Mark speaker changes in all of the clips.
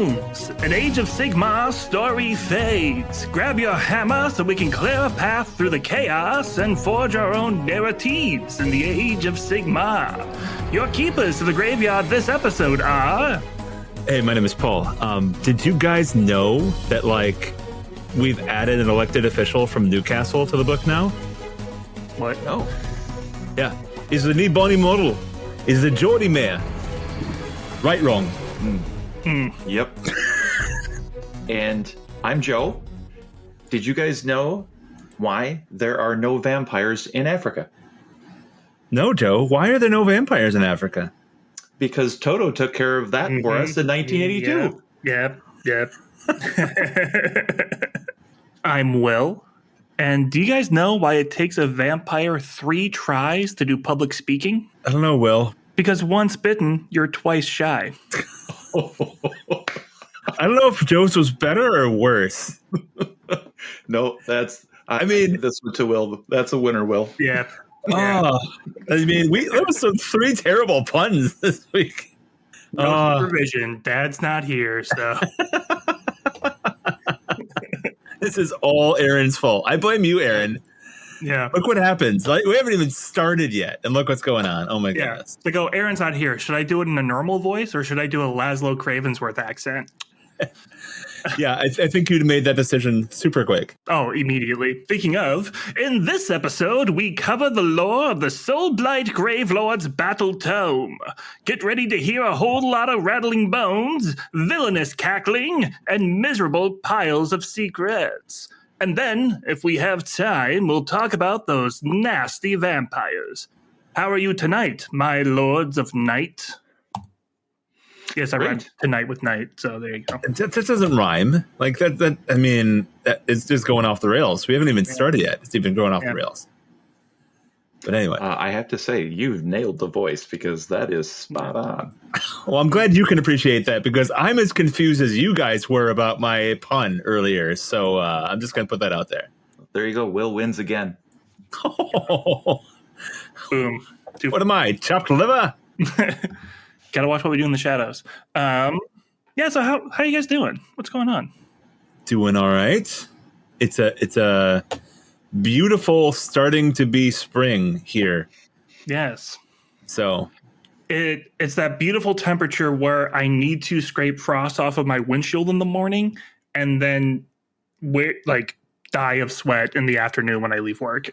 Speaker 1: Bones, an Age of Sigmar story fades. Grab your hammer so we can clear a path through the chaos and forge our own narratives in the Age of Sigmar. Your keepers to the graveyard this episode are...
Speaker 2: Hey, my name is Paul. Did you guys know that, we've added an elected official from Newcastle to the book now?
Speaker 1: What?
Speaker 2: Oh. Yeah. He's the new Bonnie model. He's the Geordie mayor. Right, wrong.
Speaker 3: Yep. And I'm Joe. Did you guys know why there are no vampires in Africa?
Speaker 2: No, Joe. Why are there no vampires in Africa?
Speaker 3: Because Toto took care of that for us in 1982.
Speaker 1: Yep. I'm Will. And do you guys know why it takes a vampire 3 tries to do public speaking?
Speaker 2: I don't know, Will.
Speaker 1: Because once bitten, you're twice shy.
Speaker 2: I don't know if Joe's was better or worse.
Speaker 3: No, this one to Will. That's a winner, Will.
Speaker 1: Yeah.
Speaker 2: Oh, that was some 3 terrible puns this week.
Speaker 1: No supervision. Dad's not here, so.
Speaker 2: This is all Aaron's fault. I blame you, Aaron.
Speaker 1: Yeah.
Speaker 2: Look what happens. We haven't even started yet, and look what's going on. Oh my goodness.
Speaker 1: They go, Aaron's not here. Should I do it in a normal voice, or should I do a Laszlo Cravensworth accent?
Speaker 2: Yeah, I think you'd made that decision super quick.
Speaker 1: Oh, immediately. Speaking of, in this episode, we cover the lore of the Soulblight Gravelords Battletome. Get ready to hear a whole lot of rattling bones, villainous cackling, and miserable piles of secrets. And then, if we have time, we'll talk about those nasty vampires. How are you tonight, my lords of night? Yes, I read tonight with night, so there you go.
Speaker 2: That doesn't rhyme. That it's just going off the rails. We haven't even started yet. It's even going off the rails. But anyway.
Speaker 3: I have to say, you've nailed the voice because that is spot on.
Speaker 2: Well, I'm glad you can appreciate that because I'm as confused as you guys were about my pun earlier. So I'm just going to put that out there.
Speaker 3: There you go. Will wins again.
Speaker 1: Boom.
Speaker 2: What am I? Chopped liver?
Speaker 1: Gotta watch what we do in the shadows. So how are you guys doing? What's going on?
Speaker 2: Doing all right. It's a beautiful starting to be spring here.
Speaker 1: Yes.
Speaker 2: So
Speaker 1: it's that beautiful temperature where I need to scrape frost off of my windshield in the morning and then die of sweat in the afternoon when I leave work.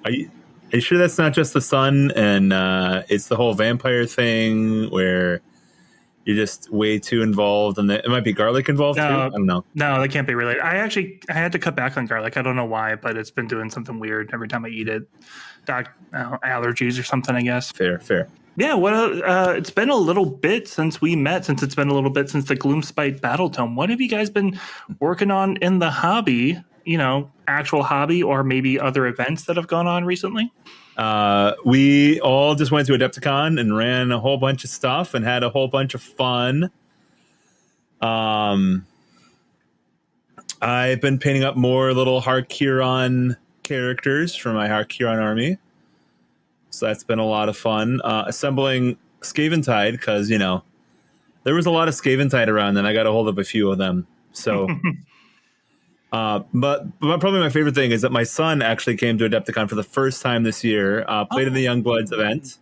Speaker 2: Are you sure that's not just the sun and it's the whole vampire thing where you're just way too involved and it might be garlic involved too? I don't know. No,
Speaker 1: that can't be related. I had to cut back on garlic. I don't know why, but it's been doing something weird every time I eat it. Allergies or something, I guess.
Speaker 2: Fair.
Speaker 1: Yeah, well, it's been a little bit since we met, since it's been a little bit since the Gloomspite Battletome. What have you guys been working on in the hobby? Actual hobby or maybe other events that have gone on recently?
Speaker 2: We all just went to Adepticon and ran a whole bunch of stuff and had a whole bunch of fun. I've been painting up more little Harkiron characters for my Harkiron army. So that's been a lot of fun. Assembling Scaventide because, there was a lot of Scaventide around and I got a hold of a few of them. So... But probably my favorite thing is that my son actually came to Adepticon for the first time this year, played in the Youngbloods event,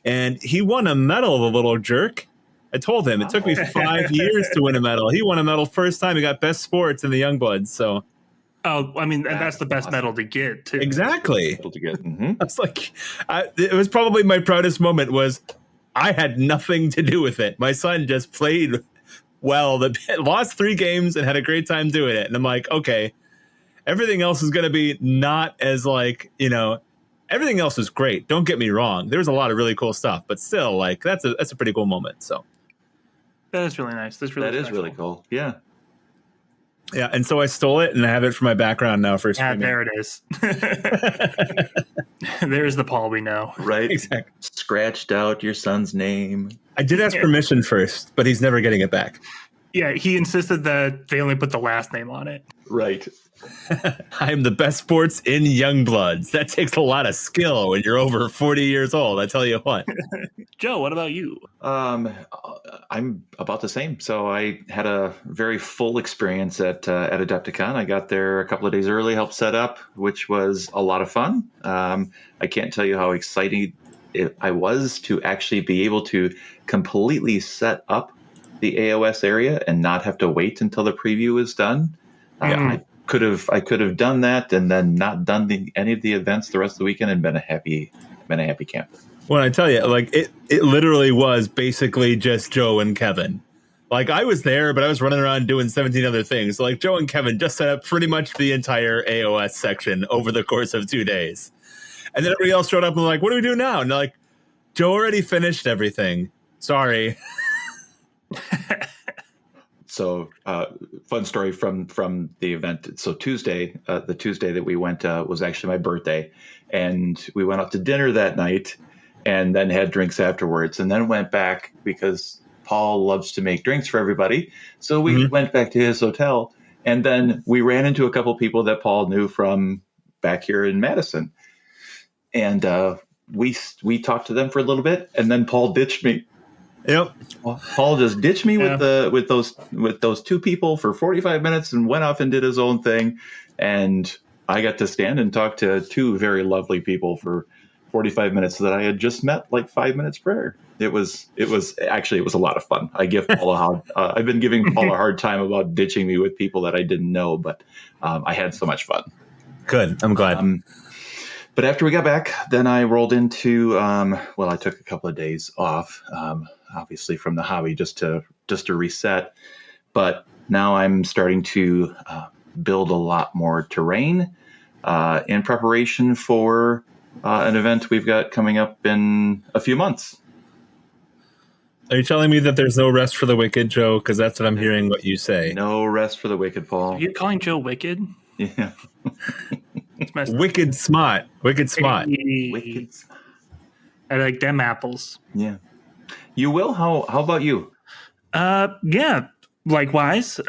Speaker 2: and he won a medal, the little jerk. I told him it took me 5 years to win a medal. He won a medal first time. He got best sports in the Youngbloods. So,
Speaker 1: and that's the best medal to get, too.
Speaker 2: Exactly.
Speaker 3: To get. Mm-hmm.
Speaker 2: I was like, it was probably my proudest moment was I had nothing to do with it. My son just played well, lost 3 games and had a great time doing it. And I'm like, okay, everything else is going to be not as everything else is great. Don't get me wrong. There was a lot of really cool stuff, but still that's a pretty cool moment. So
Speaker 1: that is really nice. That is
Speaker 3: really cool. Yeah.
Speaker 2: Yeah. And so I stole it and I have it for my background now for streaming.
Speaker 1: There it is. There's the Paul we know.
Speaker 3: Right.
Speaker 2: Exactly.
Speaker 3: Scratched out your son's name.
Speaker 2: I did ask permission first, but he's never getting it back.
Speaker 1: Yeah, he insisted that they only put the last name on it.
Speaker 3: Right.
Speaker 2: I'm the best sports in Youngbloods. That takes a lot of skill when you're over 40 years old. I tell you what.
Speaker 1: Joe, what about you?
Speaker 3: I'm about the same. So I had a very full experience at Adepticon. I got there a couple of days early, helped set up, which was a lot of fun. I can't tell you how excited I was to actually be able to completely set up the AOS area and not have to wait until the preview is done. I could have done that and then not done any of the events the rest of the weekend and been a happy camper.
Speaker 2: Well, I tell you, like it literally was basically just Joe and Kevin. Like I was there, but I was running around doing 17 other things. So, like Joe and Kevin just set up pretty much the entire AOS section over the course of 2 days. And then everybody else showed up and like, what do we do now? And they're like, Joe already finished everything. Sorry.
Speaker 3: So, fun story from the event. So Tuesday, the Tuesday that we went was actually my birthday, and we went out to dinner that night, and then had drinks afterwards, and then went back because Paul loves to make drinks for everybody. So we went back to his hotel, and then we ran into a couple people that Paul knew from back here in Madison, and we talked to them for a little bit, and then Paul ditched me.
Speaker 2: Yep.
Speaker 3: Paul just ditched me with those two people for 45 minutes and went off and did his own thing, and I got to stand and talk to two very lovely people for 45 minutes that I had just met like 5 minutes prior. It was a lot of fun. I give Paul I've been giving Paul a hard time about ditching me with people that I didn't know, but I had so much fun.
Speaker 2: Good. I'm glad.
Speaker 3: But after we got back, then I rolled into I took a couple of days off, obviously from the hobby, just to reset. But now I'm starting to build a lot more terrain in preparation for an event we've got coming up in a few months.
Speaker 2: Are you telling me that there's no rest for the wicked, Joe? Because that's what I'm hearing what you say.
Speaker 3: No rest for the wicked, Paul.
Speaker 1: Are you calling Joe wicked?
Speaker 3: Yeah.
Speaker 2: Wicked smart. Wicked smart.
Speaker 1: Hey.
Speaker 3: Wicked.
Speaker 1: I like them apples.
Speaker 3: Yeah. You will? How about you?
Speaker 1: Yeah. Likewise,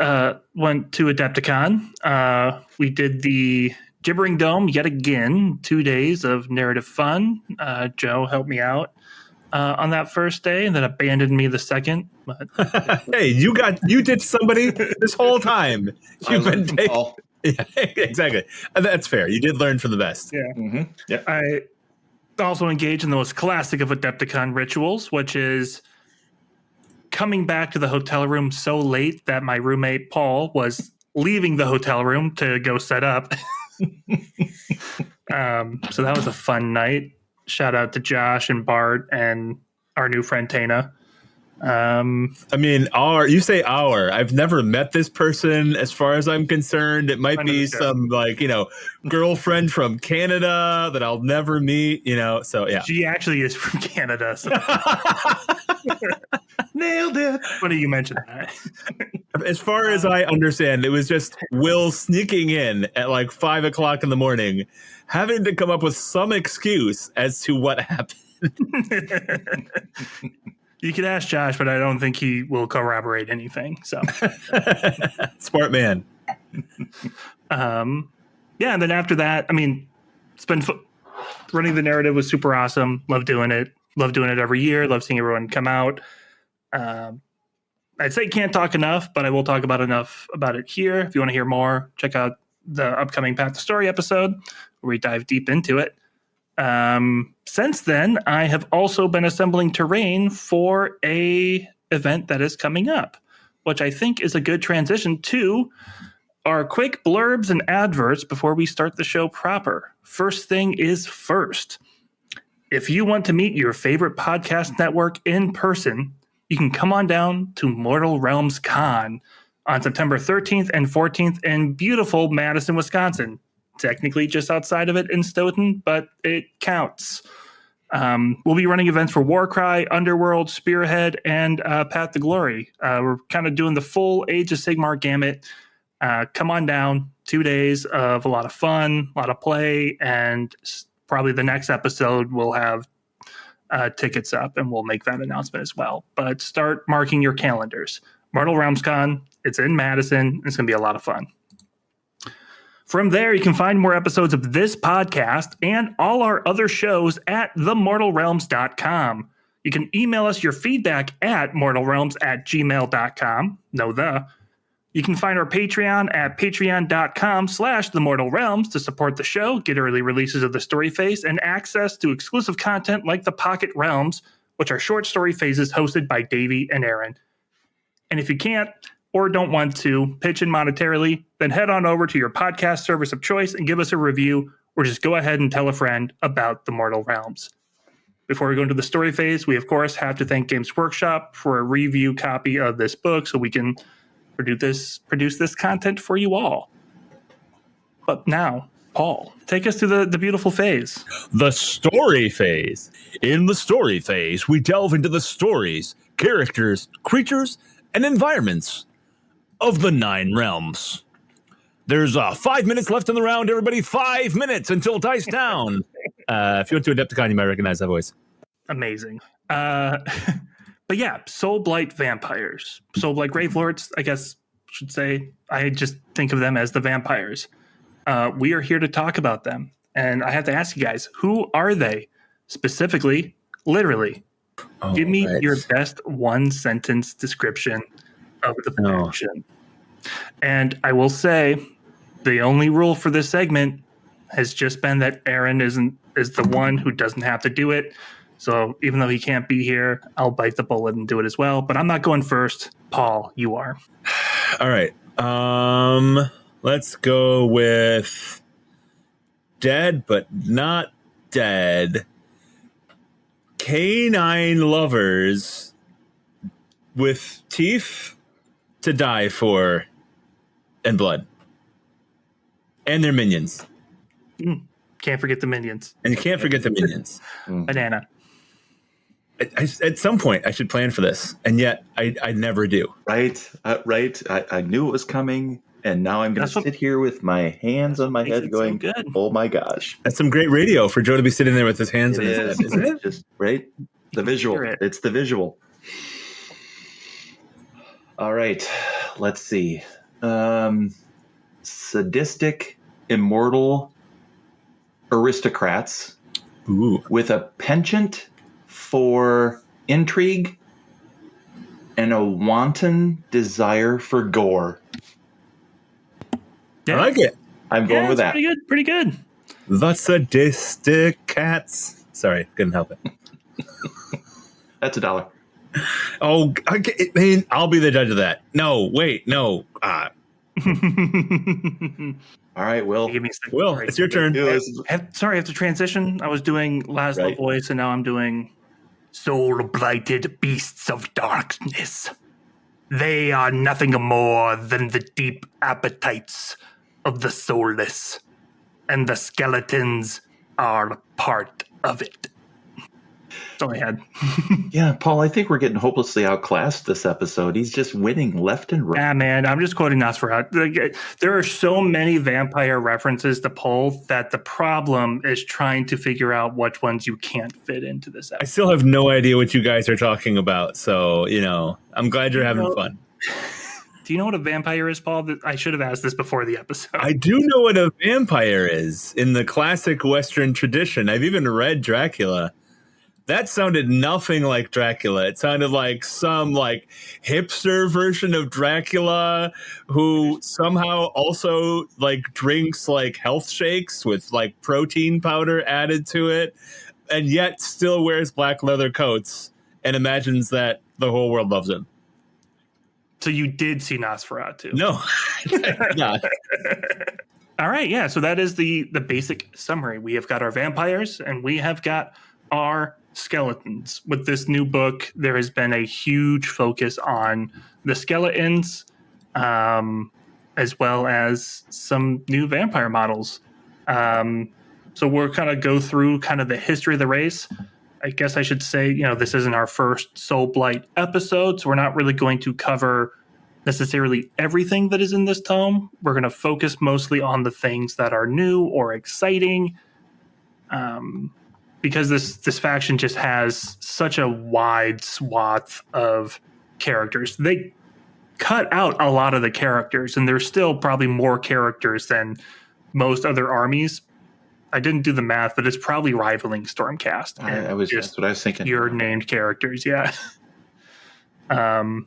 Speaker 1: went to Adepticon. We did the Gibbering Dome yet again. 2 days of narrative fun. Joe helped me out on that first day, and then abandoned me the second. But
Speaker 2: hey, you ditched somebody this whole time. You've been taking. Yeah, exactly. That's fair. You did learn from the best.
Speaker 1: Yeah.
Speaker 3: Mm-hmm. Yep.
Speaker 1: I also engaged in the most classic of Adepticon rituals, which is coming back to the hotel room so late that my roommate Paul was leaving the hotel room to go set up. So that was a fun night. Shout out to Josh and Bart and our new friend Tana.
Speaker 2: I mean, you say our. I've never met this person as far as I'm concerned. It might be some girlfriend from Canada that I'll never meet, so yeah.
Speaker 1: She actually is from Canada. So.
Speaker 3: Nailed it.
Speaker 1: Funny you mentioned that.
Speaker 2: As far as I understand, it was just Will sneaking in at like 5 o'clock in the morning, having to come up with some excuse as to what happened.
Speaker 1: You can ask Josh, but I don't think he will corroborate anything. So,
Speaker 2: smart man.
Speaker 1: And then after that, I mean, running the narrative was super awesome. Love doing it. Love doing it every year. Love seeing everyone come out. I'd say can't talk enough, but I will talk about it here. If you want to hear more, check out the upcoming Path to Story episode where we dive deep into it. Since then, I have also been assembling terrain for a event that is coming up, which I think is a good transition to our quick blurbs and adverts before we start the show proper. First thing is first. If you want to meet your favorite podcast network in person, you can come on down to Mortal Realms Con on September 13th and 14th in beautiful Madison, Wisconsin. Technically just outside of it in Stoughton, but it counts. We'll be running events for Warcry, Underworld, Spearhead, and Path to Glory. We're kind of doing the full Age of Sigmar gamut. Come on down. 2 days of a lot of fun, a lot of play, and probably the next episode we'll have tickets up, and we'll make that announcement as well. But start marking your calendars. Mortal Realms Con. It's in Madison. It's going to be a lot of fun. From there, you can find more episodes of this podcast and all our other shows at themortalrealms.com. You can email us your feedback at mortalrealms@gmail.com. You can find our Patreon at patreon.com/themortalrealms to support the show, get early releases of the story phase, and access to exclusive content like the Pocket Realms, which are short story phases hosted by Davy and Aaron. And if you can't or don't want to pitch in monetarily, then head on over to your podcast service of choice and give us a review, or just go ahead and tell a friend about the Mortal Realms. Before we go into the story phase, we of course have to thank Games Workshop for a review copy of this book so we can produce this content for you all. But now, Paul, take us to the beautiful phase.
Speaker 2: The story phase. In the story phase, we delve into the stories, characters, creatures, and environments of the 9 realms. There's 5 minutes left in the round, everybody. 5 minutes until dice down. If you went to Adepticon, you might recognize that voice.
Speaker 1: Amazing. But yeah, Soulblight vampires. Soulblight Gravelords, I guess should say. I just think of them as the vampires. We are here to talk about them. And I have to ask you guys, who are they? Specifically, literally. Give me your best one-sentence description of the faction. And I will say, the only rule for this segment has just been that Aaron is the one who doesn't have to do it. So even though he can't be here, I'll bite the bullet and do it as well. But I'm not going first. Paul, you are.
Speaker 2: All right. Let's go with dead but not dead. Canine lovers with teeth to die for and blood. And their minions.
Speaker 1: Can't forget the minions.
Speaker 2: And you can't forget the minions.
Speaker 1: Banana.
Speaker 2: At some point, I should plan for this, and yet I never do.
Speaker 3: Right. I knew it was coming, and now I'm going to sit here with my hands on my head going,
Speaker 1: so
Speaker 3: oh my gosh.
Speaker 2: That's some great radio for Joe to be sitting there with his hands in his head, isn't it?
Speaker 3: Just, right? The visual. It's the visual. All right. Let's see. Sadistic, immortal aristocrats with a penchant for intrigue and a wanton desire for gore.
Speaker 1: Yeah.
Speaker 2: I like it.
Speaker 3: I'm going with that.
Speaker 1: Pretty good.
Speaker 2: The sadistic cats. Sorry, couldn't help it.
Speaker 3: That's $1.
Speaker 2: Oh, okay, man, I'll be the judge of that. No, wait, no.
Speaker 3: All right, Will.
Speaker 2: Will, it's your turn.
Speaker 1: Sorry, I have to transition. I was doing Laszlo voice, and now I'm doing soul-blighted beasts of darkness. They are nothing more than the deep appetites of the soulless, and the skeletons are part of it. That's all I had.
Speaker 3: Yeah, Paul, I think we're getting hopelessly outclassed this episode. He's just winning left and right.
Speaker 1: Yeah, man, I'm just quoting Nosferatu. There are so many vampire references to pull that the problem is trying to figure out which ones you can't fit into this episode.
Speaker 2: I still have no idea what you guys are talking about, so, I'm glad you're having fun.
Speaker 1: Do you know what a vampire is, Paul? I should have asked this before the episode.
Speaker 2: I do know what a vampire is in the classic Western tradition. I've even read Dracula. That sounded nothing like Dracula. It sounded like some hipster version of Dracula who somehow also drinks health shakes with protein powder added to it, and yet still wears black leather coats and imagines that the whole world loves him.
Speaker 1: So you did see Nosferatu?
Speaker 2: No. Not.
Speaker 1: All right, yeah. So that is the basic summary. We have got our vampires and we have got our skeletons. With this new book, there has been a huge focus on the skeletons, as well as some new vampire models. So we're kind of go through kind of the history of the race. I guess I should say, this isn't our first Soulblight episode, so we're not really going to cover necessarily everything that is in this tome. We're going to focus mostly on the things that are new or exciting, because this faction just has such a wide swath of characters. They cut out a lot of the characters, and there's still probably more characters than most other armies. I didn't do the math, but it's probably rivaling Stormcast.
Speaker 3: That's what I was thinking.
Speaker 1: Your named characters, yeah. So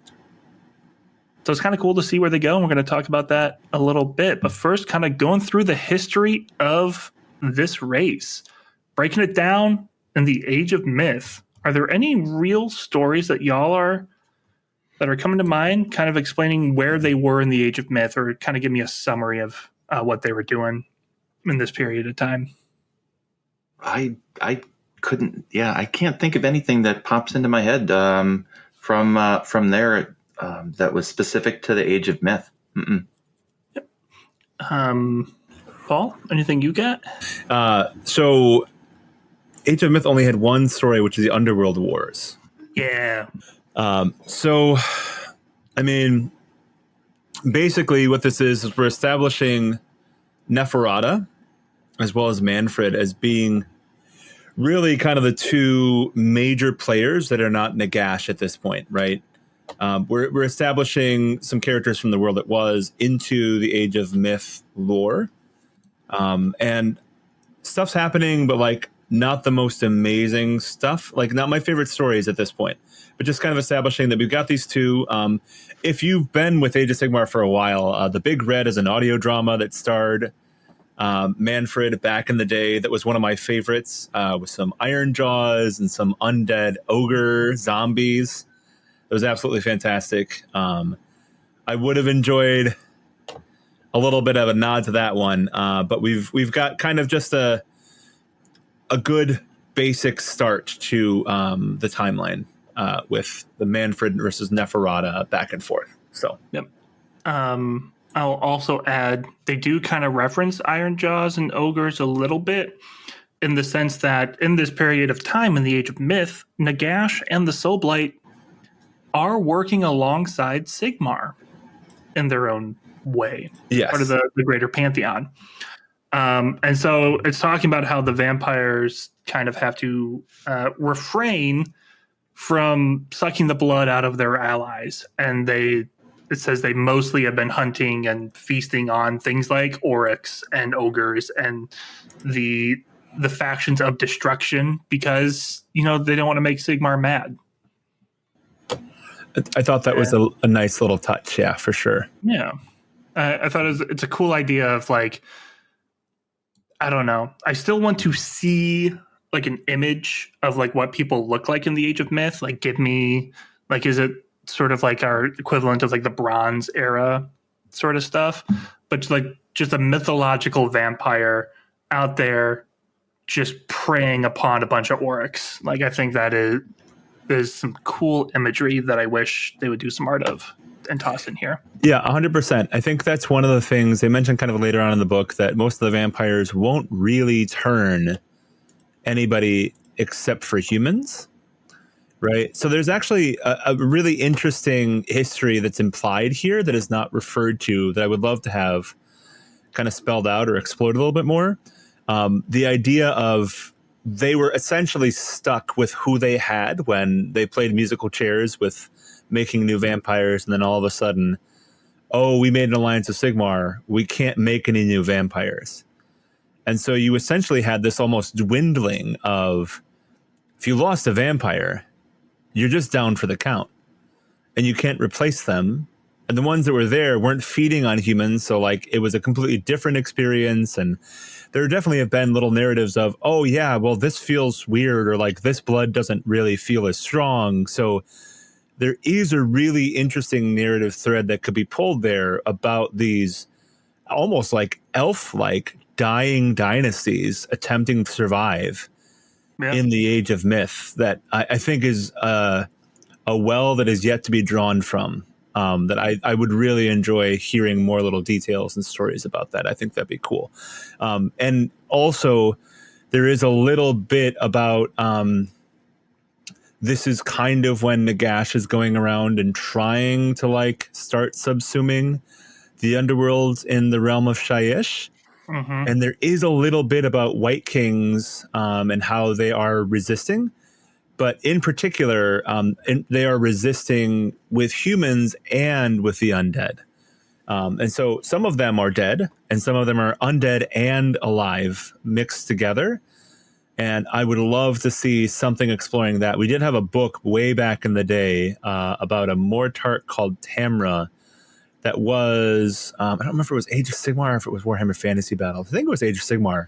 Speaker 1: it's kind of cool to see where they go, and we're going to talk about that a little bit. But first, kind of going through the history of this race, breaking it down in the Age of Myth. Are there any real stories that that are coming to mind, kind of explaining where they were in the Age of Myth, or kind of give me a summary of what they were doing in this period of time?
Speaker 3: I couldn't. Yeah, I can't think of anything that pops into my head from there that was specific to the Age of Myth.
Speaker 1: Yep. Paul, anything you got?
Speaker 2: So Age of Myth only had one story, which is the Underworld Wars.
Speaker 1: Yeah.
Speaker 2: So, I mean, basically what this is we're establishing Neferata as well as Manfred as being really kind of the two major players that are not Nagash at this point, right? We're establishing some characters from the world that was into the Age of Myth lore. And stuff's happening, but like not the most amazing stuff. Like not my favorite stories at this point, but just kind of establishing that we've got these two. If you've been with Age of Sigmar for a while, The Big Red is an audio drama that starred Manfred back in the day. That was one of my favorites, with some Iron Jaws and some undead ogre zombies. It was absolutely fantastic. I would have enjoyed a little bit of a nod to that one, but we've got kind of just a good basic start to the timeline with the Manfred versus Neferata back and forth. So,
Speaker 1: yep. I'll also add they do kind of reference Iron Jaws and ogres a little bit, in the sense that in this period of time in the Age of Myth, Nagash and the Soulblight are working alongside Sigmar in their own way.
Speaker 2: Yes.
Speaker 1: Part of the greater pantheon. And so it's talking about how the vampires kind of have to refrain from sucking the blood out of their allies. And it says they mostly have been hunting and feasting on things like oryx and ogres and the factions of destruction, because, they don't want to make Sigmar mad.
Speaker 2: I thought that was a nice little touch. Yeah, for sure.
Speaker 1: Yeah. I thought it's a cool idea of like, I don't know. I still want to see like an image of like what people look like in the Age of Myth. Like give me like, is it sort of like our equivalent of like the Bronze era sort of stuff, but like just a mythological vampire out there just preying upon a bunch of oryx. Like I think there's some cool imagery that I wish they would do some art of and toss in here.
Speaker 2: Yeah, 100%. I think that's one of the things they mentioned kind of later on in the book, that most of the vampires won't really turn anybody except for humans, right? So there's actually a really interesting history that's implied here that is not referred to, that I would love to have kind of spelled out or explored a little bit more. The idea of they were essentially stuck with who they had when they played musical chairs with making new vampires, and then all of a sudden, oh, we made an alliance with Sigmar, we can't make any new vampires. And so you essentially had this almost dwindling of, if you lost a vampire, you're just down for the count and you can't replace them. And the ones that were there weren't feeding on humans, so like it was a completely different experience. And there definitely have been little narratives of, oh yeah, well this feels weird, or like this blood doesn't really feel as strong. So there is a really interesting narrative thread that could be pulled there about these almost like elf-like dying dynasties attempting to survive in the Age of Myth, that I think is a well that is yet to be drawn from. That I would really enjoy hearing more little details and stories about that. I think that'd be cool. And also, there is a little bit about this is kind of when Nagash is going around and trying to like start subsuming the underworlds in the realm of Shyish. Mm-hmm. And there is a little bit about White Kings and how they are resisting. But in particular, they are resisting with humans and with the undead. And so some of them are dead and some of them are undead and alive mixed together. And I would love to see something exploring that. We did have a book way back in the day about a Mortarch called Tamra that was, I don't remember if it was Age of Sigmar or if it was Warhammer Fantasy Battle. I think it was Age of Sigmar,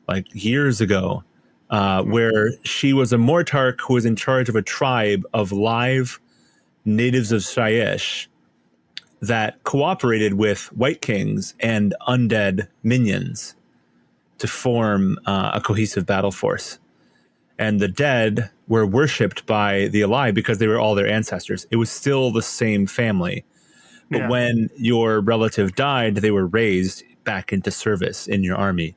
Speaker 2: like years ago, where she was a Mortarch who was in charge of a tribe of live natives of Shyish that cooperated with White Kings and undead minions to form a cohesive battle force. And the dead were worshipped by the alive because they were all their ancestors. It was still the same family. But when your relative died, they were raised back into service in your army.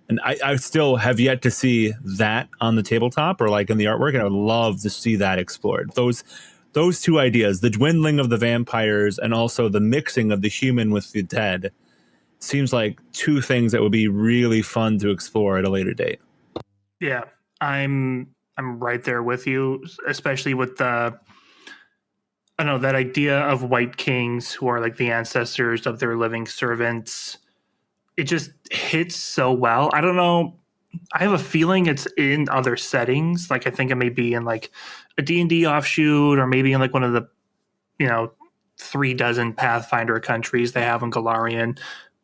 Speaker 2: And I still have yet to see that on the tabletop or like in the artwork. And I would love to see that explored. Those two ideas, the dwindling of the vampires and also the mixing of the human with the dead, seems like two things that would be really fun to explore at a later date.
Speaker 1: Yeah, I'm right there with you, especially with the, I don't know, that idea of White Kings who are like the ancestors of their living servants. It just hits so well. I don't know. I have a feeling it's in other settings. Like I think it may be in like a D&D offshoot or maybe in like one of the, 36 Pathfinder countries they have in Galarian.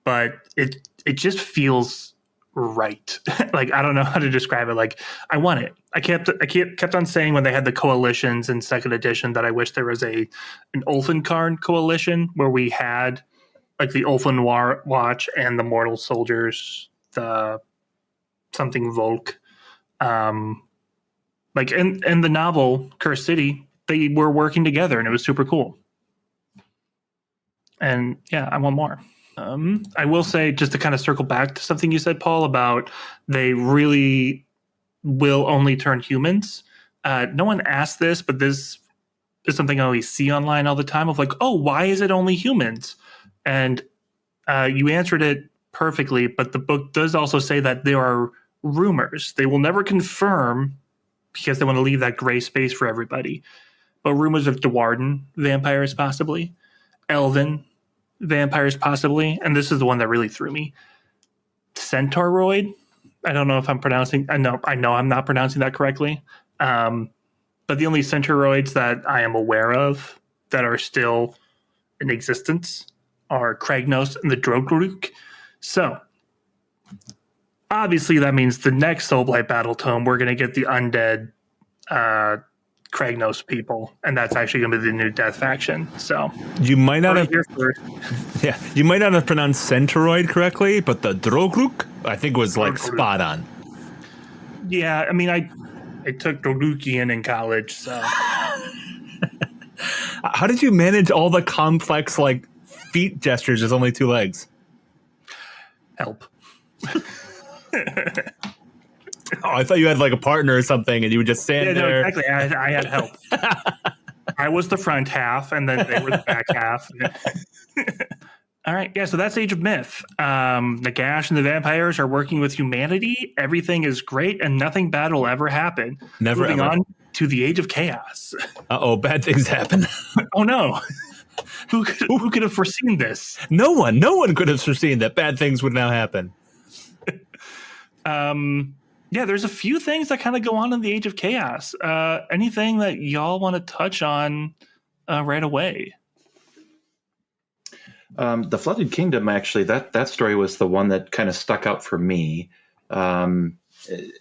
Speaker 1: But it just feels right. Like I don't know how to describe it. Like I want it. I kept on saying when they had the coalitions in second edition that I wish there was an Ulfenkarn coalition where we had like the Ulfen Watch and the Mortal Soldiers, the something Volk. Like in the novel Cursed City, they were working together and it was super cool. And yeah, I want more. I will say, just to kind of circle back to something you said, Paul, about they really will only turn humans. No one asked this, but this is something I always see online all the time of like, oh, why is it only humans? And you answered it perfectly, but the book does also say that there are rumors. They will never confirm because they want to leave that gray space for everybody. But rumors of Dwarden vampires possibly, Elven vampires possibly, and this is the one that really threw me. Centaurroid. I don't know if I'm pronouncing. I know I'm not pronouncing that correctly. But the only Centaurroids that I am aware of that are still in existence are Kragnos and the Drogruk. So obviously that means the next Soulblight Battletome we're going to get the undead Kragnos people, and that's actually going to be the new death faction. So
Speaker 2: you might not have you might not have pronounced Centauroid correctly, but the Drogruk I think was like spot on.
Speaker 1: Yeah, I mean I took Drogukian in college, so
Speaker 2: how did you manage all the complex like feet gestures with only two legs?
Speaker 1: Help.
Speaker 2: Oh, I thought you had like a partner or something, and you would just stand there.
Speaker 1: No, exactly. I had help. I was the front half, and then they were the back half. All right, yeah. So that's Age of Myth. Nagash and the vampires are working with humanity. Everything is great, and nothing bad will ever happen.
Speaker 2: Never.
Speaker 1: Moving
Speaker 2: ever.
Speaker 1: on to the Age of Chaos.
Speaker 2: Bad things happen.
Speaker 1: Oh no. Who could have foreseen this?
Speaker 2: No one could have foreseen that bad things would now happen.
Speaker 1: Yeah, there's a few things that kind of go on in the Age of Chaos. Anything that y'all want to touch on right away?
Speaker 3: The Flooded Kingdom, actually, that story was the one that kind of stuck out for me,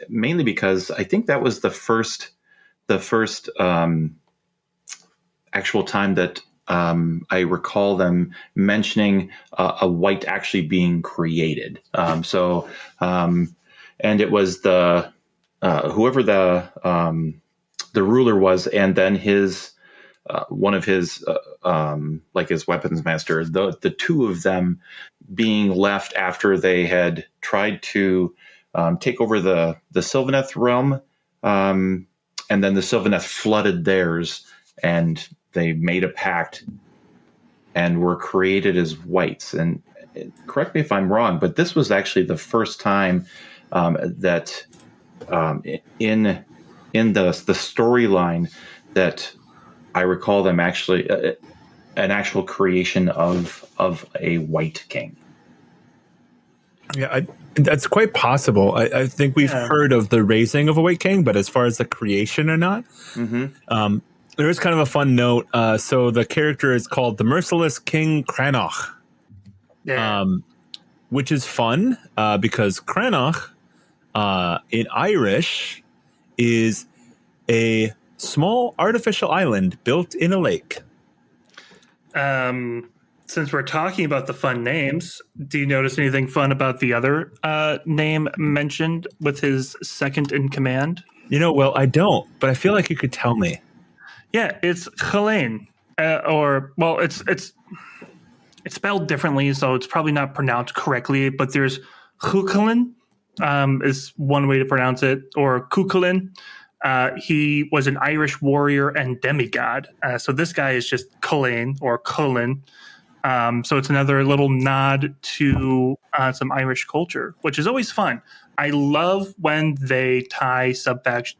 Speaker 3: mainly because I think that was the first actual time that I recall them mentioning a white actually being created. And it was the whoever the ruler was, and then his one of his like his weapons master. The two of them being left after they had tried to take over the Sylvaneth realm, and then the Sylvaneth flooded theirs, and they made a pact and were created as whites. And correct me if I'm wrong, but this was actually the first time that in in the storyline that I recall them actually an actual creation of a white king.
Speaker 2: Yeah, that's quite possible. I think we've heard of the raising of a white king, but as far as the creation or not, there is kind of a fun note. So the character is called the Merciless King Cranach, which is fun because Cranach in Irish is a small artificial island built in a lake.
Speaker 1: Since we're talking about the fun names, do you notice anything fun about the other name mentioned with his second in command?
Speaker 2: Well, I don't, but I feel like you could tell me.
Speaker 1: Yeah, it's Helene, it's spelled differently, so it's probably not pronounced correctly. But there's Cuchulainn, is one way to pronounce it, or Cuchulainn. He was an Irish warrior and demigod. So this guy is just Cullen or Cullen. So it's another little nod to some Irish culture, which is always fun. I love when they tie subfaction.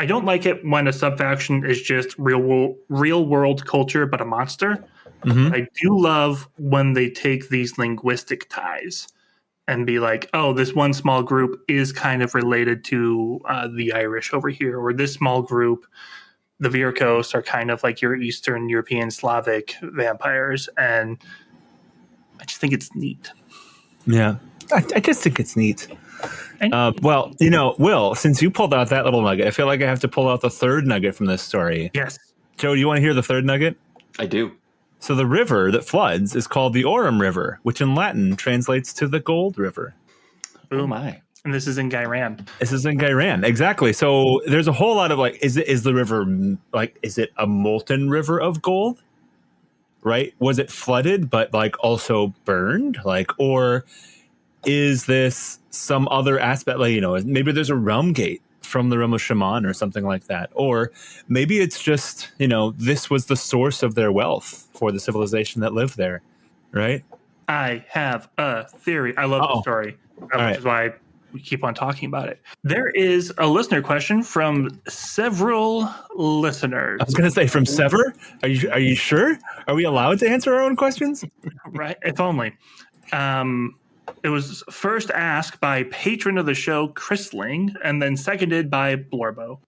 Speaker 1: I don't like it when a subfaction is just real world culture, but a monster.
Speaker 2: Mm-hmm.
Speaker 1: I do love when they take these linguistic ties and be like, oh, this one small group is kind of related to the Irish over here, or this small group, the Virkos, are kind of like your Eastern European Slavic vampires. And I just think it's neat.
Speaker 2: Yeah, I just think it's neat. Well, Will, since you pulled out that little nugget, I feel like I have to pull out the third nugget from this story.
Speaker 1: Yes.
Speaker 2: Joe, do you want to hear the third nugget?
Speaker 3: I do.
Speaker 2: So the river that floods is called the Aurum River, which in Latin translates to the Gold River.
Speaker 3: Oh my.
Speaker 1: And this is in Gairan.
Speaker 2: This is in Gairan, exactly. So there's a whole lot of is the river is it a molten river of gold? Right? Was it flooded but also burned? Or is this some other aspect? Maybe there's a realm gate from the realm of Shaman or something like that. Or maybe it's just, this was the source of their wealth for the civilization that lived there. Right?
Speaker 1: I have a theory. I love the story, which is why we keep on talking about it. There is a listener question from several listeners.
Speaker 2: I was going to say from Sever. Are you sure? Are we allowed to answer our own questions?
Speaker 1: Right. If only. It was first asked by patron of the show, Chrisling, and then seconded by Blorbo,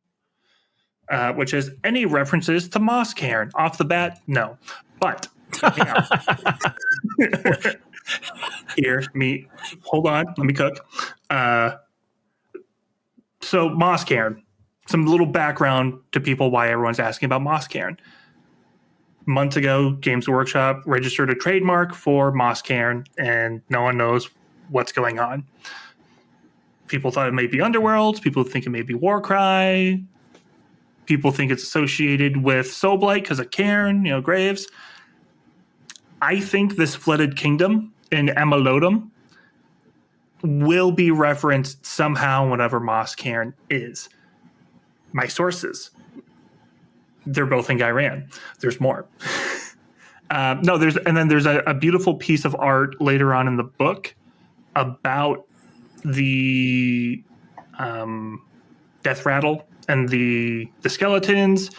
Speaker 1: which is any references to Moss Cairn. Off the bat, no. But hold on, let me cook. So Moss Cairn, some little background to people why everyone's asking about Moss Cairn. Months ago, Games Workshop registered a trademark for Moss Cairn, and no one knows what's going on. People thought it may be Underworld. People think it may be Warcry. People think it's associated with Soulblight because of Cairn, graves. I think this flooded kingdom in Emelodum will be referenced somehow whatever Moss Cairn is. My sources, they're both in Gairan. There's more. There's a beautiful piece of art later on in the book about the death rattle and the skeletons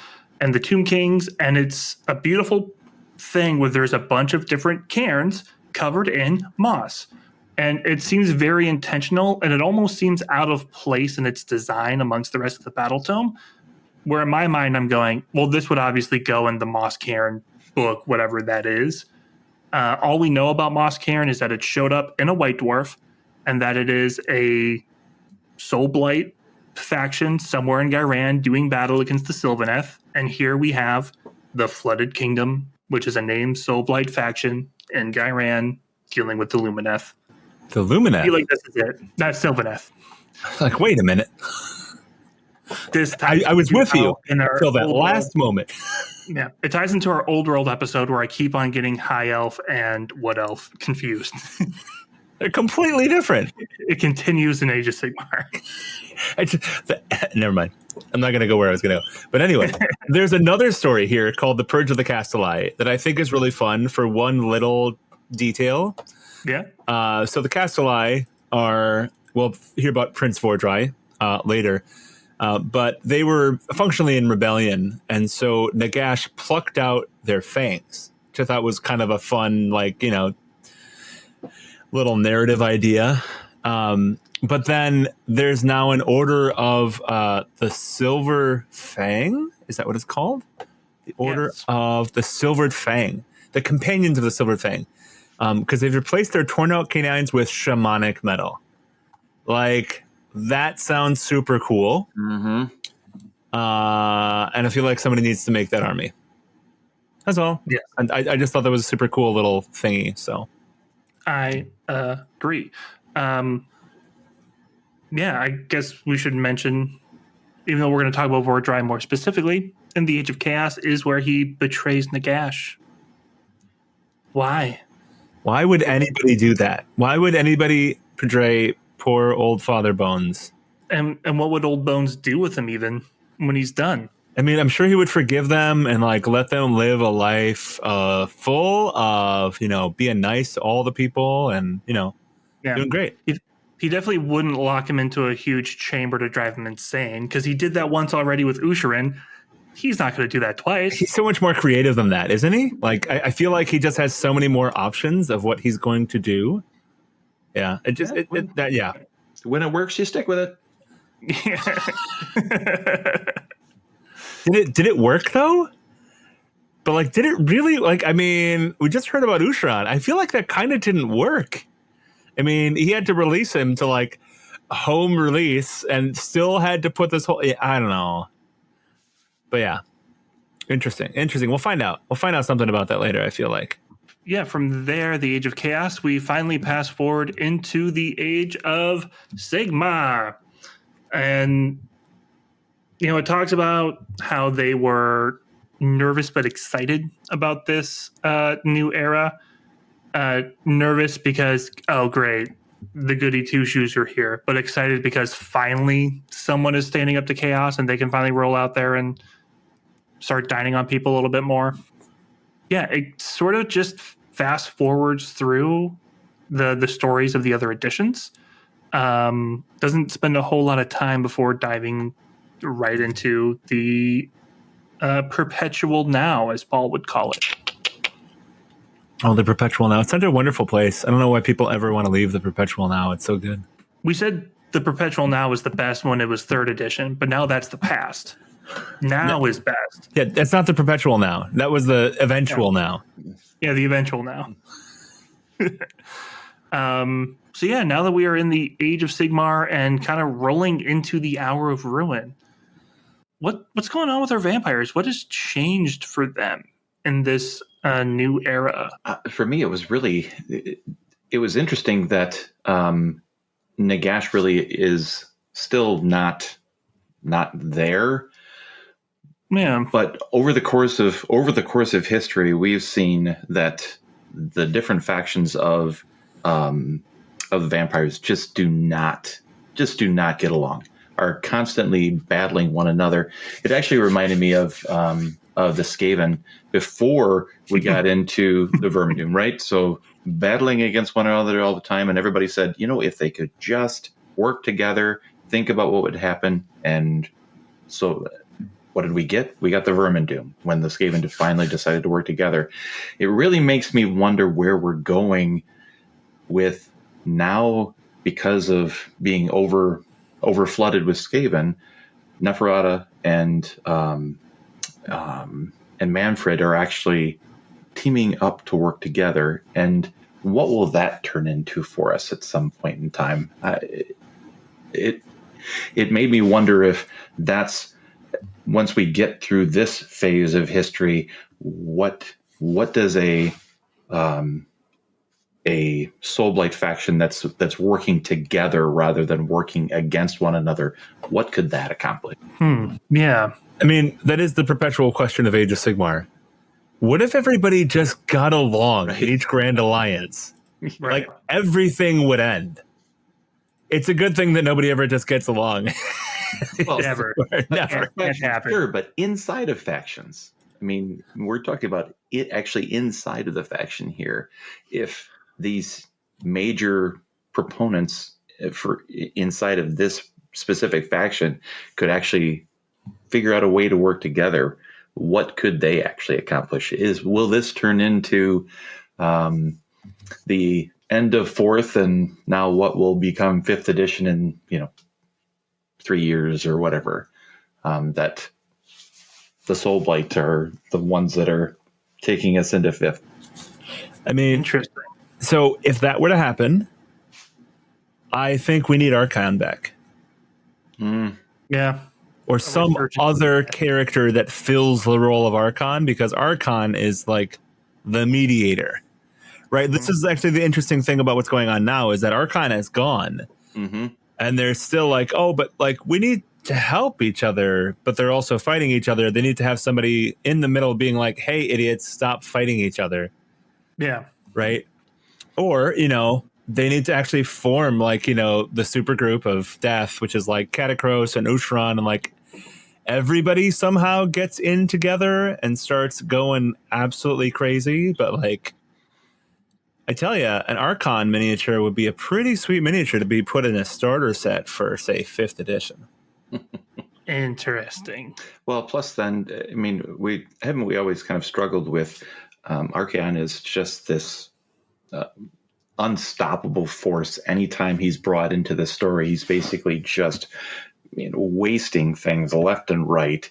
Speaker 1: and the tomb kings, and it's a beautiful thing where there's a bunch of different cairns covered in moss, and it seems very intentional, and it almost seems out of place in its design amongst the rest of the Battletome, where in my mind I'm going, well, this would obviously go in the Moss Cairn book, whatever that is. All we know about Moss Cairn is that it showed up in a White Dwarf and that it is a Soulblight faction somewhere in Gairan doing battle against the Sylvaneth. And here we have the Flooded Kingdom, which is a named Soulblight faction in Gairan dealing with the Lumineth.
Speaker 2: The Lumineth?
Speaker 1: I feel like this is it. That's Sylvaneth.
Speaker 2: Wait a minute. I was with you until that last moment.
Speaker 1: Yeah, it ties into our Old World episode where I keep on getting High Elf and Wood Elf confused.
Speaker 2: They're completely different.
Speaker 1: It continues in Age of Sigmar.
Speaker 2: Never mind. I'm not going to go where I was going to go. But anyway, there's another story here called The Purge of the Castelli that I think is really fun for one little detail.
Speaker 1: Yeah.
Speaker 2: So the Castelli are, hear about Prince Vordry. later. But they were functionally in rebellion, and so Nagash plucked out their fangs, which I thought was kind of a fun, little narrative idea. But then there's now an order of the Silver Fang. Is that what it's called? The Order of the Silvered Fang. The Companions of the Silvered Fang. Because they've replaced their torn out canines with shamanic metal. That sounds super cool.
Speaker 3: Mm-hmm.
Speaker 2: And I feel like somebody needs to make that army. That's all.
Speaker 1: Yeah.
Speaker 2: And I just thought that was a super cool little thingy. So
Speaker 1: I agree. I guess we should mention, even though we're going to talk about Vordry more specifically, in the Age of Chaos is where he betrays Nagash. Why?
Speaker 2: Why would anybody do that? Why would anybody betray poor old Father Bones?
Speaker 1: And what would Old Bones do with him even when he's done?
Speaker 2: I mean, I'm sure he would forgive them and let them live a life full of, being nice to all the people and, doing great.
Speaker 1: He definitely wouldn't lock him into a huge chamber to drive him insane, because he did that once already with Usharin. He's not going to do that twice.
Speaker 2: He's so much more creative than that, isn't he? I feel like he just has so many more options of what he's going to do. Yeah,
Speaker 3: When it works, you stick with it.
Speaker 2: Did it work though? But did it really? I mean, we just heard about Usharan. I feel like that kind of didn't work. I mean, he had to release him to home release and still had to put this whole. I don't know. But yeah, interesting. We'll find out. We'll find out something about that later, I feel like.
Speaker 1: Yeah, from there, the Age of Chaos, we finally pass forward into the Age of Sigmar. And, it talks about how they were nervous but excited about this new era. Nervous because, oh, great, the goody two-shoes are here. But excited because finally someone is standing up to chaos and they can finally roll out there and start dining on people a little bit more. Yeah, it sort of just fast forwards through the stories of the other editions. Doesn't spend a whole lot of time before diving right into the perpetual now, as Paul would call it.
Speaker 2: Oh, the perpetual now. It's such a wonderful place. I don't know why people ever want to leave the perpetual now. It's so good.
Speaker 1: We said the perpetual now was the best when it was 3rd edition, but now that's the past. Now is best.
Speaker 2: Yeah, that's not the perpetual now. That was the eventual now.
Speaker 1: Yeah, the eventual now. So yeah, now that we are in the Age of Sigmar and kind of rolling into the Hour of Ruin, what's going on with our vampires? What has changed for them in this new era?
Speaker 3: For me, it was interesting that Nagash really is still not there.
Speaker 1: Yeah.
Speaker 3: But over the course of history, we've seen that the different factions of vampires just do not get along, are constantly battling one another. It actually reminded me of the Skaven before we got into the Verminoon, right? So battling against one another all the time, and everybody said, if they could just work together, think about what would happen. And so what did we get? We got the Verminoon when the Skaven finally decided to work together. It really makes me wonder where we're going with now, because of being over flooded with Skaven. Neferata and Manfred are actually teaming up to work together, and what will that turn into for us at some point in time? It made me wonder if that's, once we get through this phase of history, what does a Soulblight faction that's working together rather than working against one another, what could that accomplish?
Speaker 1: Yeah.
Speaker 2: I mean, that is the perpetual question of Age of Sigmar. What if everybody just got along in each Grand Alliance?
Speaker 1: Right.
Speaker 2: Everything would end. It's a good thing that nobody ever just gets along.
Speaker 3: Well,
Speaker 1: Never.
Speaker 2: Never.
Speaker 1: Can't happen.
Speaker 3: Sure, but inside of factions, I mean, we're talking about it actually inside of the faction here. If these major proponents for inside of this specific faction could actually figure out a way to work together, what could they actually accomplish? Will this turn into the end of fourth and now what will become fifth edition in 3 years or whatever? That the Soulblight are the ones that are taking us into fifth.
Speaker 2: I mean,
Speaker 1: Interesting.
Speaker 2: So if that were to happen, I think we need Archon back.
Speaker 1: Yeah.
Speaker 2: Or some other character that fills the role of Archon, because Archon is like the mediator, right? This is actually the interesting thing about what's going on now is that Archon has gone, and they're still like, oh, but like we need to help each other, but they're also fighting each other. They need to have somebody in the middle being like, hey, idiots, stop fighting each other.
Speaker 1: Yeah.
Speaker 2: Right. Or, they need to actually form like, the super group of death, which is like Catacross and Ushran, and like everybody somehow gets in together and starts going absolutely crazy. But like, I tell you, an Archon miniature would be a pretty sweet miniature to be put in a starter set for, say, 5th edition.
Speaker 1: Interesting.
Speaker 3: Well, plus then, I mean, we always kind of struggled with Archaon is just this unstoppable force. Anytime he's brought into the story, he's basically just wasting things left and right.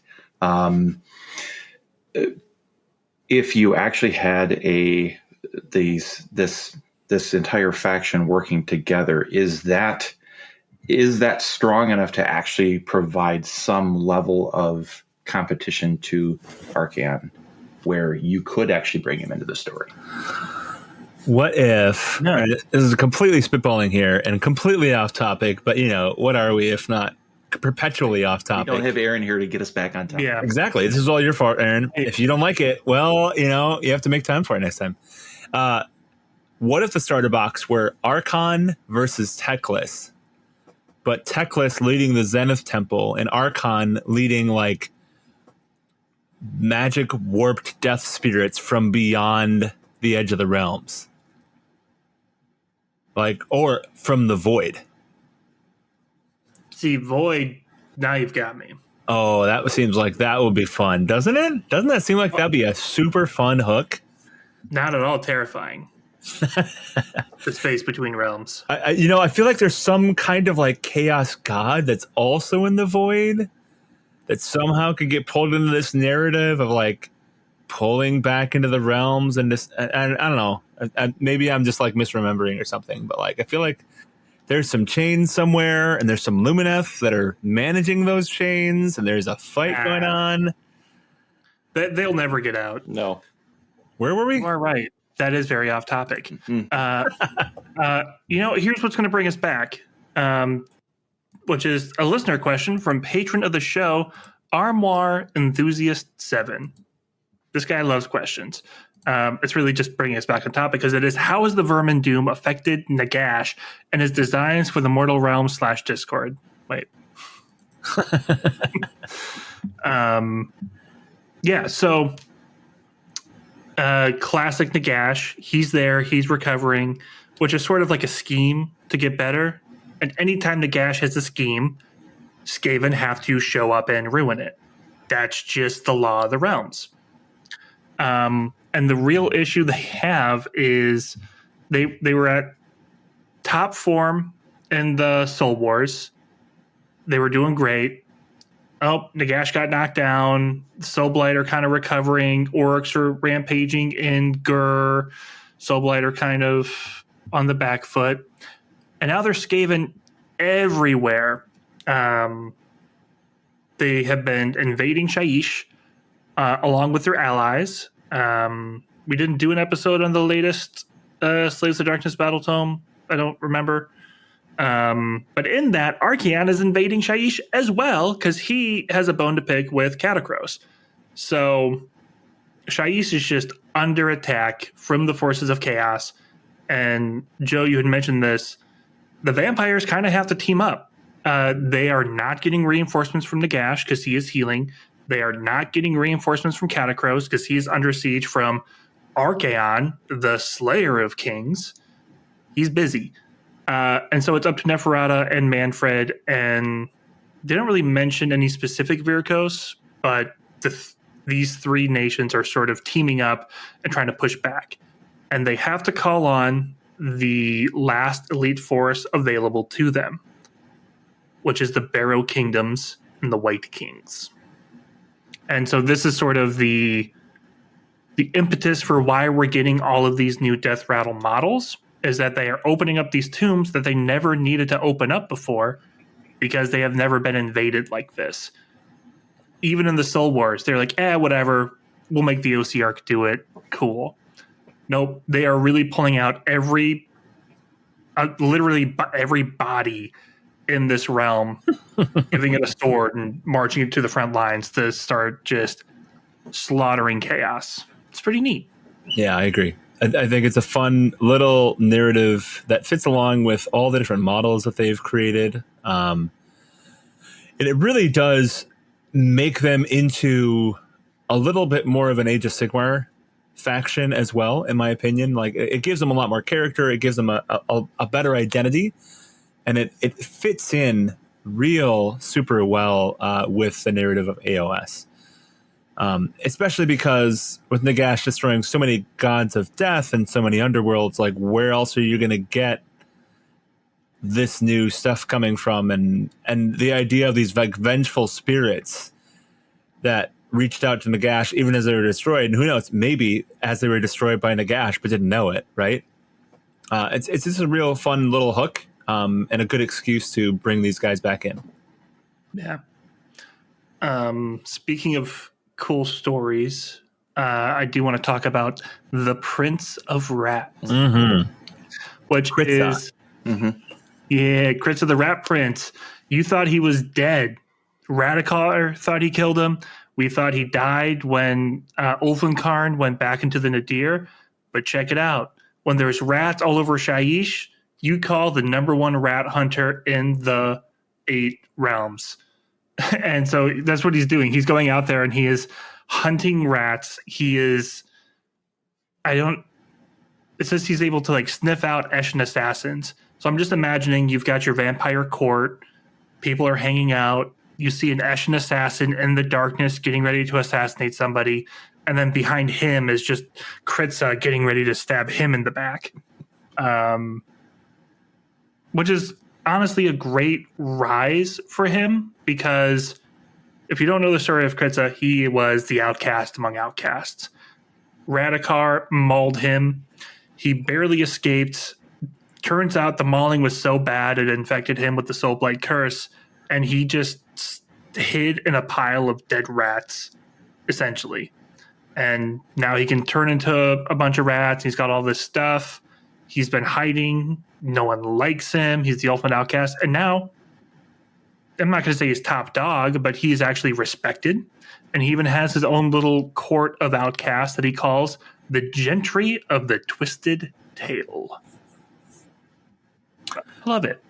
Speaker 3: If you actually had this entire faction working together, is that strong enough to actually provide some level of competition to Archaon, where you could actually bring him into the story?
Speaker 2: What if, right, this is completely spitballing here and completely off topic, but what are we if not perpetually off topic?
Speaker 3: We don't have Aaron here to get us back on topic.
Speaker 1: Yeah,
Speaker 2: exactly. This is all your fault, Aaron. If you don't like it, well, you have to make time for it next time. What if the starter box were Archon versus Teclis, but Teclis leading the Zenith Temple and Archon leading like magic warped death spirits from beyond the edge of the realms? Like, or from the void.
Speaker 1: See, void, now you've got me.
Speaker 2: Oh, that seems like that would be fun, doesn't it? Doesn't that seem like that'd be a super fun hook?
Speaker 1: Not at all terrifying. The space between realms.
Speaker 2: I feel like there's some kind of like chaos god that's also in the void that somehow could get pulled into this narrative of like pulling back into the realms and this. I don't know. Maybe I'm just like misremembering or something, but like I feel like there's some chains somewhere and there's some Lumineth that are managing those chains and there's a fight going on.
Speaker 1: They'll never get out.
Speaker 3: No.
Speaker 2: Where were we?
Speaker 1: You are right. That is very off topic. Here's what's going to bring us back, which is a listener question from patron of the show, Armoire Enthusiast 7. This guy loves questions. It's really just bringing us back on topic because it is, how has the Vermin Doom affected Nagash and his designs for the Mortal Realm / Discord? Wait. So classic Nagash, he's there, he's recovering, which is sort of like a scheme to get better. And anytime Nagash has a scheme, Skaven have to show up and ruin it. That's just the law of the realms. And the real issue they have is they were at top form in the Soul Wars. They were doing great. Oh, Nagash got knocked down. Soulblight are kind of recovering. Orcs are rampaging in Gur. Soulblight are kind of on the back foot. And now they're Skaven everywhere. They have been invading Shaiish along with their allies. We didn't do an episode on the latest Slaves of Darkness Battletome. I don't remember. But in that, Archaon is invading Shaiish as well because he has a bone to pick with Catacross. So Shaiish is just under attack from the forces of chaos. And Joe, you had mentioned this. The vampires kind of have to team up. They are not getting reinforcements from Nagash because he is healing. They are not getting reinforcements from Catacross because he is under siege from Archaon, the Slayer of Kings. He's busy. And so it's up to Neferata and Manfred, and they don't really mention any specific Virkos, but these three nations are sort of teaming up and trying to push back. And they have to call on the last elite force available to them, which is the Barrow Kingdoms and the White Kings. And so this is sort of the impetus for why we're getting all of these new Death Rattle models, is that they are opening up these tombs that they never needed to open up before because they have never been invaded like this. Even in the Soul Wars, they're like, whatever, we'll make the OC arc do it. Cool. Nope, they are really pulling out literally every body in this realm, giving it a sword and marching it to the front lines to start just slaughtering chaos. It's pretty neat.
Speaker 2: Yeah, I agree. I think it's a fun little narrative that fits along with all the different models that they've created. And it really does make them into a little bit more of an Age of Sigmar faction as well, in my opinion. Like, it gives them a lot more character. It gives them a better identity. And it fits in real super well with the narrative of AOS. Especially because with Nagash destroying so many gods of death and so many underworlds, like, where else are you going to get this new stuff coming from? And the idea of these like vengeful spirits that reached out to Nagash even as they were destroyed, and who knows, maybe as they were destroyed by Nagash but didn't know it, right? It's just a real fun little hook, and a good excuse to bring these guys back in.
Speaker 1: Yeah. Speaking of cool stories, I do want to talk about the Prince of Rats, which
Speaker 2: Kritza.
Speaker 1: is Kritza the Rat Prince. You thought he was dead. Radikar thought he killed him. We thought he died when Ulfenkarn went back into the Nadir. But check it out. When there's rats all over Shaiish, you call the #1 rat hunter in the 8 realms. And so that's what he's doing. He's going out there and he is hunting rats. It says he's able to like sniff out Eshin assassins. So I'm just imagining you've got your vampire court. People are hanging out. You see an Eshin assassin in the darkness getting ready to assassinate somebody. And then behind him is just Kritza getting ready to stab him in the back. Which is honestly a great rise for him, because if you don't know the story of Kritza, he was the outcast among outcasts. Radikar mauled him. He barely escaped. Turns out the mauling was so bad it infected him with the Soulblight curse, and he just hid in a pile of dead rats, essentially. And now he can turn into a bunch of rats. He's got all this stuff. He's been hiding. No one likes him. He's the ultimate outcast. And now, I'm not going to say he's top dog, but he's actually respected. And he even has his own little court of outcasts that he calls the Gentry of the Twisted Tail. I love it.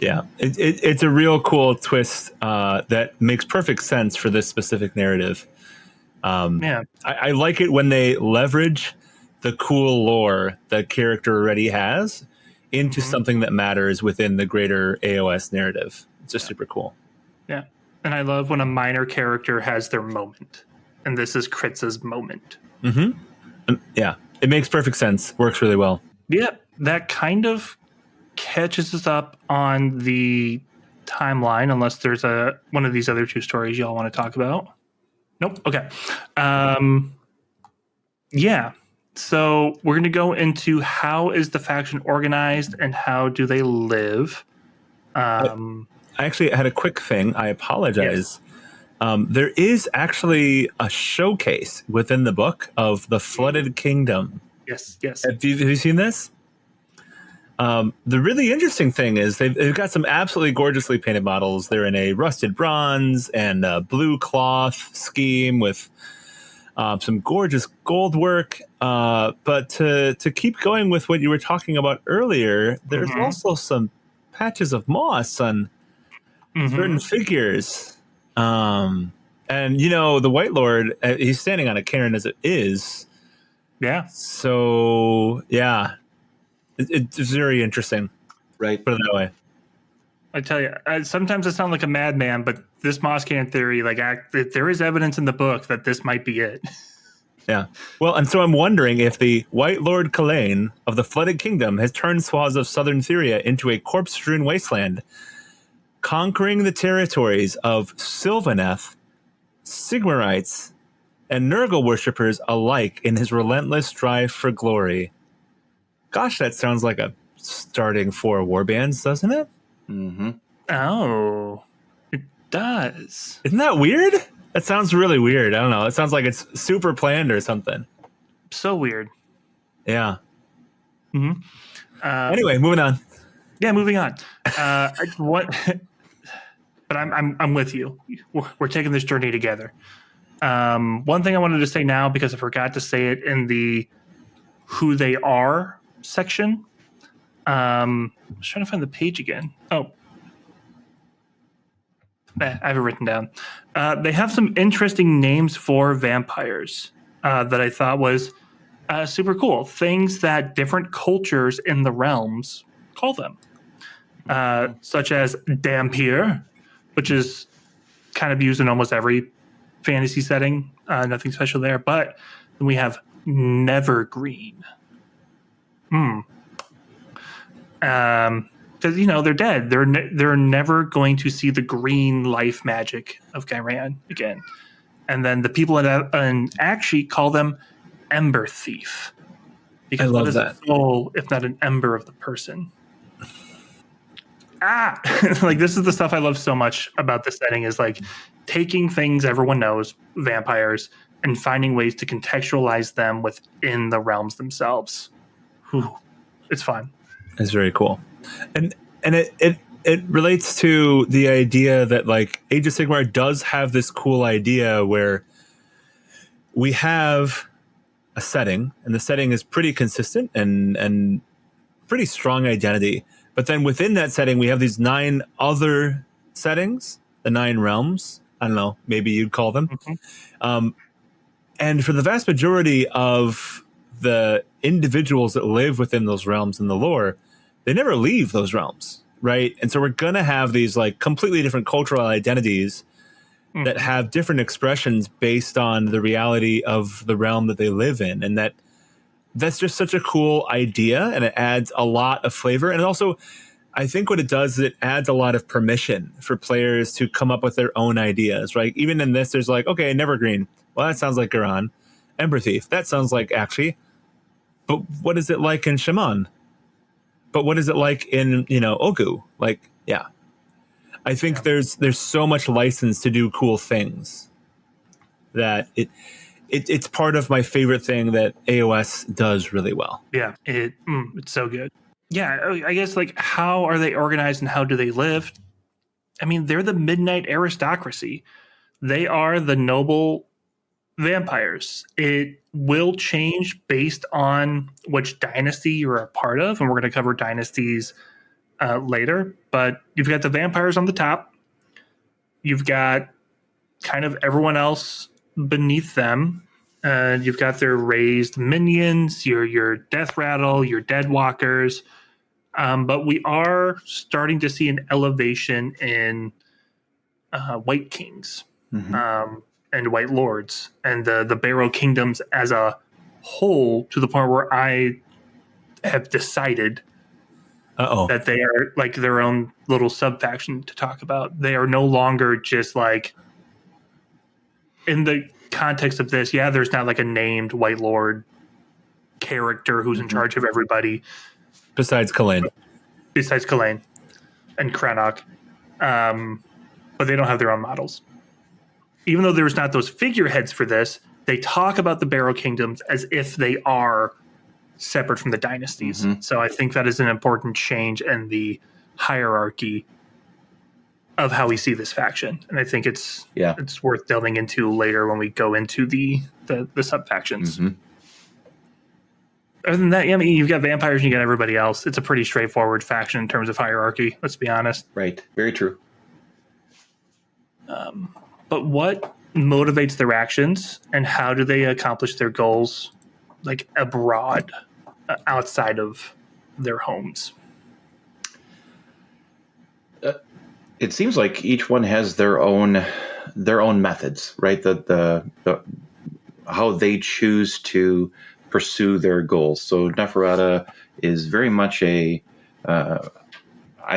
Speaker 2: Yeah, it's a real cool twist that makes perfect sense for this specific narrative. I like it when they leverage the cool lore that character already has into something that matters within the greater AOS narrative. It's just super cool.
Speaker 1: Yeah. And I love when a minor character has their moment. And this is Kritza's moment.
Speaker 2: Yeah, it makes perfect sense. Works really well.
Speaker 1: Yeah, that kind of catches us up on the timeline, unless there's one of these other 2 stories y'all want to talk about. Nope. Okay. Yeah. So we're going to go into how is the faction organized and how do they live.
Speaker 2: I actually had a quick thing. I apologize. Yes. There is actually a showcase within the book of the Flooded Kingdom.
Speaker 1: Yes. Yes.
Speaker 2: Have you seen this? The really interesting thing is they've got some absolutely gorgeously painted models. They're in a rusted bronze and a blue cloth scheme with some gorgeous gold work. But to keep going with what you were talking about earlier, there's also some patches of moss on certain figures. And, the White Lord, he's standing on a cairn as it is.
Speaker 1: Yeah.
Speaker 2: So, yeah. It's very interesting.
Speaker 3: Right.
Speaker 2: Put it that way.
Speaker 1: I tell you, sometimes I sound like a madman, but this Moss Can theory, there is evidence in the book that this might be it.
Speaker 2: Yeah. Well, and so I'm wondering if the White Lord Kalain of the Flooded Kingdom has turned swaths of southern Theria into a corpse-strewn wasteland, conquering the territories of Sylvaneth, Sigmarites, and Nurgle worshippers alike in his relentless strive for glory. Gosh, that sounds like a starting for warbands, doesn't it?
Speaker 3: Mm-hmm.
Speaker 1: Oh, it does.
Speaker 2: Isn't that weird? That sounds really weird. I don't know. It sounds like it's super planned or something.
Speaker 1: So weird.
Speaker 2: Yeah.
Speaker 1: Mm-hmm.
Speaker 2: Anyway, moving on.
Speaker 1: Yeah, moving on. But I'm with you. We're taking this journey together. One thing I wanted to say now, because I forgot to say it in the who they are section. I was trying to find the page again. Oh, I have it written down. They have some interesting names for vampires that I thought was super cool. Things that different cultures in the realms call them, such as Dampier, which is kind of used in almost every fantasy setting. Nothing special there. But then we have Nevergreen. Because they're dead. They're never going to see the green life magic of Ghyran again. And then the people in Akshi call them Ember Thief. Because
Speaker 2: I love
Speaker 1: what is
Speaker 2: that.
Speaker 1: a soul if not an ember of the person? Like, this is the stuff I love so much about this setting, is like taking things everyone knows, vampires, and finding ways to contextualize them within the realms themselves. Whew. It's fun.
Speaker 2: It's very cool. And it relates to the idea that, like, Age of Sigmar does have this cool idea where we have a setting, and the setting is pretty consistent and pretty strong identity. But then within that setting, we have these 9 other settings, the 9 realms. I don't know, maybe you'd call them.
Speaker 1: Mm-hmm.
Speaker 2: And for the vast majority of the individuals that live within those realms in the lore, they never leave those realms, right? And so we're going to have these like completely different cultural identities that have different expressions based on the reality of the realm that they live in. And that's just such a cool idea, and it adds a lot of flavor. And also, I think what it does is it adds a lot of permission for players to come up with their own ideas, right? Even in this, there's like, okay, Nevergreen. Well, that sounds like Ghyran. Ember Thief. That sounds like Akshi. But what is it like in Shaman? But what is it like in, Ogu? Like, yeah. I think there's so much license to do cool things that it's part of my favorite thing that AOS does really well.
Speaker 1: Yeah, it's so good. Yeah, I guess, like, how are they organized and how do they live? I mean, they're the midnight aristocracy. They are the noble vampires. It will change based on which dynasty you're a part of, and we're going to cover dynasties later. But you've got the vampires on the top. You've got kind of everyone else beneath them. You've got their raised minions, your death rattle, your dead walkers. But we are starting to see an elevation in White Kings.
Speaker 3: Mm-hmm.
Speaker 1: And White Lords and the Barrow Kingdoms as a whole, to the point where I have decided that they are like their own little sub-faction to talk about. They are no longer just like, in the context of this, there's not like a named White Lord character who's in charge of everybody.
Speaker 2: Besides Kalain
Speaker 1: and Cranach. But they don't have their own models. Even though there's not those figureheads for this, they talk about the Barrow Kingdoms as if they are separate from the dynasties.
Speaker 3: Mm-hmm.
Speaker 1: So I think that is an important change in the hierarchy of how we see this faction. And I think it's worth delving into later when we go into the sub-factions.
Speaker 3: Mm-hmm.
Speaker 1: Other than that, I mean, you've got vampires and you got everybody else. It's a pretty straightforward faction in terms of hierarchy, let's be honest.
Speaker 3: Right. Very true.
Speaker 1: But what motivates their actions and how do they accomplish their goals, like, abroad, outside of their homes?
Speaker 3: it seems like each one has their own methods, right? The how they choose to pursue their goals. So Neferata is very much I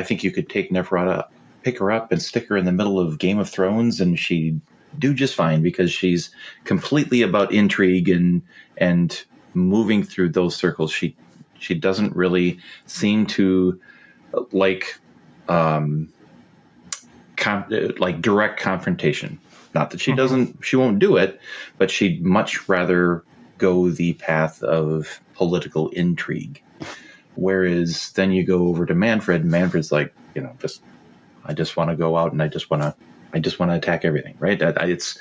Speaker 3: think you could take Neferata, pick her up and stick her in the middle of Game of Thrones, and she'd do just fine, because she's completely about intrigue and moving through those circles. She doesn't really seem to like direct confrontation. Not that she doesn't, she won't do it, but she'd much rather go the path of political intrigue. Whereas then you go over to Manfred, and Manfred's like, I just want to go out and I just want to attack everything, right? It's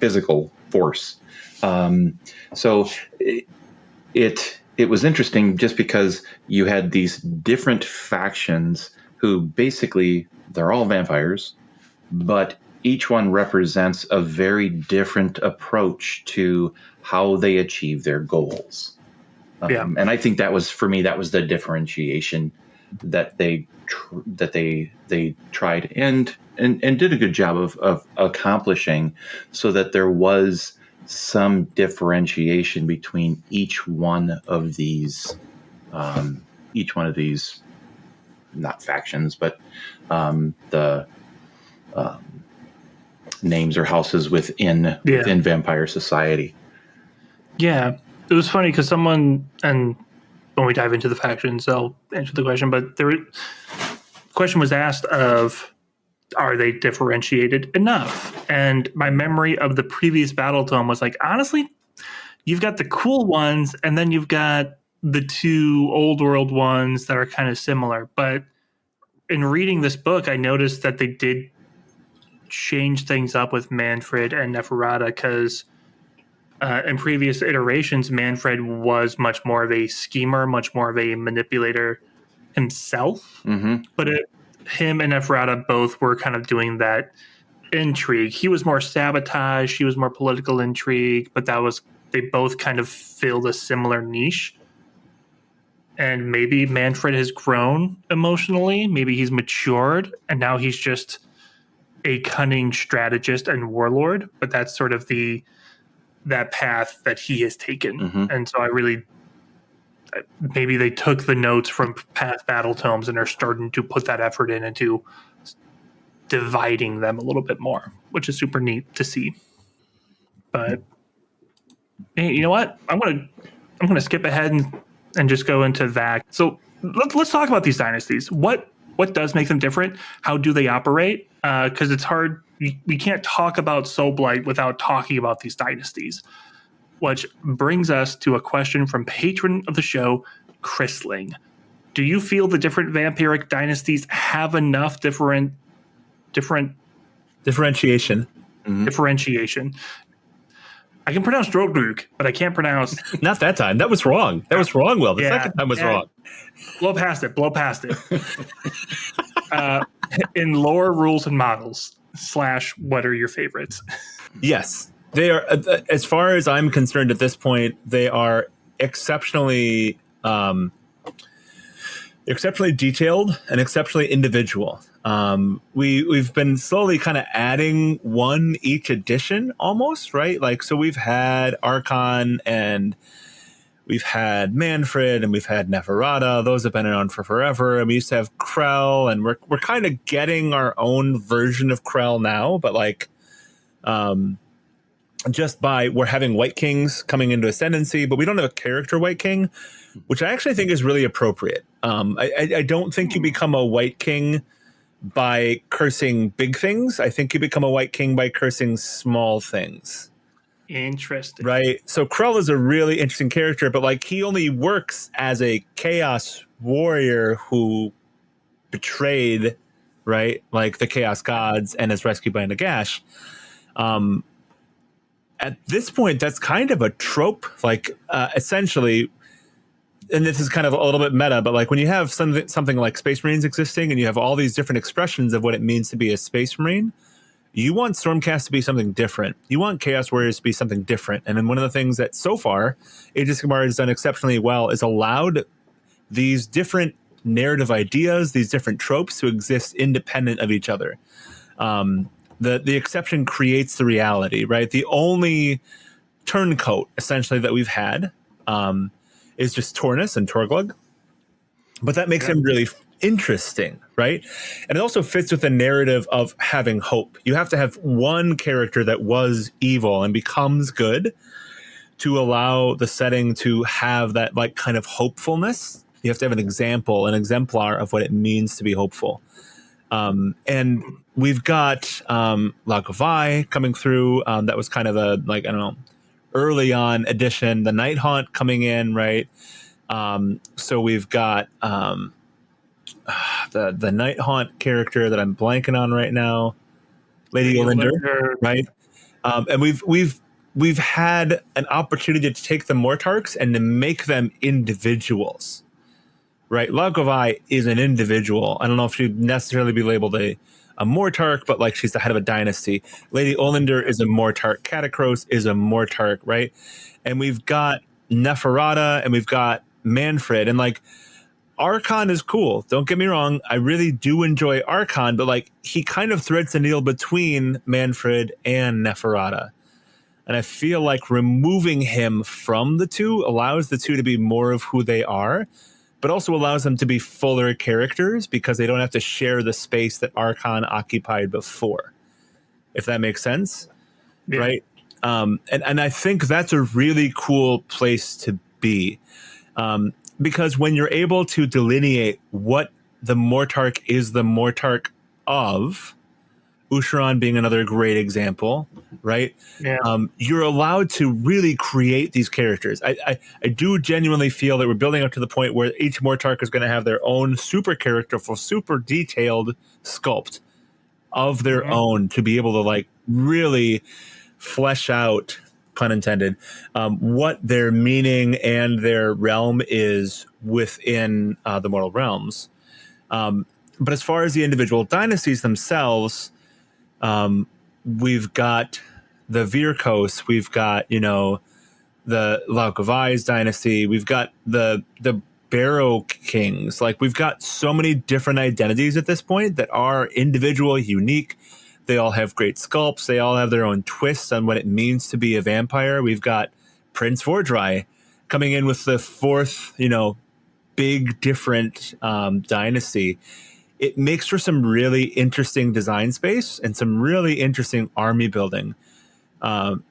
Speaker 3: physical force. So it was interesting just because you had these different factions who basically, they're all vampires, but each one represents a very different approach to how they achieve their goals. And I think that was, for me, that was the differentiation that they tried and did a good job of accomplishing, so that there was some differentiation between each one of these not factions, but the names or houses within vampire society.
Speaker 1: Yeah, it was funny because someone, and when we dive into the factions, I'll answer the question, but the question was asked of, are they differentiated enough? And my memory of the previous Battletome was like, honestly, you've got the cool ones, and then you've got the two old world ones that are kind of similar. But in reading this book, I noticed that they did change things up with Manfred and Neferata, because in previous iterations, Manfred was much more of a schemer, much more of a manipulator himself.
Speaker 3: Mm-hmm.
Speaker 1: But him and Neferata both were kind of doing that intrigue. He was more sabotage, she was more political intrigue, but they both kind of filled a similar niche. And maybe Manfred has grown emotionally, maybe he's matured, and now he's just a cunning strategist and warlord. But that's sort of that path that he has taken.
Speaker 3: Mm-hmm.
Speaker 1: And so maybe they took the notes from past Battletomes and are starting to put that effort into dividing them a little bit more, which is super neat to see. But hey, you know what? I'm gonna skip ahead and just go into that. So let's talk about these dynasties. What does make them different? How do they operate? Because it's hard. We can't talk about Soulblight without talking about these dynasties. Which brings us to a question from patron of the show, Chrisling. Do you feel the different vampiric dynasties have enough differentiation?
Speaker 2: Mm-hmm.
Speaker 1: Differentiation. I can pronounce Droglug, but I can't pronounce.
Speaker 2: Not that time. That was wrong. That was wrong, Will. The second time was wrong.
Speaker 1: Blow past it. In lore, rules, and models / what are your favorites?
Speaker 2: Yes. They are, as far as I'm concerned at this point, they are exceptionally detailed and exceptionally individual. We've been slowly kind of adding one each edition almost, right? Like, so we've had Archon, and we've had Manfred, and we've had Neferata. Those have been around for forever. And we used to have Krell, and we're kind of getting our own version of Krell now, but like, we're having White Kings coming into ascendancy, but we don't have a character White King, which I actually think is really appropriate. I don't think you become a White King by cursing big things. I think you become a White King by cursing small things.
Speaker 1: Interesting.
Speaker 2: Right? So Krell is a really interesting character, but like, he only works as a chaos warrior who betrayed, right, like the chaos gods and is rescued by Nagash. At this point, that's kind of a trope, like essentially, and this is kind of a little bit meta, but like when you have something like Space Marines existing and you have all these different expressions of what it means to be a Space Marine, you want Stormcast to be something different. You want Chaos Warriors to be something different. And then one of the things that so far Age of Sigmar has done exceptionally well is allowed these different narrative ideas, these different tropes to exist independent of each other. The exception creates the reality, right? The only turncoat essentially that we've had is just Tornus and Torglug, but that makes him really interesting, right? And it also fits with the narrative of having hope. You have to have one character that was evil and becomes good to allow the setting to have that like kind of hopefulness. You have to have an example, an exemplar of what it means to be hopeful. And we've got Lagovai coming through. That was kind of a, like, I don't know, early on edition. The Night Haunt coming in, right? So we've got the Night Haunt character that I'm blanking on right now, Lady Olinder, right? And we've had an opportunity to take the Mortarks and to make them individuals, right? Lagovai is an individual. I don't know if she'd necessarily be labeled a Mortark, but like she's the head of a dynasty. Lady Olinder is a Mortark. Catacross is a Mortark, right? And we've got Neferata and we've got Manfred, and like Archon is cool. Don't get me wrong. I really do enjoy Archon, but like he kind of threads the needle between Manfred and Neferata. And I feel like removing him from the two allows the two to be more of who they are, but also allows them to be fuller characters because they don't have to share the space that Archon occupied before, if that makes sense. Yeah. Right? And I think that's a really cool place to be. Because when you're able to delineate what the Mortark is the Mortark of, Usharan being another great example, right? Yeah. You're allowed to really create these characters. I do genuinely feel that we're building up to the point where each Mortark is going to have their own super character for super detailed sculpt of their own to be able to like really flesh out, pun intended, what their meaning and their realm is within the mortal realms. But as far as the individual dynasties themselves, we've got the Virkos, we've got, you know, the Lagovai's dynasty, we've got the Barrow Kings. Like, we've got so many different identities at this point that are individual, unique. They all have great sculpts. They all have their own twists on what it means to be a vampire. We've got Prince Vordry coming in with the fourth, you know, big different dynasty. It makes for some really interesting design space and some really interesting army building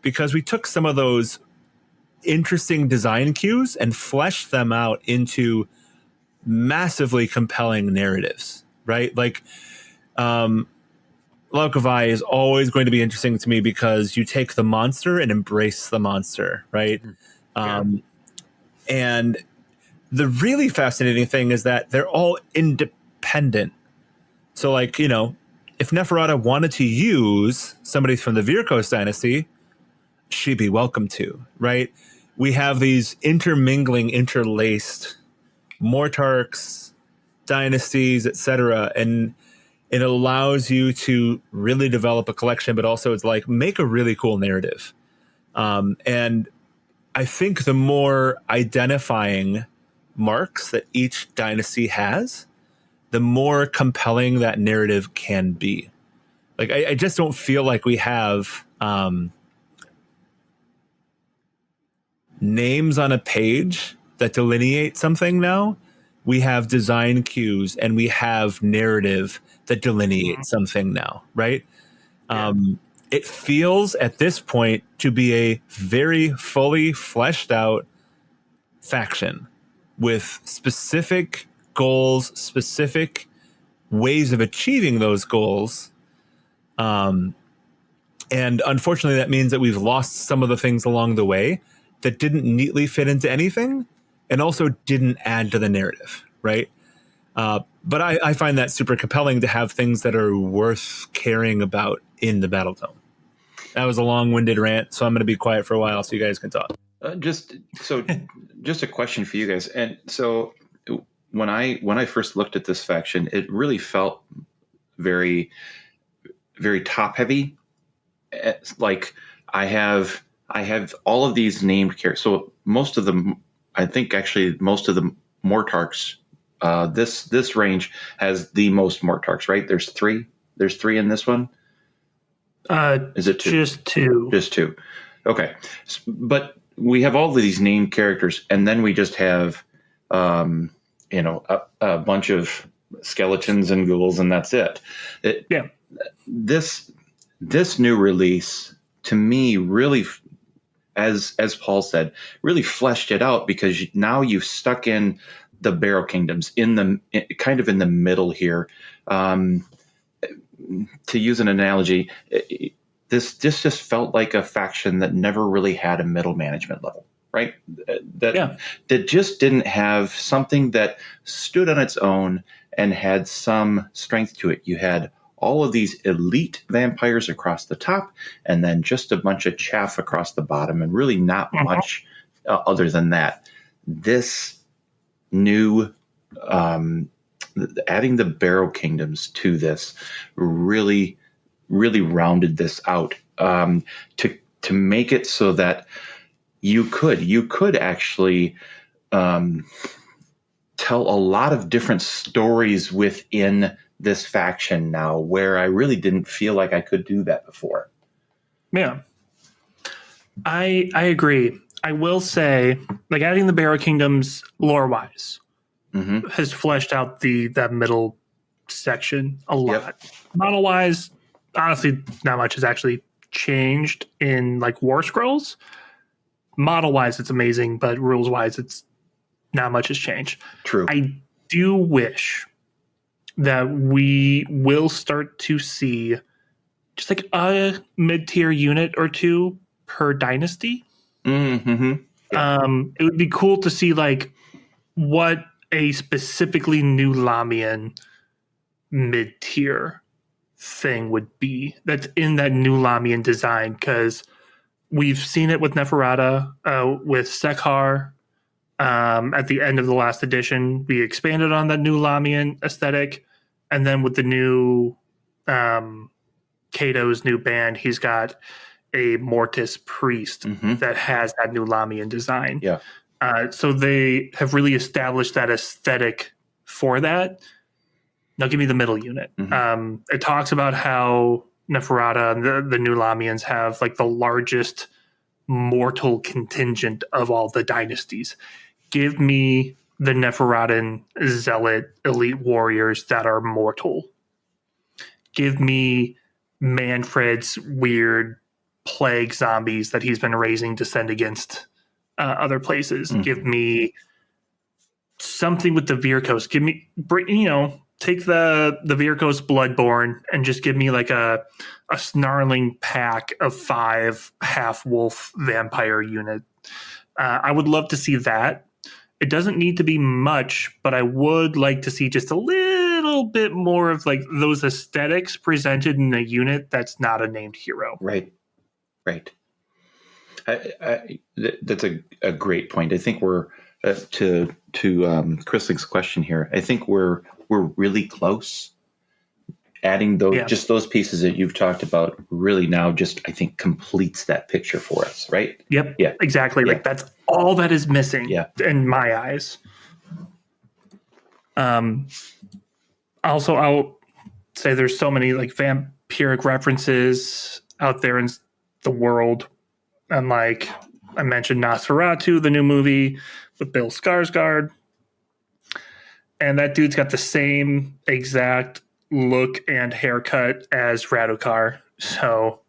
Speaker 2: because we took some of those interesting design cues and fleshed them out into massively compelling narratives, right? Like, Lagovai is always going to be interesting to me because you take the monster and embrace the monster, right? Yeah. And the really fascinating thing is that they're all independent. So, like, you know, if Neferata wanted to use somebody from the Virkos dynasty, she'd be welcome to, right? We have these intermingling, interlaced Mortarks, dynasties, etc., and it allows you to really develop a collection, but also it's like make a really cool narrative. And I think the more identifying marks that each dynasty has, the more compelling that narrative can be. Like, I just don't feel like we have names on a page that delineate something now. We have design cues and we have narrative that delineate something now, right? Yeah. It feels at this point to be a very fully fleshed out faction with specific goals, specific ways of achieving those goals. And unfortunately, that means that we've lost some of the things along the way that didn't neatly fit into anything and also didn't add to the narrative, right? But I find that super compelling to have things that are worth caring about in the Battletome. That was a long-winded rant, so I'm going to be quiet for a while so you guys can talk.
Speaker 3: Just a question for you guys. And so when I first looked at this faction, it really felt very, very top-heavy. Like I have all of these named characters. So most of them, I think actually most of the Mortarks This range has the most Mortarks, right? There's three. There's three in this one. Is it two?
Speaker 1: Just two.
Speaker 3: Just two. Okay, but we have all of these named characters, and then we just have, a bunch of skeletons and ghouls, and that's it.
Speaker 1: Yeah.
Speaker 3: This new release to me really, as Paul said, really fleshed it out, because now you've stuck in the Barrow Kingdoms kind of in the middle here. To use an analogy, this just felt like a faction that never really had a middle management level, right? That just didn't have something that stood on its own and had some strength to it. You had all of these elite vampires across the top, and then just a bunch of chaff across the bottom, and really not much other than that. This new, adding the Barrow Kingdoms to this really rounded this out, to make it so that you could actually tell a lot of different stories within this faction now, where I really didn't feel like I could do that before.
Speaker 1: Yeah, I agree. I will say, like, adding the Barrow Kingdoms lore wise has fleshed out that middle section a lot.
Speaker 3: Yep.
Speaker 1: Model wise, honestly, not much has actually changed in like War Scrolls. Model wise, it's amazing, but rules wise, it's not much has changed.
Speaker 3: True.
Speaker 1: I do wish that we will start to see just like a mid-tier unit or two per dynasty.
Speaker 3: Mm-hmm. Yeah.
Speaker 1: It would be cool to see like what a specifically new Lamian mid-tier thing would be that's in that new Lamian design, because we've seen it with Neferata, with Sekhar. At the end of the last edition, we expanded on that new Lamian aesthetic. And then with the new Kato's new band, he's got a Mortis priest that has that new Lamian design.
Speaker 3: Yeah.
Speaker 1: So they have really established that aesthetic for that. Now give me the middle unit. It talks about how Neferata and the new Lamians have like the largest mortal contingent of all the dynasties. Give me the Neferatan zealot elite warriors that are mortal. Give me Manfred's weird plague zombies that he's been raising to send against other places. Give me something with the Virkos. Give me, take the Virkos Bloodborne and just give me like a snarling pack of 5 half-wolf vampire unit. I would love to see that. It doesn't need to be much, but I would like to see just a little bit more of like those aesthetics presented in a unit that's not a named hero.
Speaker 3: Right. That's a great point. I think we're to Chrisling's question here. I think we're really close. Adding those pieces that you've talked about really now just, I think, completes that picture for us, right?
Speaker 1: Yep.
Speaker 3: Yeah.
Speaker 1: Exactly.
Speaker 3: Yeah.
Speaker 1: Like that's all that is missing in my eyes. Also, I'll say there's so many like vampiric references out there in the world. And like I mentioned Nosferatu, the new movie with Bill Skarsgård. And that dude's got the same exact look and haircut as Radukar. So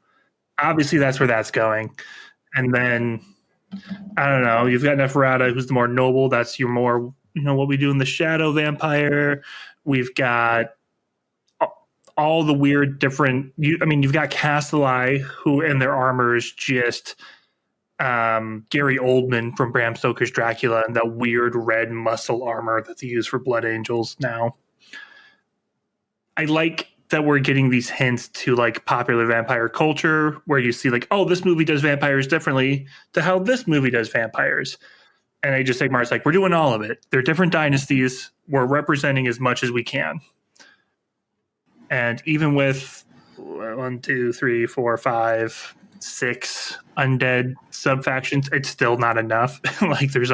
Speaker 1: obviously that's where that's going. And then, I don't know, you've got Neferata, who's the more noble. That's your more, what we do in the Shadow Vampire. We've got all the weird different, you've got Castelli, who in their armor is just Gary Oldman from Bram Stoker's Dracula, and that weird red muscle armor that they use for Blood Angels now. I like that we're getting these hints to like popular vampire culture, where you see like, oh, this movie does vampires differently to how this movie does vampires. And I just think Mark's like, we're doing all of it. They're different dynasties. We're representing as much as we can. And even with 1, 2, 3, 4, 5, 6 undead subfactions, it's still not enough. Like there's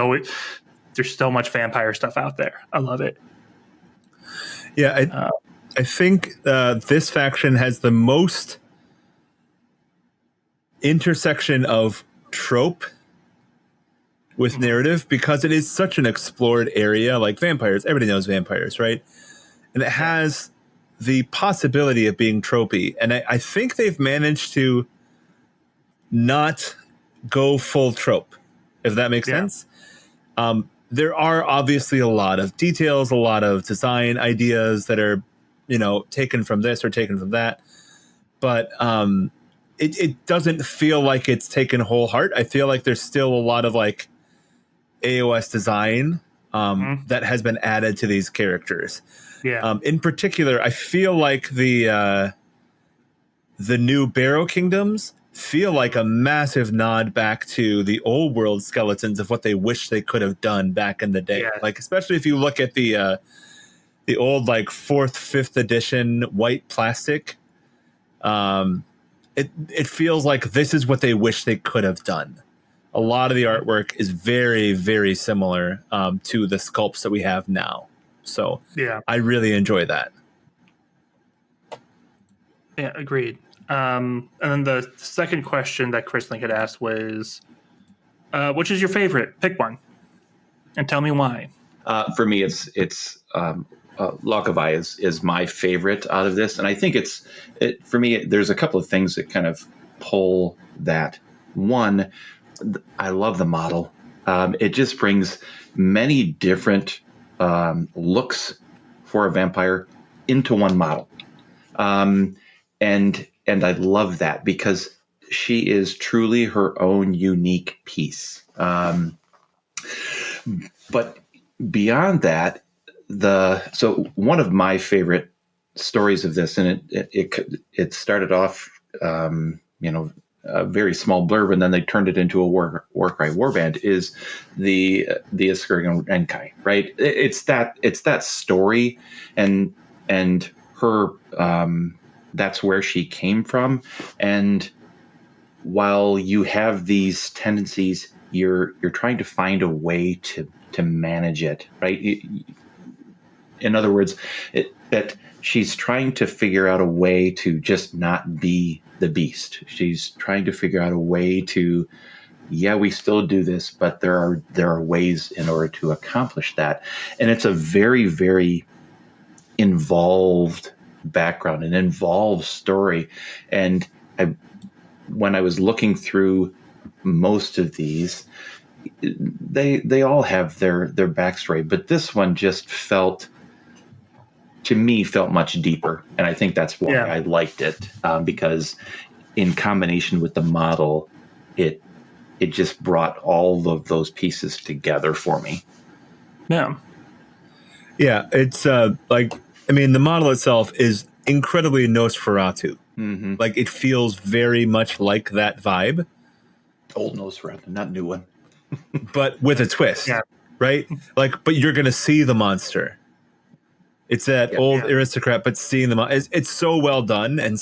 Speaker 1: so much vampire stuff out there. I love it.
Speaker 2: Yeah, I think this faction has the most intersection of trope with narrative because it is such an explored area. Like vampires, everybody knows vampires, right? And it has the possibility of being tropey. And I think they've managed to not go full trope, if that makes sense. There are obviously a lot of details, a lot of design ideas that are, taken from this or taken from that. But it doesn't feel like it's taken whole heart. I feel like there's still a lot of like AOS design that has been added to these characters.
Speaker 1: Yeah.
Speaker 2: In particular, I feel like the new Barrow Kingdoms feel like a massive nod back to the old world skeletons of what they wish they could have done back in the day.
Speaker 1: Yeah.
Speaker 2: Like, especially if you look at the old like 4th, 5th edition white plastic, it feels like this is what they wish they could have done. A lot of the artwork is very, very similar to the sculpts that we have now. So I really enjoy that.
Speaker 1: Yeah, agreed. And then the second question that Chris Link had asked was, which is your favorite? Pick one, and tell me why.
Speaker 3: For me, it's Lockavai is my favorite out of this, and I think for me. There's a couple of things that kind of pull that. One, I love the model. It just brings many different looks for a vampire into one model, and I love that because she is truly her own unique piece. But beyond that, so one of my favorite stories of this, and it started off, a very small blurb, and then they turned it into a Warcry warband, is the Iskirgan Enkai, right? It's that story, and her. That's where she came from, and while you have these tendencies, you're trying to find a way to manage it, right? In other words, that she's trying to figure out a way to just not be the beast. She's trying to figure out a way to, we still do this, but there are ways in order to accomplish that, and it's a very, very involved background, an involved story. And when I was looking through most of these, they all have their backstory, but this one just felt much deeper, and I think that's why I liked it, because in combination with the model, it just brought all of those pieces together for me.
Speaker 2: It's the model itself is incredibly Nosferatu.
Speaker 3: Mm-hmm.
Speaker 2: Like, it feels very much like that vibe.
Speaker 3: Old Nosferatu, not new one.
Speaker 2: But with a twist, right? Like, but you're going to see the monster. It's that old aristocrat, but seeing them, it's so well done, and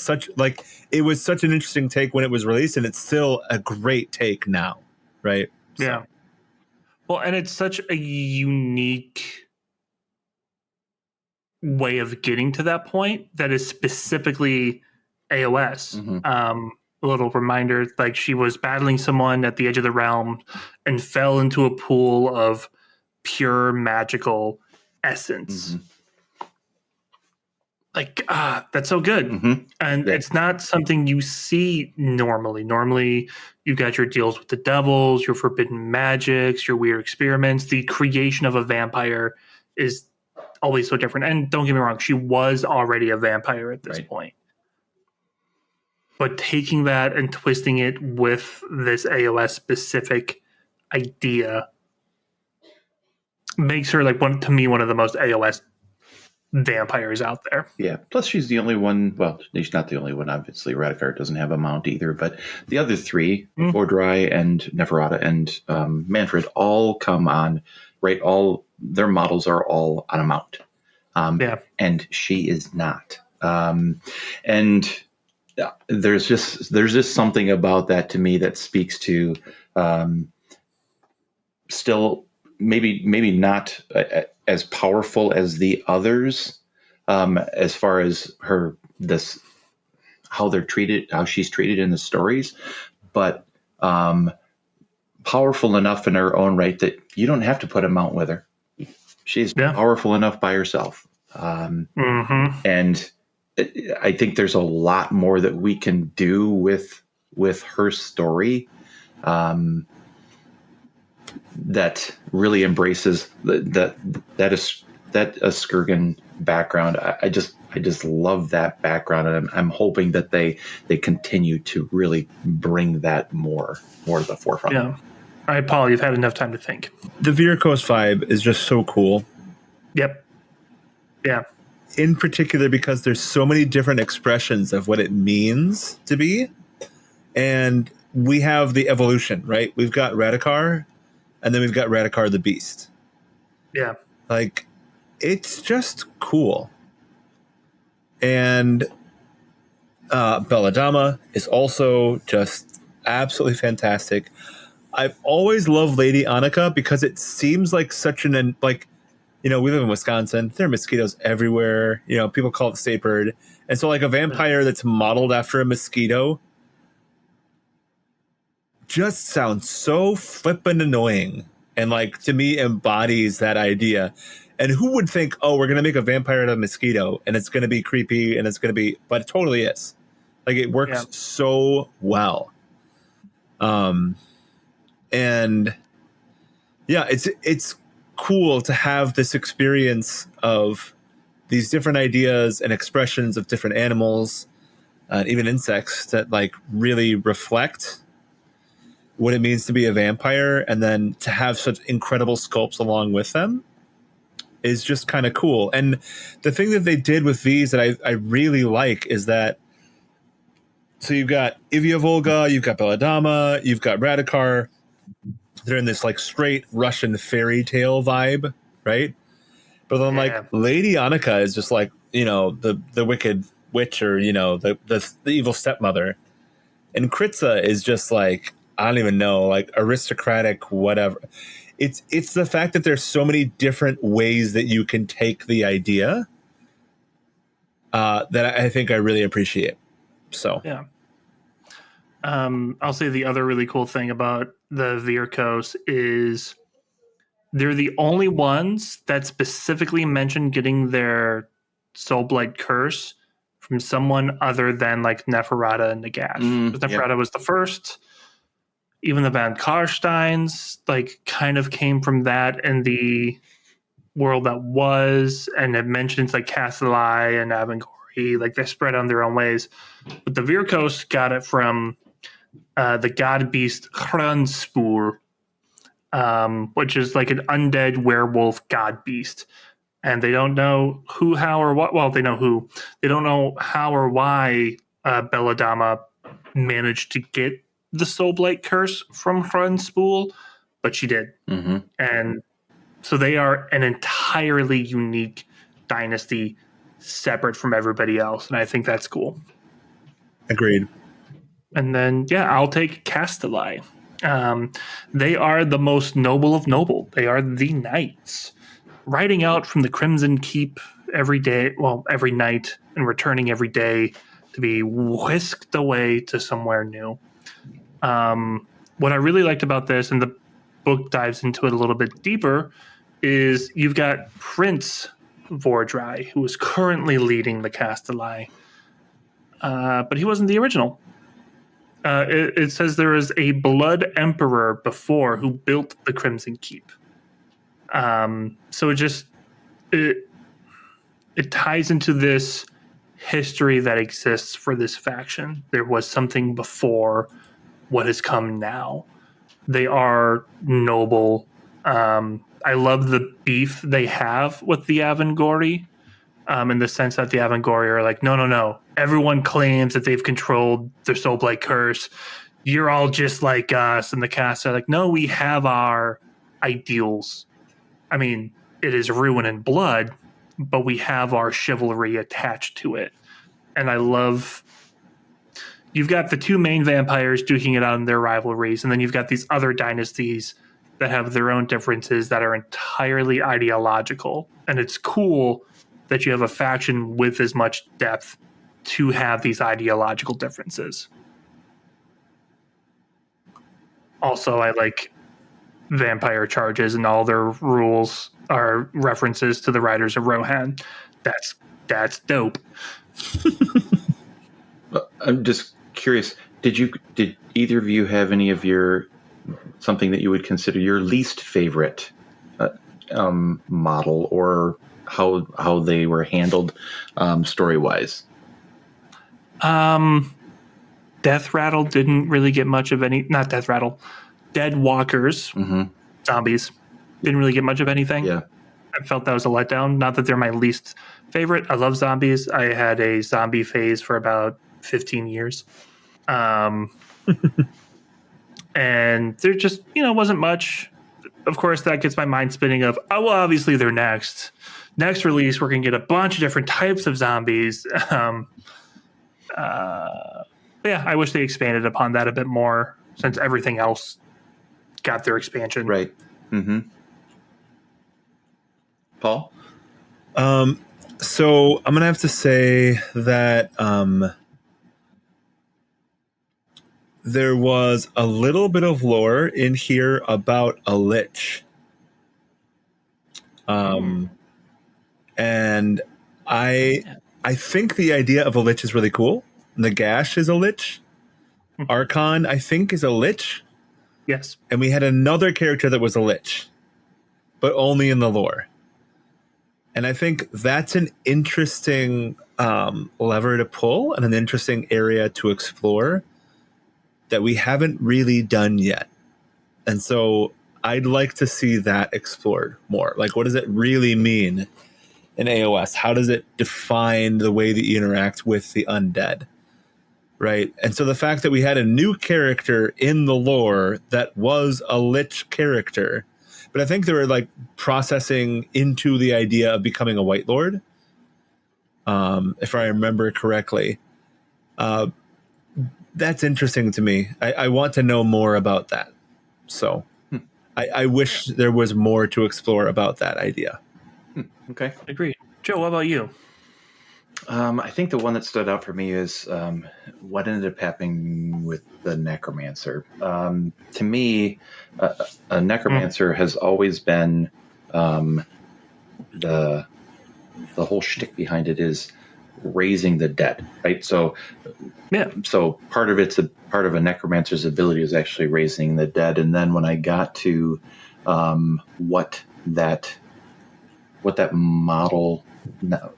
Speaker 2: it was such an interesting take when it was released, and it's still a great take now, right?
Speaker 1: Yeah. Well, and it's such a unique way of getting to that point that is specifically AOS.
Speaker 3: Mm-hmm.
Speaker 1: A little reminder, like, she was battling someone at the edge of the realm and fell into a pool of pure magical essence.
Speaker 3: Mm-hmm.
Speaker 1: Like, that's so good.
Speaker 3: Mm-hmm.
Speaker 1: And it's not something you see normally. Normally, you got your deals with the devils, your forbidden magics, your weird experiments. The creation of a vampire is always so different. And don't get me wrong, she was already a vampire at this point. But taking that and twisting it with this AOS specific idea makes her, like, one of the most AOS vampires out there.
Speaker 3: Yeah. Plus, she's the only one. Well, she's not the only one. Obviously, Radikar doesn't have a mount either. But the other three, Ordrai and Neferata and Manfred, all come on. Right. All their models are all on a mount. And she is not. And there's just something about that to me that speaks to still maybe not as powerful as the others, as far as how she's treated in the stories, but powerful enough in her own right that you don't have to put a mount with her. She's powerful enough by herself. And I think there's a lot more that we can do with her story that really embraces that Skirgan background. I just love that background, and I'm hoping that they continue to really bring that more to the forefront.
Speaker 1: Yeah. All right, Paul, you've had enough time to think.
Speaker 2: The Virkos vibe is just so cool.
Speaker 1: Yep. Yeah.
Speaker 2: In particular, because there's so many different expressions of what it means to be. And we have the evolution, right? We've got Radikar, and then we've got Radikar the Beast.
Speaker 1: Yeah.
Speaker 2: Like, it's just cool. And Belladama is also just absolutely fantastic. I've always loved Lady Annika because it seems like such an, like, we live in Wisconsin. There are mosquitoes everywhere. People call it state bird. And so, like, a vampire that's modeled after a mosquito just sounds so flippin' annoying. And, like, to me, embodies that idea. And who would think, oh, we're going to make a vampire out of a mosquito and it's going to be creepy and it's going to be, but it totally is. Like, it works so well. And yeah, it's cool to have this experience of these different ideas and expressions of different animals, even insects that like really reflect what it means to be a vampire, and then to have such incredible sculpts along with them is just kind of cool. And the thing that they did with these that I really like is that, so you've got Ivia Volga, you've got Belladama, you've got Radikar. They're in this like straight Russian fairy tale vibe, right? But then like Lady Annika is just like, the wicked witch, or the evil stepmother, and Kritza is just like, I don't even know, like aristocratic, whatever. It's the fact that there's so many different ways that you can take the idea that I think I really appreciate. So
Speaker 1: yeah. I'll say the other really cool thing about the Virkos is they're the only ones that specifically mentioned getting their Soulblight curse from someone other than like Neferata and Nagash. Because Neferata was the first. Even the Van Karsteins like kind of came from that in the world that was, and it mentions like Castellai and Avangori, like they spread on their own ways. But the Virkos got it from the god beast Hranspoor, which is like an undead werewolf god beast. And they don't know who, how, or what. Well, they know who. They don't know how or why Belladama managed to get the Soulblight curse from Hranspoor, but she did. And so they are an entirely unique dynasty, separate from everybody else. And I think that's cool.
Speaker 2: Agreed.
Speaker 1: And then, I'll take Castellai. They are the most noble of noble. They are the knights, riding out from the Crimson Keep every night, and returning every day to be whisked away to somewhere new. What I really liked about this, and the book dives into it a little bit deeper, is you've got Prince Vordry, who is currently leading the Castellai, but he wasn't the original. It says there is a blood emperor before who built the Crimson Keep. So it ties into this history that exists for this faction. There was something before what has come now. They are noble. I love the beef they have with the Avangori, in the sense that the Avangori are like, no. Everyone claims that they've controlled their Soulblight curse. You're all just like us. And the cast are like, no, we have our ideals. I mean, it is ruin and blood, but we have our chivalry attached to it. And I love... You've got the two main vampires duking it out in their rivalries, and then you've got these other dynasties that have their own differences that are entirely ideological. And it's cool that you have a faction with as much depth to have these ideological differences. Also, I like vampire charges, and all their rules are references to the Riders of Rohan. That's dope.
Speaker 3: I'm just curious. Did either of you have any of your something that you would consider your least favorite model, or how they were handled story wise?
Speaker 1: Death Rattle didn't really get much of any. Not Death Rattle. Dead Walkers, zombies, didn't really get much of anything.
Speaker 3: Yeah.
Speaker 1: I felt that was a letdown. Not that they're my least favorite. I love zombies. I had a zombie phase for about 15 years. And there just, wasn't much. Of course, that gets my mind spinning of, oh, well, obviously they're next. Next release, we're going to get a bunch of different types of zombies. Yeah, I wish they expanded upon that a bit more since everything else got their expansion.
Speaker 3: Right. Mm-hmm. Paul?
Speaker 2: So I'm going to have to say that there was a little bit of lore in here about a lich. And I think the idea of a lich is really cool. Nagash is a lich. Archon, I think, is a lich.
Speaker 1: Yes.
Speaker 2: And we had another character that was a lich, but only in the lore. And I think that's an interesting lever to pull and an interesting area to explore that we haven't really done yet. And so I'd like to see that explored more. Like, what does it really mean in AOS? How does it define the way that you interact with the undead? Right. And so the fact that we had a new character in the lore that was a lich character, but I think they were like processing into the idea of becoming a White Lord, if I remember correctly. That's interesting to me. I want to know more about that. So I wish there was more to explore about that idea.
Speaker 3: Okay.
Speaker 1: Agreed. Joe, what about you?
Speaker 3: I think the one that stood out for me is what ended up happening with the necromancer. To me, a necromancer has always been the whole shtick behind it is raising the dead, right? So, So part of a necromancer's ability is actually raising the dead. And then when I got to what that model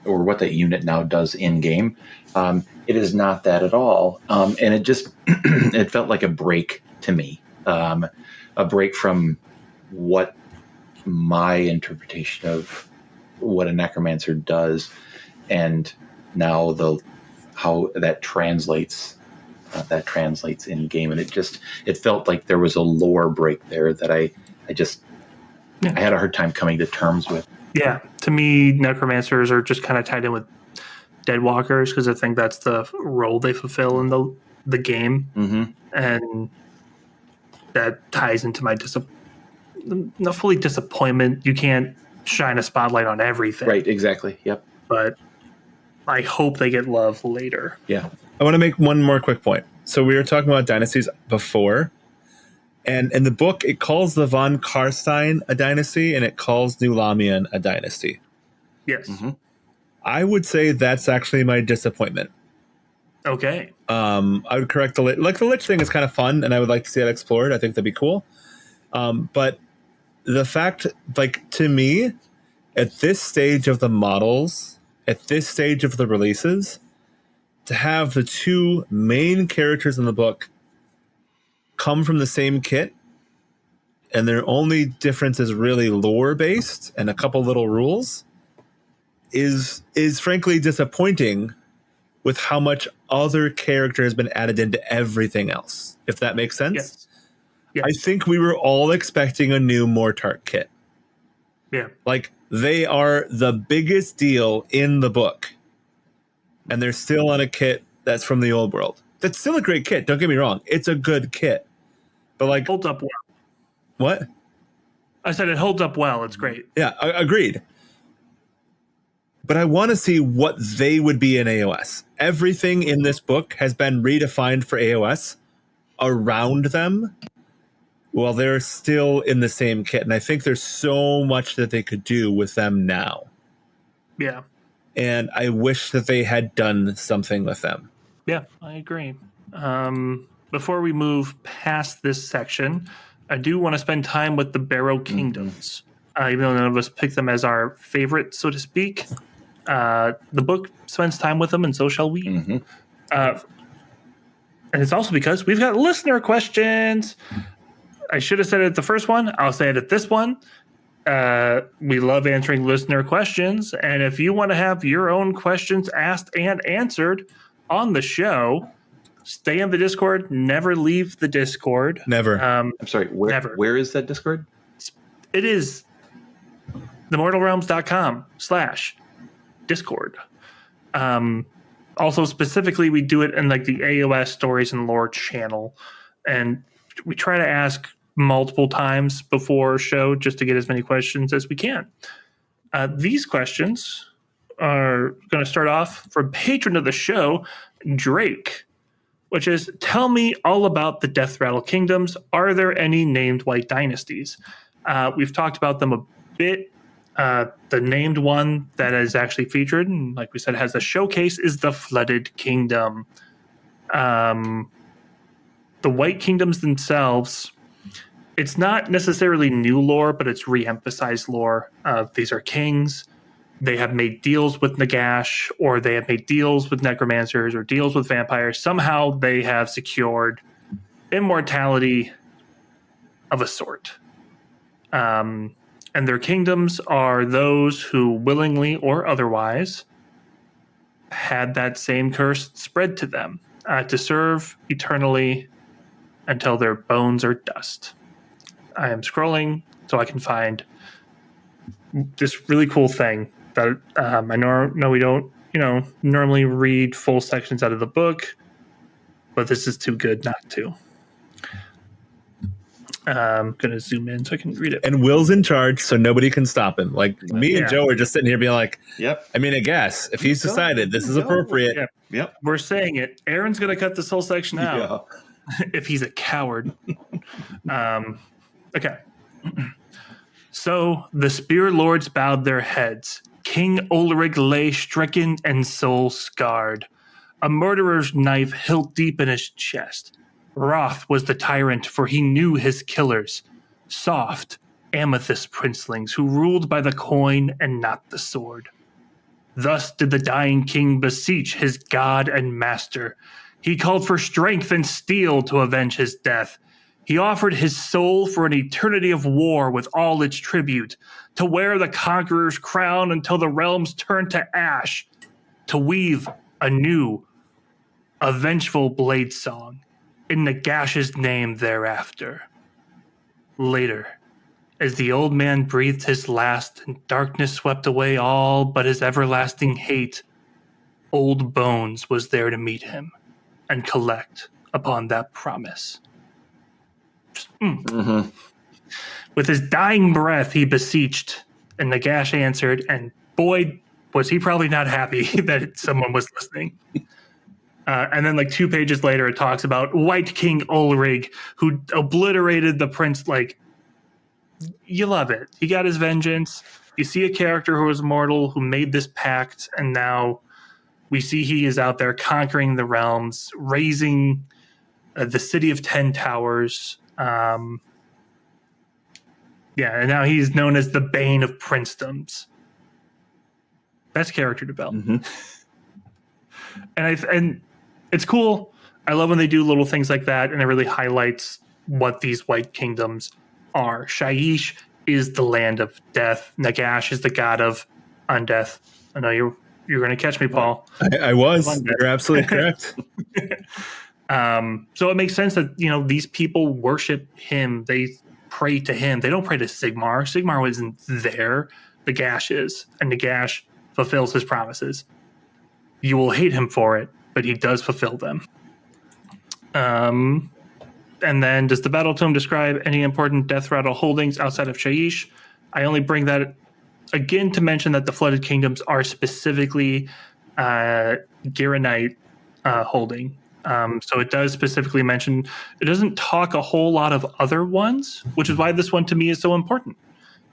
Speaker 3: or what that unit now does in game, it is not that at all. And it just it felt like a break to me, a break from what my interpretation of what a necromancer does, and now how that translates in game. And it felt like there was a lore break there that I had a hard time coming to terms with.
Speaker 1: Yeah, to me, necromancers are just kind of tied in with deadwalkers because I think that's the role they fulfill in the game, and that ties into my not fully disappointment. You can't shine a spotlight on everything,
Speaker 3: Right? Exactly. Yep.
Speaker 1: But I hope they get love later.
Speaker 3: Yeah.
Speaker 2: I want to make one more quick point. So we were talking about dynasties before. And in the book, it calls the von Karstein a dynasty, and it calls New Lamian a dynasty.
Speaker 1: Yes.
Speaker 2: I would say that's actually my disappointment.
Speaker 1: Okay.
Speaker 2: I would correct the lich. Like, the lich thing is kind of fun, and I would like to see that explored. I think that'd be cool. But the fact, like, to me, at this stage of the models, at this stage of the releases, to have the two main characters in the book come from the same kit, and their only difference is really lore based and a couple little rules, is frankly disappointing with how much other character has been added into everything else, if that makes sense.
Speaker 1: Yes.
Speaker 2: I think we were all expecting a new Mortark kit.
Speaker 1: Yeah.
Speaker 2: Like, they are the biggest deal in the book, and they're still on a kit that's from the old world. That's still a great kit, don't get me wrong. It's a good kit. But, like,
Speaker 1: Holds up well.
Speaker 2: What?
Speaker 1: I said it holds up well. It's great.
Speaker 2: Yeah, agreed. but I want to see what they would be in AOS. Everything in this book has been redefined for AOS around them while they're still in the same kit. And I think there's so much that they could do with them now.
Speaker 1: Yeah.
Speaker 2: And I wish that they had done something with them.
Speaker 1: Yeah, I agree. Before we move past this section, I do want to spend time with the Barrow Kingdoms. Even though none of us picked them as our favorite, so to speak, the book spends time with them, and so shall we. And it's also because we've got listener questions. I should have said it at the first one. I'll say it at this one. We love answering listener questions. And if you want to have your own questions asked and answered on the show, stay in the Discord. Never leave the Discord.
Speaker 2: Never.
Speaker 3: I'm sorry.
Speaker 1: Never.
Speaker 3: Where is that Discord?
Speaker 1: It is themortalrealms.com/Discord. Also, specifically, we do it in like the AOS Stories and Lore channel. And we try to ask multiple times before show just to get as many questions as we can. These questions are going to start off for patron of the show, Drake, which is, tell me all about the Death Rattle Kingdoms. Are there any named white dynasties? We've talked about them a bit. The named one that is actually featured, and like we said, has a showcase, is the Flooded Kingdom. The White Kingdoms themselves, it's not necessarily new lore, but it's re-emphasized lore. These are kings. They have made deals with Nagash, or they have made deals with necromancers, or deals with vampires. Somehow they have secured immortality of a sort. And their kingdoms are those who willingly or otherwise had that same curse spread to them, to serve eternally until their bones are dust. I am scrolling so I can find this really cool thing that I know we don't, normally read full sections out of the book, but this is too good not to. I'm going to zoom in so I can read it.
Speaker 2: And Will's in charge, so nobody can stop him. Like, me and Joe are just sitting here being like,
Speaker 3: Yep.
Speaker 2: I mean, I guess if he's decided this is appropriate.
Speaker 1: Yeah.
Speaker 3: Yep.
Speaker 1: We're saying it. Aaron's going to cut this whole section out if he's a coward. Okay. So the Spear Lords bowed their heads. King Ulrich lay stricken and soul scarred, a murderer's knife hilt deep in his chest. Wroth was the tyrant, for he knew his killers. Soft, amethyst princelings who ruled by the coin and not the sword. Thus did the dying king beseech his god and master. He called for strength and steel to avenge his death. He offered his soul for an eternity of war with all its tribute, to wear the conqueror's crown until the realms turned to ash, to weave anew a vengeful blade song in Nagash's name thereafter. Later, as the old man breathed his last and darkness swept away all but his everlasting hate, Old Bones was there to meet him and collect upon that promise. With his dying breath, he beseeched, and Nagash answered, and boy, was he probably not happy that someone was listening. And then, like 2 pages later, it talks about White King Ulrich, who obliterated the prince. Like, you love it. He got his vengeance. You see a character who was mortal, who made this pact, and now we see he is out there conquering the realms, raising the city of 10 towers. And now he's known as the Bane of Princedoms. That's character development. And it's cool. I love when they do little things like that, and it really highlights what these white kingdoms are. Shyish is the land of death. Nagash is the god of undeath. I know you're going to catch me, Paul.
Speaker 2: I was. You're absolutely correct.
Speaker 1: So it makes sense that these people worship him. They pray to him. They don't pray to Sigmar. Sigmar isn't there. Nagash is, and Nagash fulfills his promises. You will hate him for it, but he does fulfill them. And then, does the Battletome describe any important Death Rattle holdings outside of Shyish? I only bring that again, to mention that the Flooded Kingdoms are specifically Garanite holding. So it does specifically mention, it doesn't talk a whole lot of other ones, which is why this one to me is so important.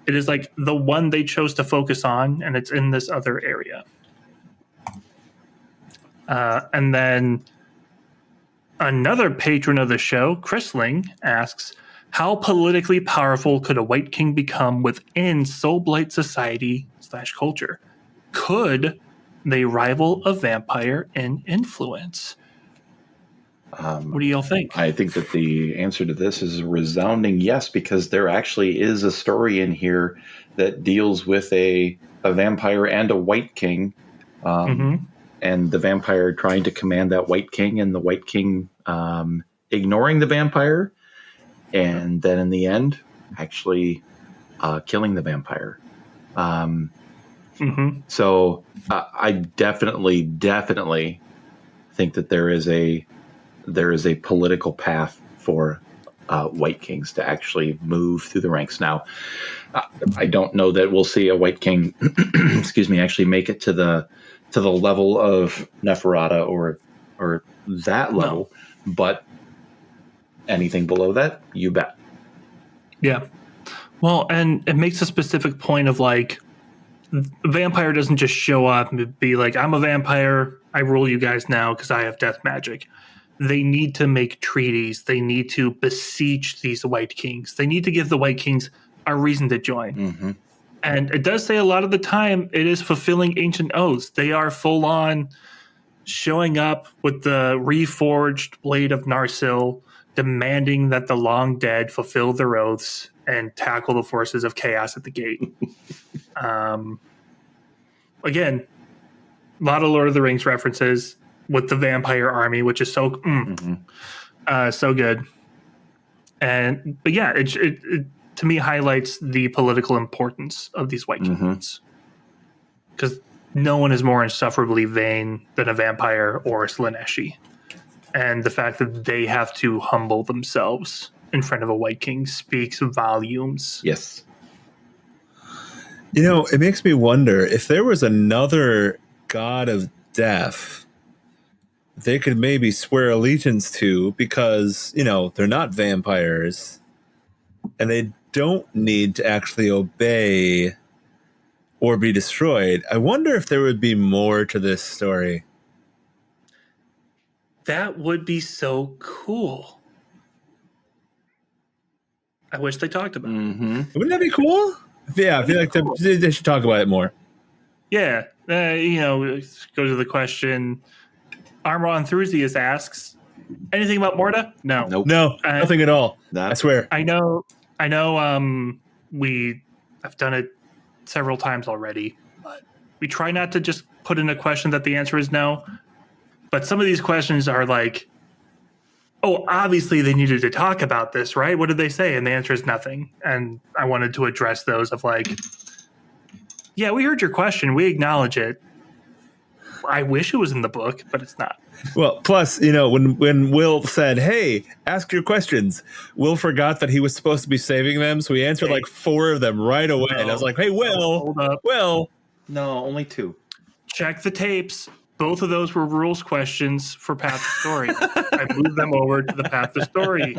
Speaker 1: It is like the one they chose to focus on, and it's in this other area. And then another patron of the show, Chrisling, asks, how politically powerful could a White King become within Soulblight society / culture? Could they rival a vampire in influence? What do y'all think?
Speaker 3: I think that the answer to this is a resounding yes, because there actually is a story in here that deals with a vampire and a White King, and the vampire trying to command that White King, and the White King ignoring the vampire, and then in the end, actually killing the vampire. So I definitely think that there is a political path for White Kings to actually move through the ranks. Now, I don't know that we'll see a White King, actually make it to the level of Neferata or that level, but anything below that, you bet.
Speaker 1: Yeah. Well, and it makes a specific point of like, a vampire doesn't just show up and be like, I'm a vampire, I rule you guys now because I have death magic. They need to make treaties. They need to beseech these White Kings. They need to give the White Kings a reason to join. And it does say a lot of the time it is fulfilling ancient oaths. They are full on showing up with the reforged blade of Narsil, demanding that the long dead fulfill their oaths and tackle the forces of chaos at the gate. Again, a lot of Lord of the Rings references with the vampire army, which is so so good. But yeah, it to me highlights the political importance of these White Kingdoms, because no one is more insufferably vain than a vampire or a Slaaneshi, and the fact that they have to humble themselves in front of a White King speaks volumes.
Speaker 3: Yes.
Speaker 2: You know, it makes me wonder if there was another god of death they could maybe swear allegiance to, because, you know, they're not vampires and they don't need to actually obey or be destroyed. I wonder if there would be more to this story.
Speaker 1: That would be so cool. I wish they talked about it.
Speaker 2: Wouldn't that be cool? Yeah, I feel like they should talk about it more.
Speaker 1: Yeah. You know, go to the question. Armor Enthusiast asks, anything about Morta? No.
Speaker 3: Nope.
Speaker 2: No, nothing at all. I swear.
Speaker 1: I know. We have done it several times already, but we try not to just put in a question that the answer is no. But some of these questions are like, oh, obviously they needed to talk about this, right? What did they say? And the answer is nothing. And I wanted to address those of like, yeah, we heard your question. We acknowledge it. I wish it was in the book, but it's not.
Speaker 2: Well, plus, you know, when Will said, hey, ask your questions, Will forgot that he was supposed to be saving them. So he answered like 4 of them right away. No. And I was like, hey, Will,
Speaker 1: hold up.
Speaker 2: Will.
Speaker 3: No, only 2.
Speaker 1: Check the tapes. Both of those were rules questions for Path to Story. I moved them over to the Path to Story.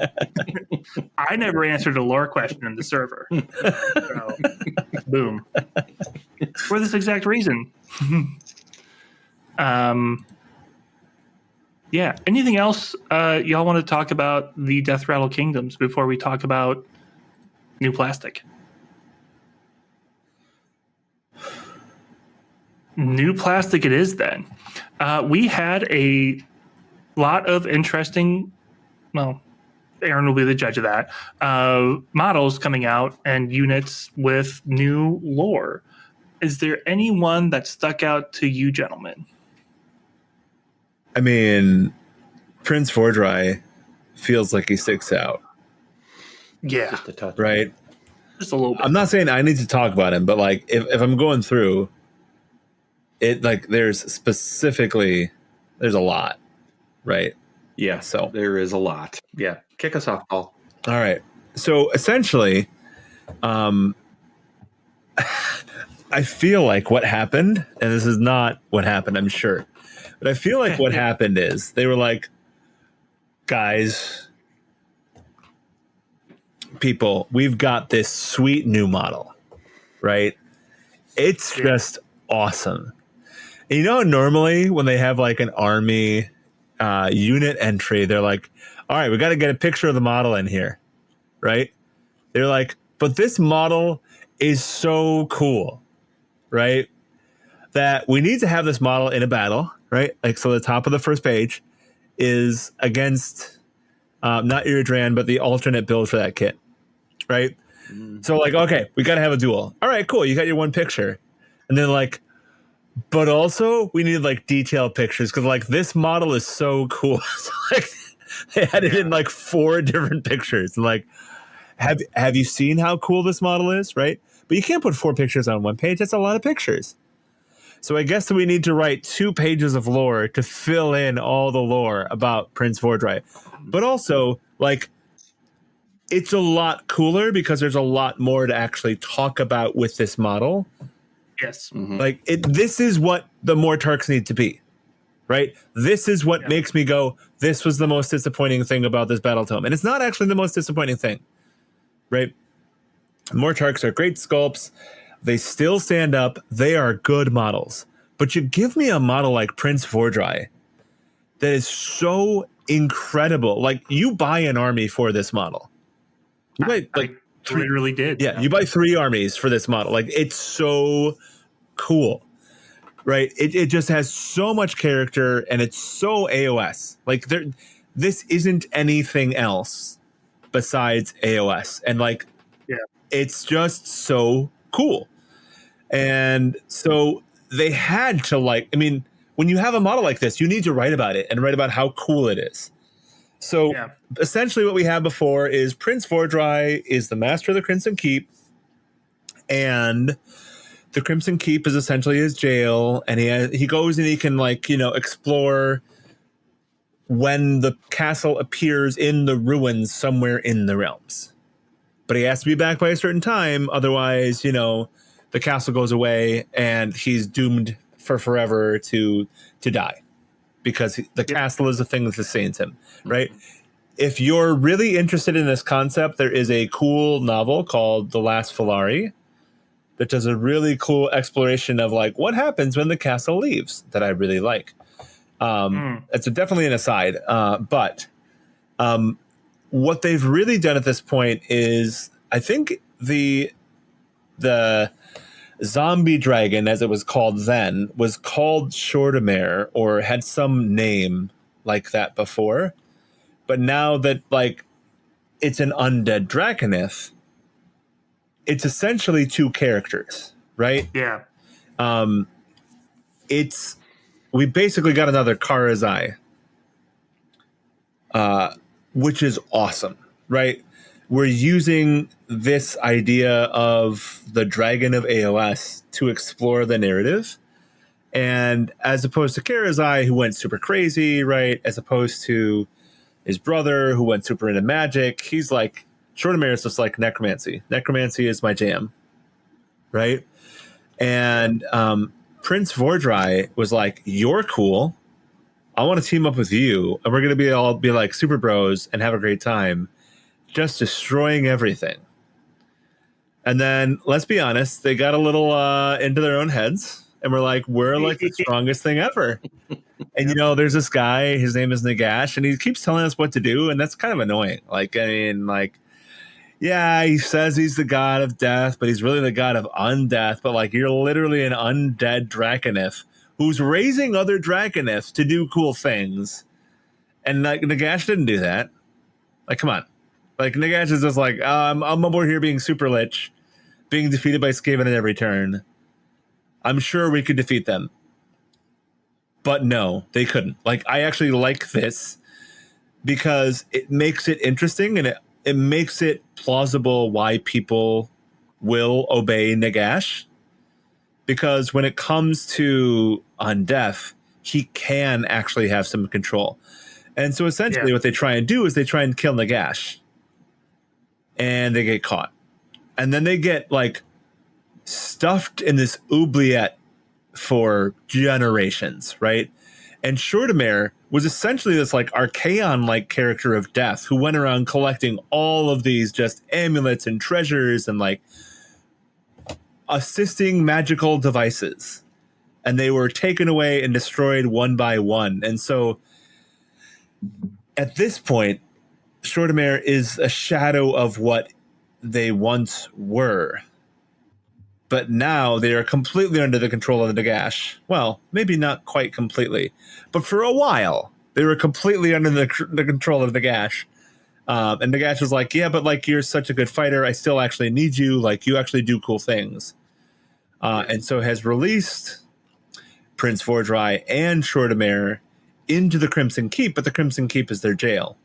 Speaker 1: I never answered a lore question in the server. So, boom. For this exact reason. Yeah. Anything else y'all want to talk about the Death Rattle Kingdoms before we talk about New Plastic? New Plastic it is then. We had a lot of interesting, well, Aaron will be the judge of that, models coming out and units with new lore. Is there anyone that stuck out to you gentlemen?
Speaker 2: I mean, Prince Vordry feels like he sticks out.
Speaker 1: Yeah.
Speaker 3: Just a touch.
Speaker 2: Right?
Speaker 1: Just a little bit.
Speaker 2: I'm not saying I need to talk about him, but like if I'm going through it, like there's a lot, right?
Speaker 3: Yeah,
Speaker 2: so
Speaker 3: there is a lot. Yeah. Kick us off, Paul.
Speaker 2: All right. So essentially, I feel like what happened, and this is not what happened, I'm sure, but I feel like what happened is they were like, guys, people, we've got this sweet new model, right? It's just awesome. And you know, normally when they have like an army unit entry, they're like, all right, we got to get a picture of the model in here, right? They're like, but this model is so cool, right? That we need to have this model in a battle, right? Like, so the top of the first page is against not Iridran, but the alternate build for that kit, right? So like, okay, we got to have a duel. All right, cool. You got your one picture. And then like, but also we need like detailed pictures because like this model is so cool. So, like they had it in like 4 different pictures. And like, have you seen how cool this model is, right? But you can't put 4 pictures on one page. That's a lot of pictures. So I guess we need to write 2 pages of lore to fill in all the lore about Prince Vordry. But also, like, it's a lot cooler because there's a lot more to actually talk about with this model.
Speaker 1: Yes.
Speaker 3: Mm-hmm.
Speaker 2: Like, this is what the more Tarks need to be, right? This is what makes me go, this was the most disappointing thing about this Battletome. And it's not actually the most disappointing thing, right? More Tarks are great sculpts. They still stand up. They are good models. But you give me a model like Prince Vordry that is so incredible. Like, you buy an army for this model. You buy, like,
Speaker 1: I literally did.
Speaker 2: Yeah, you buy 3 armies for this model. Like, it's so cool, right? It just has so much character, and it's so AOS. Like, this isn't anything else besides AOS. And, like, it's just so cool. And so they had to, like, I mean, when you have a model like this, you need to write about it and write about how cool it is. So essentially what we had before is Prince Vordry is the master of the Crimson Keep, and the Crimson Keep is essentially his jail, and he goes and he can, like, you know, explore when the castle appears in the ruins somewhere in the realms. But he has to be back by a certain time, otherwise, you know, the castle goes away and he's doomed for forever to die, because the castle is the thing that sustains him, right? Mm-hmm. If you're really interested in this concept, there is a cool novel called The Last Filari that does a really cool exploration of, like, what happens when the castle leaves, that I really like. It's definitely an aside, but what they've really done at this point is, I think the zombie dragon, as it was called then, was called Shortamere, or had some name like that before. But now that, like, it's an undead dragoneth, it's essentially 2 characters, right?
Speaker 1: Yeah.
Speaker 2: We basically got another Karazai, which is awesome, right? We're using this idea of the dragon of AOS to explore the narrative. And as opposed to Karazai, who went super crazy, right? As opposed to his brother, who went super into magic, he's like, Shortamere is just like necromancy. Necromancy is my jam, right? And Prince Vordry was like, you're cool. I want to team up with you, and we're going to all be like super bros and have a great time, just destroying everything. And then, let's be honest, they got a little into their own heads, and we're like, we're like the strongest thing ever. And, you know, there's this guy, his name is Nagash, and he keeps telling us what to do, and that's kind of annoying. Like, I mean, like, yeah, he says he's the god of death, but he's really the god of undeath. But, like, you're literally an undead dragoneth who's raising other dragoneths to do cool things. And, like, Nagash didn't do that. Like, come on. Like, Nagash is just like, I'm over here being super lich, being defeated by Skaven at every turn. I'm sure we could defeat them. But no, they couldn't. Like, I actually like this because it makes it interesting, and it makes it plausible why people will obey Nagash. Because when it comes to undeath, he can actually have some control. And so essentially what they try and do is they try and kill Nagash. And they get caught. And then they get, like, stuffed in this oubliette for generations, right? And Shortamere was essentially this like Archaon-like character of death who went around collecting all of these just amulets and treasures and like assisting magical devices. And they were taken away and destroyed one by one. And so at this point, Shortamere is a shadow of what they once were. But now they are completely under the control of the Nagash. Well, maybe not quite completely, but for a while they were completely under the control of the Nagash. And Nagash was like, "Yeah, but like you're such a good fighter, I still actually need you. Like you actually do cool things." And so has released Prince Vordrai and Shortamere into the Crimson Keep, but the Crimson Keep is their jail.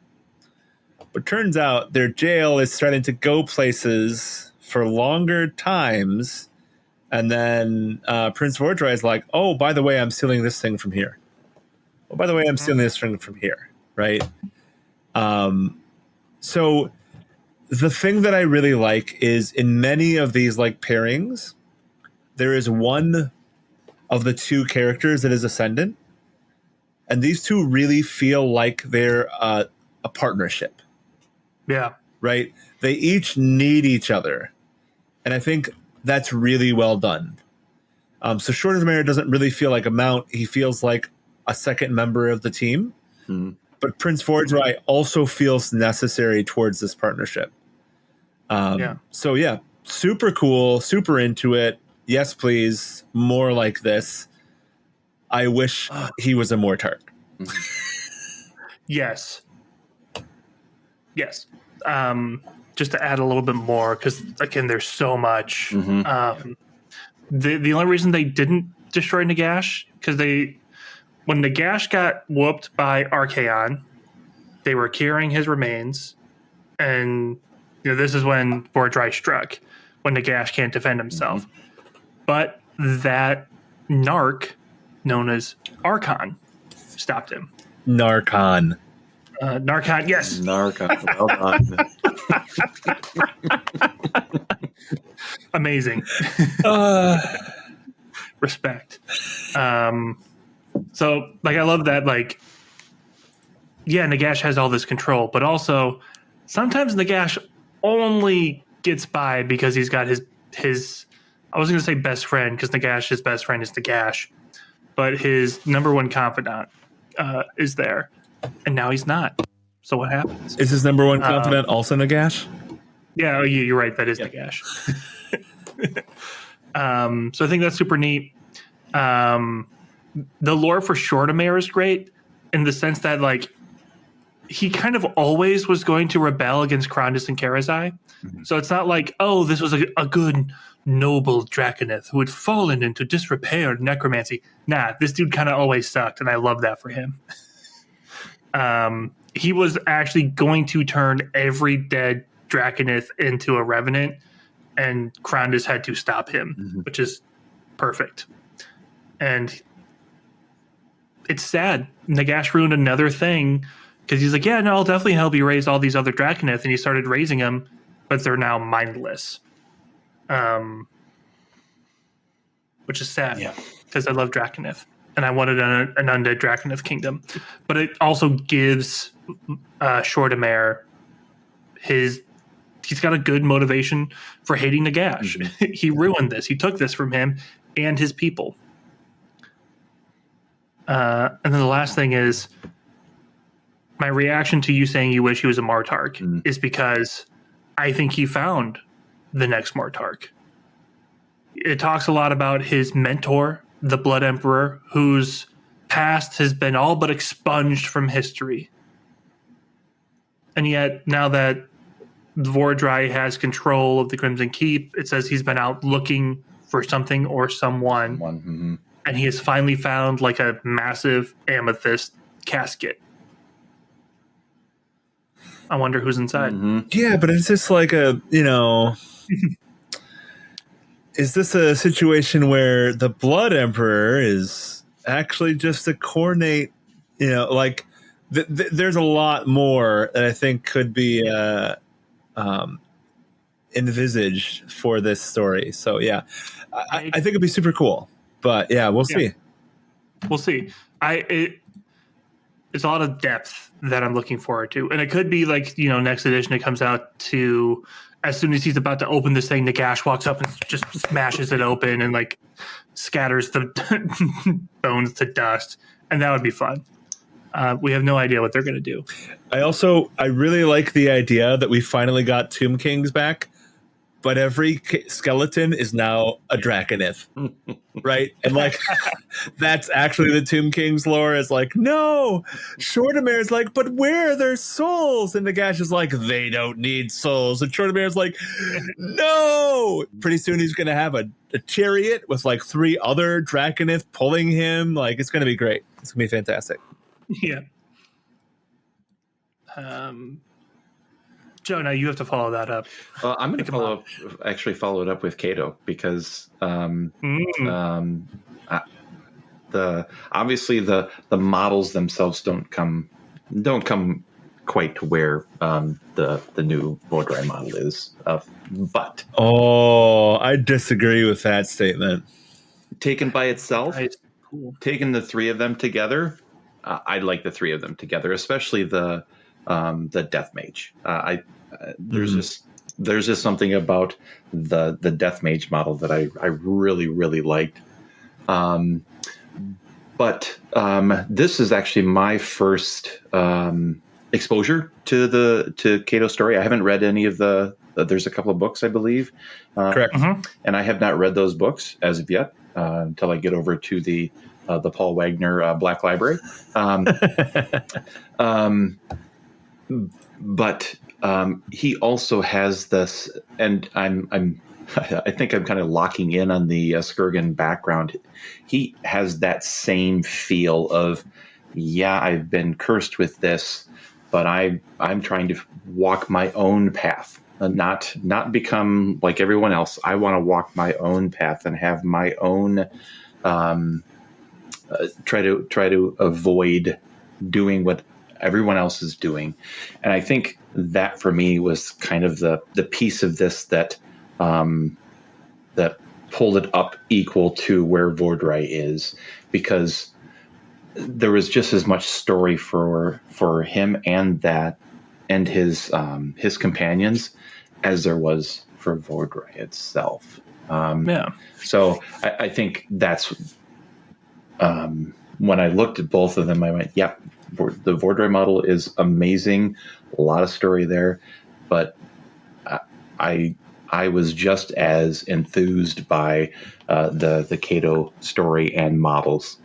Speaker 2: But turns out their jail is starting to go places for longer times. And then Prince Vordrai is like, oh, by the way, I'm stealing this thing from here. Oh, by the way, I'm stealing this thing from here, right? So the thing that I really like is in many of these like pairings, there is one of the two characters that is ascendant. And these two really feel like they're a partnership.
Speaker 1: Yeah.
Speaker 2: Right? They each need each other. And I think that's really well done. So Shortamere doesn't really feel like a mount. He feels like a second member of the team. But Prince Vordrai also feels necessary towards this partnership. So yeah, super cool, super into it. Yes, please. More like this. I wish he was a Mortark.
Speaker 1: Yes. Just to add a little bit more, because again, there's so much. The only reason they didn't destroy Nagash, because when Nagash got whooped by Archaon, they were carrying his remains, and this is when Vordrai struck, when Nagash can't defend himself. But that narc, known as Archon, stopped him.
Speaker 2: Narcon,
Speaker 1: yes.
Speaker 3: Narcon, well done.
Speaker 1: Amazing. Respect. So, like, I love that, like, yeah, Nagash has all this control, but also sometimes Nagash only gets by because he's got his I was going to say best friend, because Nagash's best friend is Nagash, but his number one confidant is there, and now he's not. So what happens?
Speaker 2: Is his number one confidant also Nagash?
Speaker 1: Yeah, you're right. That is Nagash. So I think that's super neat. The lore for Shortamere is great in the sense that, like, he kind of always was going to rebel against Krondys and Karazai. So it's not like, oh, this was a good, noble Draconith who had fallen into disrepair and necromancy. Nah, this dude kind of always sucked, and I love that for him. He was actually going to turn every dead Draconith into a Revenant, and Krondys had to stop him, which is perfect. And it's sad. Nagash ruined another thing, because he's like, yeah, no, I'll definitely help you raise all these other Draconith, and he started raising them, but they're now mindless. Which is sad, because I love Draconith, and I wanted an undead Draconith kingdom. But it also gives Shortamere he's got a good motivation for hating Nagash. He ruined this. He took this from him and his people. And then the last thing is, my reaction to you saying you wish he was a Mortark is because I think he found the next Mortark. It talks a lot about his mentor, the Blood Emperor, whose past has been all but expunged from history. And yet, now that Vordrai has control of the Crimson Keep, it says he's been out looking for something or someone. And he has finally found like a massive amethyst casket. I wonder who's inside.
Speaker 2: Yeah, but it's just like a, is this a situation where the Blood Emperor is actually just a cornate, like there's a lot more that I think could be envisaged for this story. So yeah, I think it'd be super cool. But yeah, we'll see.
Speaker 1: We'll see. It's a lot of depth that I'm looking forward to, and it could be like, next edition it comes out to, as soon as he's about to open this thing, Nagash walks up and just smashes it open and like scatters the bones to dust, and that would be fun. We have no idea what they're going to do.
Speaker 2: I really like the idea that we finally got Tomb Kings back, but every skeleton is now a Draconith, right? And like, that's actually the Tomb Kings lore. Is like, no, Shortamere is like, but where are their souls? And Nagash is like, they don't need souls. And Shortamere is like, no. Pretty soon he's going to have a chariot with like 3 other Draconith pulling him. Like, it's going to be great. It's going to be fantastic.
Speaker 1: Yeah. Joe, now you have to follow that up.
Speaker 3: I'm going to follow it up with Kato, because obviously the models themselves don't come quite to where the new Vordrai model is. But
Speaker 2: I disagree with that statement.
Speaker 3: Taken by itself,
Speaker 1: cool.
Speaker 3: Taking the 3 of them together, I like the 3 of them together, especially the Death Mage. There's just something about the Death Mage model that I really, really liked. But this is actually my first exposure to Kato's story. I haven't read any of there's a couple of books, I believe.
Speaker 2: Correct.
Speaker 3: And I have not read those books as of yet, until I get over to the Paul Wagner Black Library. But he also has this, and I think I'm kind of locking in on the Skurgan background. He has that same feel of, I've been cursed with this, but I'm trying to walk my own path, not become like everyone else. I want to walk my own path and have my own, try to avoid doing what everyone else is doing. And I think that for me was kind of the piece of this that pulled it up equal to where Vordrai is, because there was just as much story for him and his companions as there was for Vordrai itself. So I think that's when I looked at both of them, I went, the Vordrai model is amazing. A lot of story there, but I was just as enthused by the Kato story and models.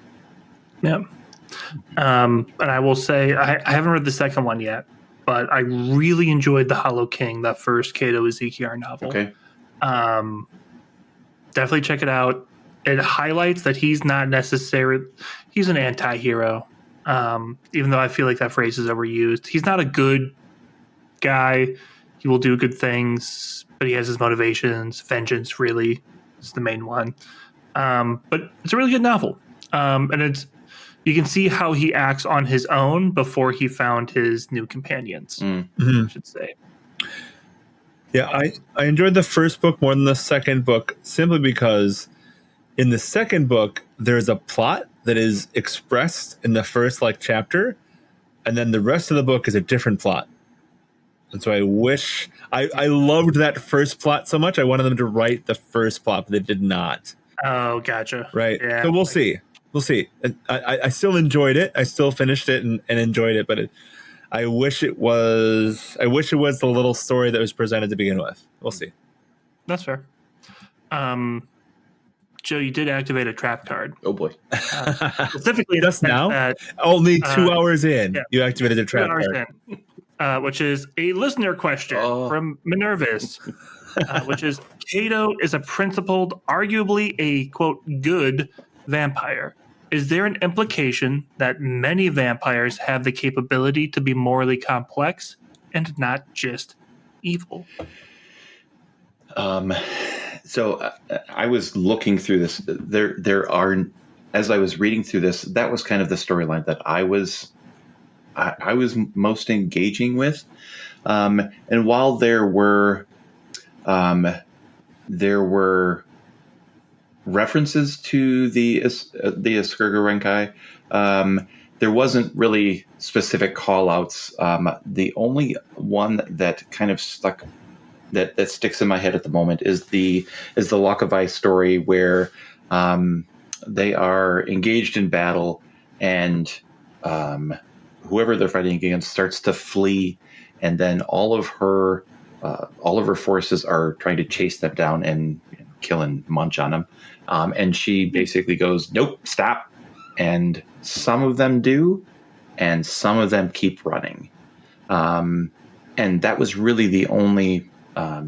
Speaker 1: Yeah. And I will say, I haven't read the second one yet, but I really enjoyed the Hollow King, that first Kato Ezekiel novel.
Speaker 3: Okay.
Speaker 1: Definitely check it out. It highlights that he's not necessarily, he's an anti-hero. Even though I feel like that phrase is overused. He's not a good guy. He will do good things, but he has his motivations. Vengeance really is the main one. But it's a really good novel. And you can see how he acts on his own before he found his new companions, I should say.
Speaker 2: Yeah, I enjoyed the first book more than the second book, simply because in the second book, there's a plot that is expressed in the first chapter, and then the rest of the book is a different plot. And so I wish I loved that first plot so much. I wanted them to write the first plot, but they did not.
Speaker 1: Oh, gotcha.
Speaker 2: Right.
Speaker 1: Yeah.
Speaker 2: So we'll see. We'll see. I still enjoyed it. I still finished it and enjoyed it, but I wish it was the little story that was presented to begin with. We'll see.
Speaker 1: That's fair. Joe, you did activate a trap card.
Speaker 3: Oh boy!
Speaker 1: Specifically,
Speaker 2: just now. Only 2 hours in, you activated a trap card,
Speaker 1: which is a listener question from Minervis, which is: Kato is a principled, arguably a quote good vampire. Is there an implication that many vampires have the capability to be morally complex and not just evil?
Speaker 3: So I was looking through this. There are, as I was reading through this, that was kind of the storyline that I was most engaging with. And while there were There were references to the Eskurga Renkai. There wasn't really specific call-outs. The only one that kind of stuck that sticks in my head at the moment is the Lockavai story where they are engaged in battle and whoever they're fighting against starts to flee, and then all of her forces are trying to chase them down and kill and munch on them. And she basically goes, "Nope, stop." And some of them do, and some of them keep running. And that was really the only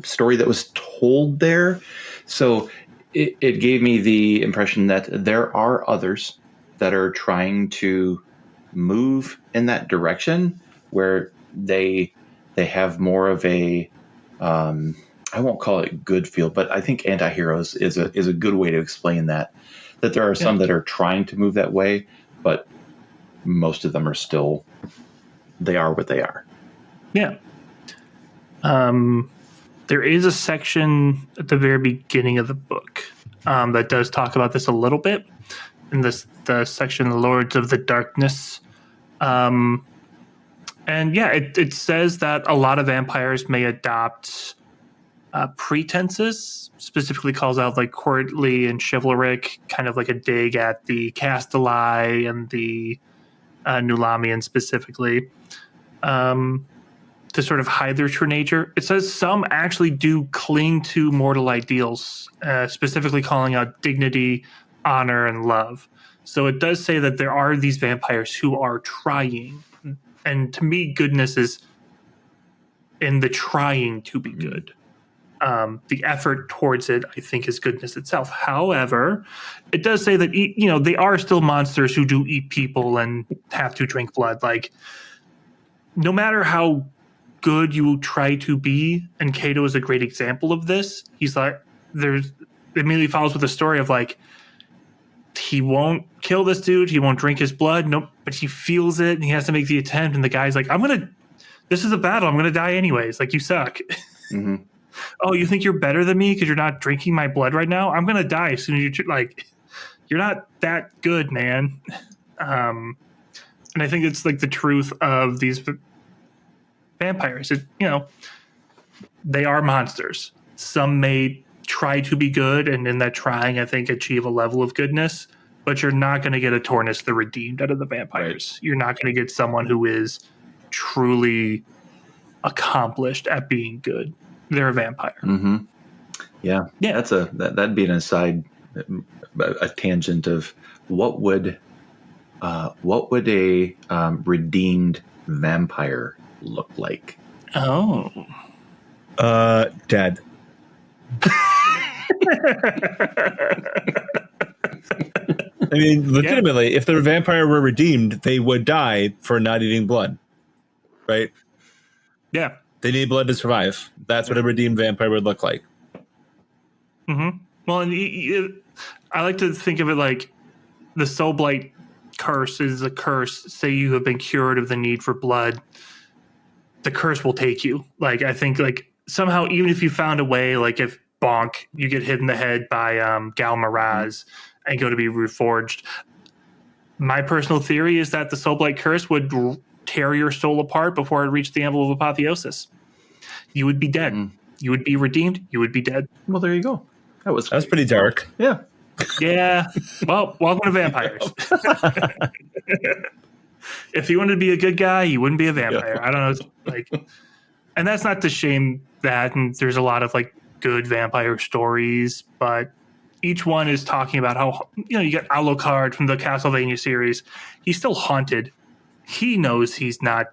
Speaker 3: story that was told there. So it gave me the impression that there are others that are trying to move in that direction where they have more of a I won't call it good feel, but I think anti-heroes is a good way to explain that there are some that are trying to move that way, but most of them are still, they are what they are.
Speaker 1: Yeah. There is a section at the very beginning of the book that does talk about this a little bit. In the section, the Lords of the Darkness. And yeah, it says that a lot of vampires may adopt pretenses, specifically calls out like courtly and chivalric, kind of like a dig at the Castelli and the Nulamian specifically, to sort of hide their true nature. It says some actually do cling to mortal ideals, specifically calling out dignity, honor, and love. So it does say that there are these vampires who are trying. And to me, goodness is in the trying to be good. The effort towards it, I think, is goodness itself. However, it does say that they are still monsters who do eat people and have to drink blood. Like, no matter how good you try to be, and Cato is a great example of this. He's like, it immediately follows with a story of like, he won't kill this dude, he won't drink his blood, nope, but he feels it and he has to make the attempt, and the guy's like, this is a battle, I'm gonna die anyways, like, you suck. Mm-hmm. Oh, you think you're better than me because you're not drinking my blood right now? I'm gonna die as soon as you're not that good, man. And I think it's like the truth of these vampires. They are monsters. Some may try to be good, and in that trying, I think, achieve a level of goodness, but you're not going to get a Tornus the Redeemed out of the vampires. Right. You're not going to get someone who is truly accomplished at being good. They're a vampire.
Speaker 3: Mm-hmm. Yeah. That'd be an aside, a tangent of what would a redeemed vampire look like?
Speaker 1: Oh.
Speaker 2: Dead. I mean, legitimately, if the vampire were redeemed, they would die for not eating blood, right?
Speaker 1: Yeah.
Speaker 2: They need blood to survive. That's what a redeemed vampire would look like.
Speaker 1: Mm-hmm. Well, and I like to think of it like the Soulblight curse is a curse. Say you have been cured of the need for blood, the curse will take you. Like, I think, like, somehow, even if you found a way, like if bonk, you get hit in the head by Gal Maraz and go to be reforged. My personal theory is that the Soulblight curse would tear your soul apart before it reached the anvil of apotheosis. You would be dead. You would be redeemed. You would be dead.
Speaker 3: Well, there you go. That was
Speaker 2: pretty dark.
Speaker 3: Yeah.
Speaker 1: Yeah. Well, welcome to vampires. If you wanted to be a good guy, you wouldn't be a vampire. I don't know. It's like, and that's not to shame that. And there's a lot of like good vampire stories, but each one is talking about how, you get Alucard from the Castlevania series. He's still haunted. He knows he's not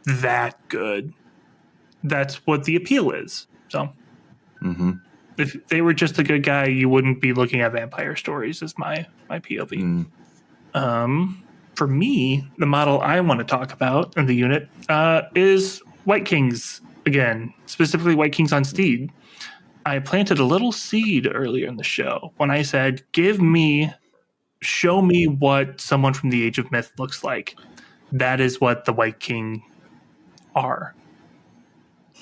Speaker 1: that good. That's what the appeal is. So if they were just a good guy, you wouldn't be looking at vampire stories, is my POV. For me, the model I want to talk about in the unit is White Kings again, specifically White Kings on Steed. I planted a little seed earlier in the show when I said, show me what someone from the Age of Myth looks like. That is what the White King are.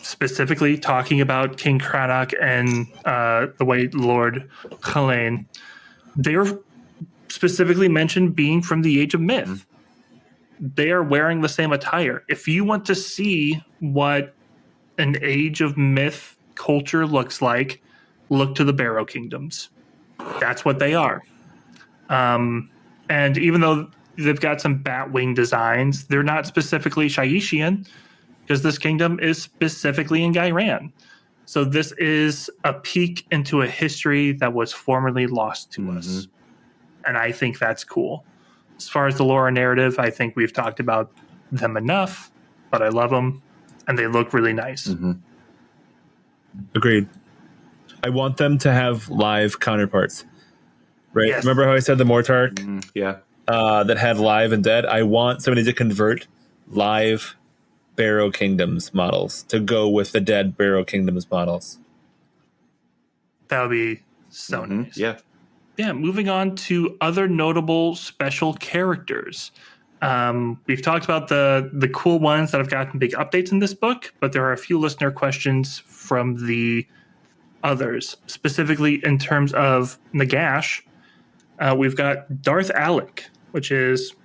Speaker 1: specifically talking about King Cranach and the White Lord Khalain, they're specifically mentioned being from the Age of Myth. They are wearing the same attire. If you want to see what an Age of Myth culture looks like, look to the Barrow Kingdoms. That's what they are. And even though they've got some Batwing designs, they're not specifically Shaishian, because this kingdom is specifically in Gairan. So this is a peek into a history that was formerly lost to us. And I think that's cool. As far as the lore and narrative, I think we've talked about them enough, but I love them, and they look really nice.
Speaker 2: Agreed. I want them to have live counterparts. Right?
Speaker 1: Yes.
Speaker 2: Remember how I said the Mortarch that had live and dead? I want somebody to convert live Barrow Kingdoms models to go with the dead Barrow Kingdoms models.
Speaker 1: That would be so nice.
Speaker 3: Yeah.
Speaker 1: Yeah, moving on to other notable special characters. We've talked about the cool ones that have gotten big updates in this book, but there are a few listener questions from the others, specifically in terms of Nagash. We've got Darth Alec, which is,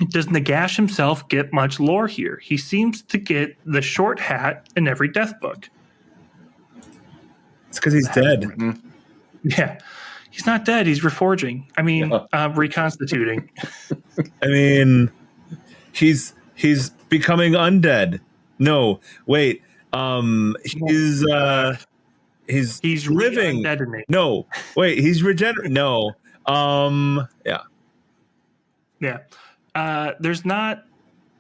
Speaker 1: does Nagash himself get much lore here? He seems to get the short hat in every death book.
Speaker 2: It's because he's dead.
Speaker 1: Yeah. He's not dead. He's reforging. I mean, reconstituting.
Speaker 2: I mean, he's becoming undead. No, wait. He's living.
Speaker 1: Re-undeadening.
Speaker 2: No, wait. He's regenerating. No.
Speaker 1: Yeah. There's not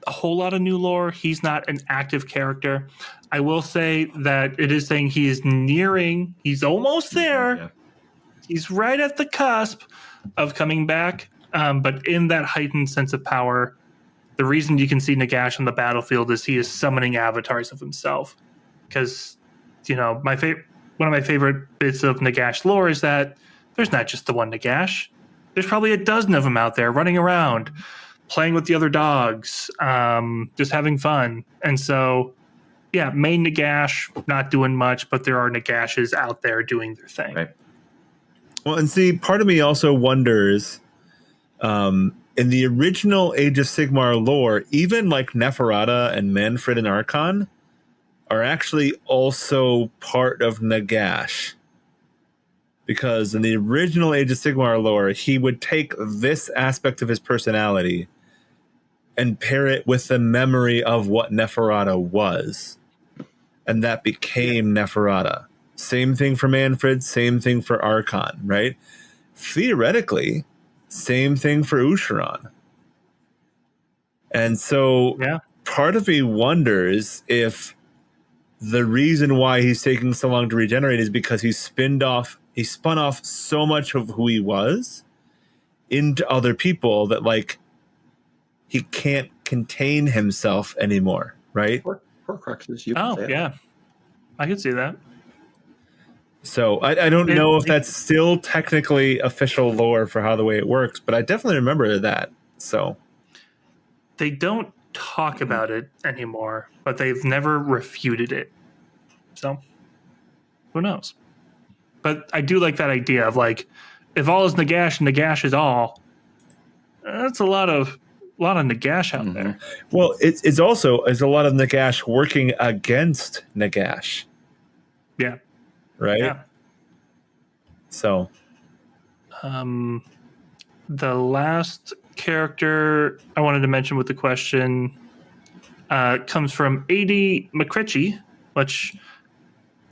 Speaker 1: a whole lot of new lore. He's not an active character. I will say that it is saying he is nearing. He's almost there.
Speaker 3: Yeah.
Speaker 1: He's right at the cusp of coming back, but in that heightened sense of power, the reason you can see Nagash on the battlefield is he is summoning avatars of himself. Because, one of my favorite bits of Nagash lore is that there's not just the one Nagash. There's probably a dozen of them out there running around, playing with the other dogs, just having fun. And so, yeah, main Nagash, not doing much, but there are Nagashes out there doing their thing.
Speaker 3: Right.
Speaker 2: Well, and see, part of me also wonders, in the original Age of Sigmar lore, even like Neferata and Manfred and Archon are actually also part of Nagash. Because in the original Age of Sigmar lore, he would take this aspect of his personality and pair it with the memory of what Neferata was. And that became Neferata. Same thing for Manfred, same thing for Archon, right? Theoretically, same thing for Usharon. And so part of me wonders if the reason why he's taking so long to regenerate is because he spun off so much of who he was into other people that like he can't contain himself anymore, right?
Speaker 3: Horcruxes.
Speaker 1: I could see that.
Speaker 2: So I don't know if that's still technically official lore for how the way it works, but I definitely remember that. So
Speaker 1: they don't talk about it anymore, but they've never refuted it. So who knows? But I do like that idea of like, if all is Nagash and Nagash is all, that's a lot of Nagash out there.
Speaker 2: Well, it's also a lot of Nagash working against Nagash.
Speaker 1: Yeah.
Speaker 2: Right?
Speaker 1: Yeah.
Speaker 2: So
Speaker 1: the last character I wanted to mention with the question comes from A.D. McCritchie, which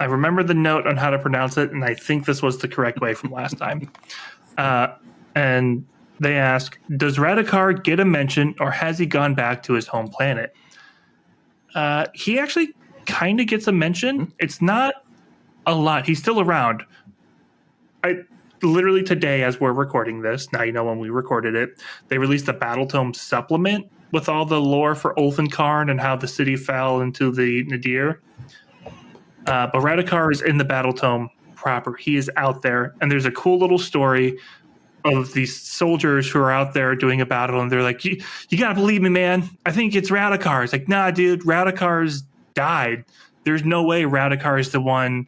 Speaker 1: I remember the note on how to pronounce it, and I think this was the correct way from last time. And they ask, does Radikar get a mention, or has he gone back to his home planet? He actually kind of gets a mention. It's not a lot. He's still around. Literally today, as we're recording this, now you know when we recorded it, they released a Battletome supplement with all the lore for Ulfenkarn and how the city fell into the Nadir. But Radikar is in the Battletome proper. He is out there, and there's a cool little story of these soldiers who are out there doing a battle, and they're like, you gotta believe me, man. I think it's Radikar. It's like, nah, dude, Radikar's died. there's no way Radikar is the one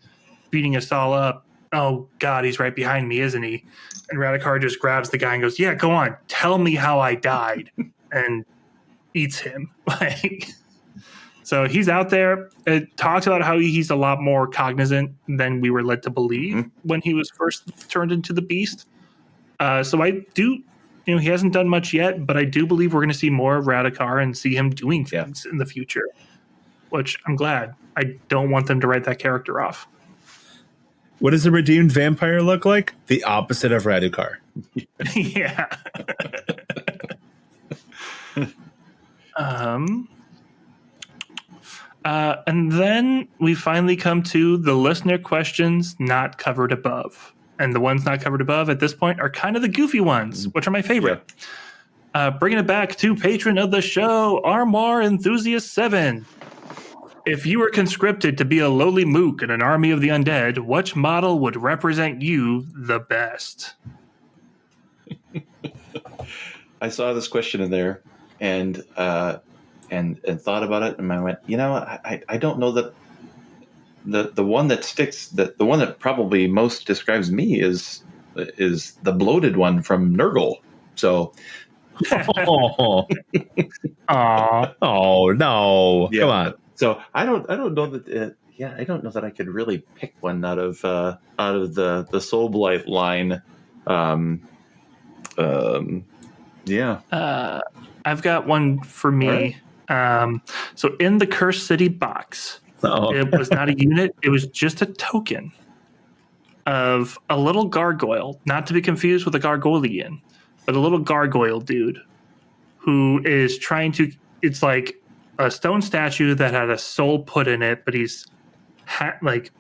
Speaker 1: beating us all up. Oh, God, he's right behind me, isn't he? And Radikar just grabs the guy and goes, yeah, go on. Tell me how I died. And eats him. So he's out there. It talks about how he's a lot more cognizant than we were led to believe when he was first turned into the beast. So I do, he hasn't done much yet, but I do believe we're going to see more of Radikar and see him doing things in the future, which I'm glad. I don't want them to write that character off.
Speaker 2: What does a redeemed vampire look like? The opposite of Radikar.
Speaker 1: Yeah. And then we finally come to the listener questions not covered above. And the ones not covered above at this point are kind of the goofy ones, which are my favorite. Yeah. Bringing it back to patron of the show, Armoire Enthusiast 7. If you were conscripted to be a lowly mook in an army of the undead, which model would represent you the best?
Speaker 3: I saw this question in there and thought about it, and I went, I don't know that the one that sticks, the one that probably most describes me is the bloated one from Nurgle. So,
Speaker 2: oh no, come on.
Speaker 3: So I don't know that. I don't know that I could really pick one out of the Soulblight line.
Speaker 1: I've got one for me. Right. So in the Cursed City box, it was not a unit. It was just a token of a little gargoyle, not to be confused with a gargoylean, but a little gargoyle dude who is trying to, it's like a stone statue that had a soul put in it, but he's like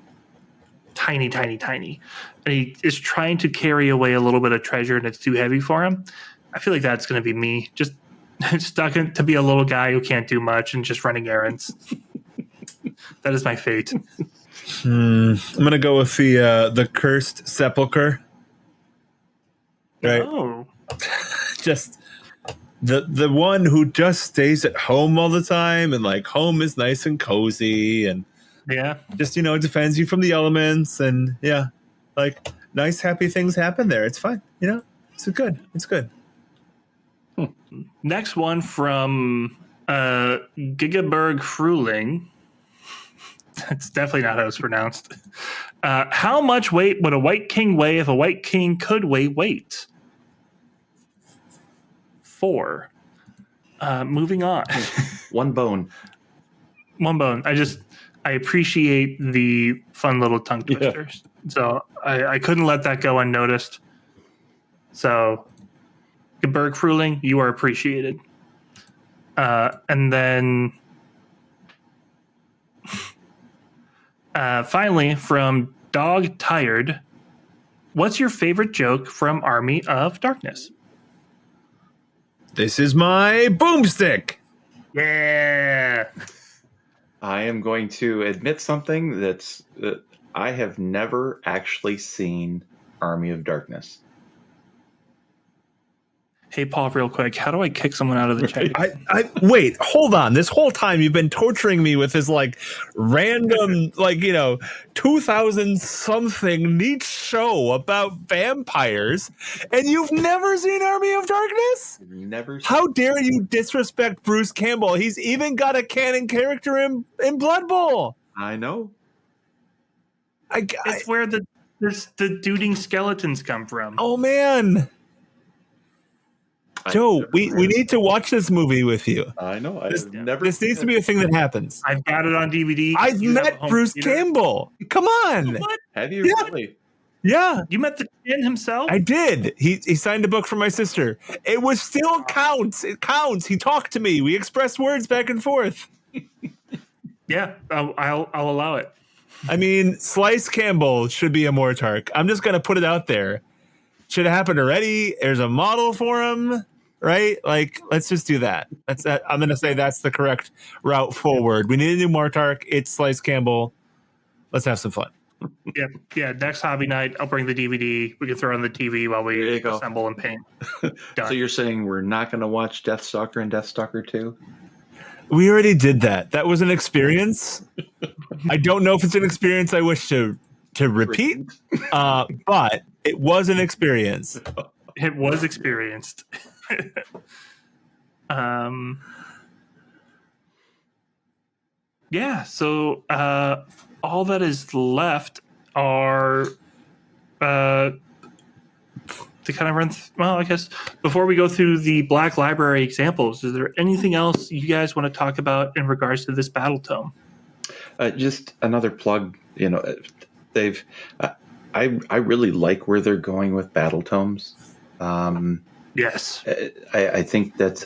Speaker 1: tiny. And he is trying to carry away a little bit of treasure and it's too heavy for him. I feel like that's going to be me. Just stuck to be a little guy who can't do much and just running errands. That is my fate.
Speaker 2: I'm going to go with the Cursed Sepulcher. Right?
Speaker 1: Oh.
Speaker 2: Just the one who just stays at home all the time, and like home is nice and cozy, and just defends you from the elements, and like nice happy things happen there. It's fine, it's good.
Speaker 1: Next one from Gigaberg Fruling. That's definitely not how it's pronounced. How much weight would a white king weigh if a white king could weigh weight? 4. Moving on.
Speaker 3: One bone.
Speaker 1: I appreciate the fun little tongue twisters. So I couldn't let that go unnoticed. So, Berg Fruling, you are appreciated. And then finally, from Dog Tired, what's your favorite joke from Army of Darkness?
Speaker 2: This is my boomstick.
Speaker 1: Yeah.
Speaker 3: I am going to admit something that I have never actually seen Army of Darkness.
Speaker 1: Hey, Paul, real quick, how do I kick someone out of the chat?
Speaker 2: I wait, hold on. This whole time you've been torturing me with this like random 2000 something neat show about vampires, and you've never seen Army of Darkness?
Speaker 3: Never.
Speaker 2: How dare you disrespect Bruce Campbell? He's even got a canon character in Blood Bowl.
Speaker 3: I know.
Speaker 1: It's where the duding skeletons come from.
Speaker 2: Oh man. Joe, we need to watch this movie with you.
Speaker 3: I know.
Speaker 2: This needs to be a thing that happens.
Speaker 1: I've got it on DVD.
Speaker 2: I've met Bruce Campbell. Come on.
Speaker 1: What?
Speaker 3: Have you really?
Speaker 2: Yeah.
Speaker 1: You met the Chin himself?
Speaker 2: I did. He signed a book for my sister. It was still counts. It counts. He talked to me. We expressed words back and forth.
Speaker 1: Yeah, I'll allow it.
Speaker 2: I mean, Slice Campbell should be a Mortark. I'm just going to put it out there. Should have happened already. There's a model for him. Right? Like, let's just do that. I'm going to say that's the correct route forward. We need a new Mortark. It's Slice Campbell. Let's have some fun.
Speaker 1: Yeah. Next hobby night, I'll bring the DVD. We can throw it on the TV while we assemble and paint.
Speaker 3: So you're saying we're not going to watch Deathstalker and Deathstalker 2?
Speaker 2: We already did that. That was an experience. I don't know if it's an experience I wish to repeat, but it was an experience.
Speaker 1: It was experienced. Yeah, so all that is left are to kind of run. Well, I guess before we go through the Black Library examples, is there anything else you guys want to talk about in regards to this battle tome?
Speaker 3: Just another plug. They've. I really like where they're going with battle tomes.
Speaker 1: Yes,
Speaker 3: I think that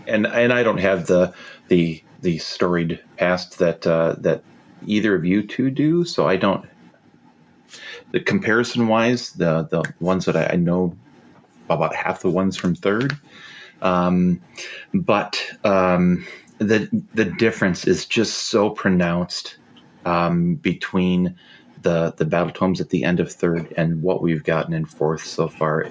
Speaker 3: and I don't have the storied past that either of you two do, so I don't. The comparison wise, the ones that I know about half the ones from third, but the difference is just so pronounced between the battle tomes at the end of third and what we've gotten in fourth so far.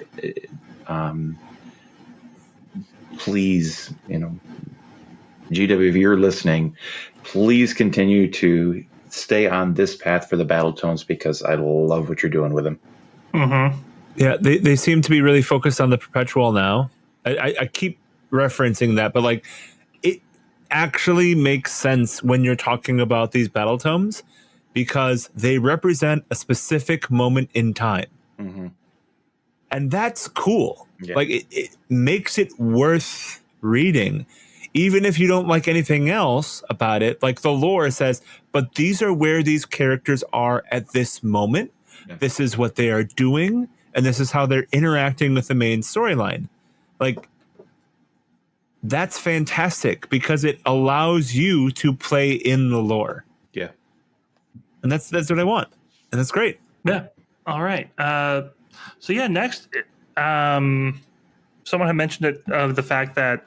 Speaker 3: Please, GW, if you're listening, please continue to stay on this path for the battle tomes because I love what you're doing with them.
Speaker 1: Mm-hmm.
Speaker 2: Yeah, they seem to be really focused on the perpetual now. I keep referencing that, but like it actually makes sense when you're talking about these battle tomes because they represent a specific moment in time.
Speaker 3: Mm-hmm.
Speaker 2: And that's cool.
Speaker 3: Yeah.
Speaker 2: Like it makes it worth reading. Even if you don't like anything else about it, like the lore says, but these are where these characters are at this moment.
Speaker 3: Yeah.
Speaker 2: This is what they are doing, and this is how they're interacting with the main storyline. Like, that's fantastic because it allows you to play in the lore.
Speaker 3: Yeah.
Speaker 2: And that's what I want. And that's great.
Speaker 1: Yeah. All right. So yeah, next, someone had mentioned it of the fact that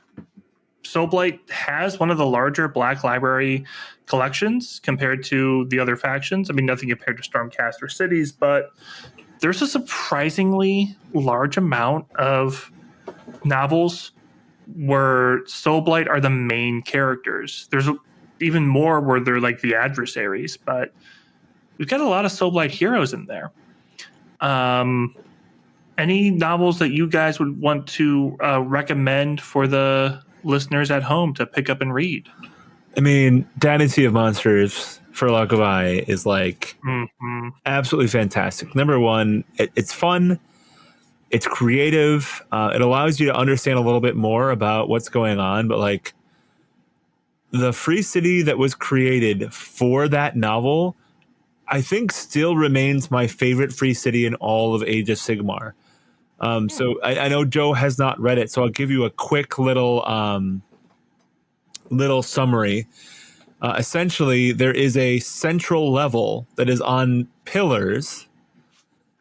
Speaker 1: Soulblight has one of the larger Black Library collections compared to the other factions. I mean, nothing compared to Stormcast or Cities, but there's a surprisingly large amount of novels where Soulblight are the main characters. There's even more where they're like the adversaries, but we've got a lot of Soulblight heroes in there. Any novels that you guys would want to recommend for the listeners at home to pick up and read?
Speaker 2: I mean, Dynasty of Monsters, for lack of eye, is like absolutely fantastic. Number one, it's fun. It's creative. It allows you to understand a little bit more about what's going on. But like the free city that was created for that novel, I think still remains my favorite free city in all of Age of Sigmar. So I know Joe has not read it, so I'll give you a quick little summary. Essentially, there is a central level that is on pillars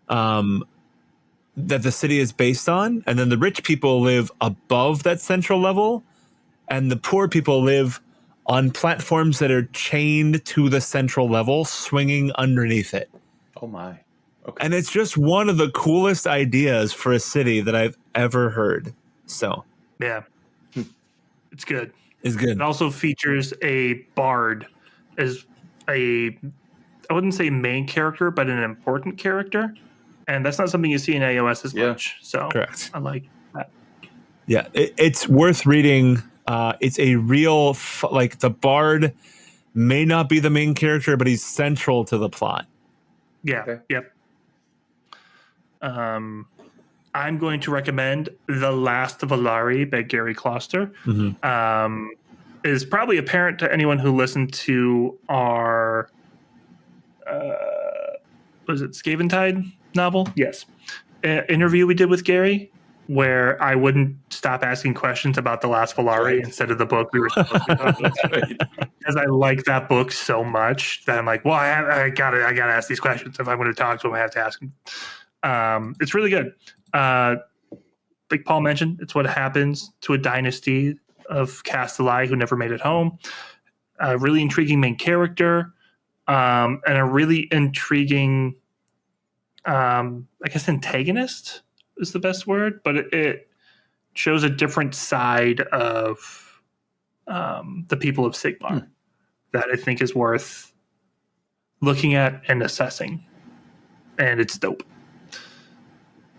Speaker 2: that the city is based on, and then the rich people live above that central level, and the poor people live on platforms that are chained to the central level, swinging underneath it.
Speaker 3: Oh my. Okay.
Speaker 2: And it's just one of the coolest ideas for a city that I've ever heard. So,
Speaker 1: yeah, it's good.
Speaker 2: It's good.
Speaker 1: It also features a bard as I wouldn't say main character, but an important character. And that's not something you see in AOS as much. So
Speaker 2: correct.
Speaker 1: I like that.
Speaker 2: Yeah, it's worth reading. It's a real, like the bard may not be the main character, but he's central to the plot.
Speaker 1: Yeah. Okay. Yep. I'm going to recommend The Last Valari by Gary Kloster.
Speaker 2: Mm-hmm.
Speaker 1: Is probably apparent to anyone who listened to our was it Scaventide novel? Yes. Interview we did with Gary, where I wouldn't stop asking questions about The Last Valari instead of the book we were supposed to talk about. Because I like that book so much that I'm like, well, I gotta ask these questions. If I'm going to talk to him, I have to ask him. It's really good. Like Paul mentioned, it's what happens to a dynasty of Castelli who never made it home. A really intriguing main character, and a really intriguing, I guess, antagonist is the best word, but it shows a different side of The People of Sigmar, that I think is worth looking at and assessing. And it's dope.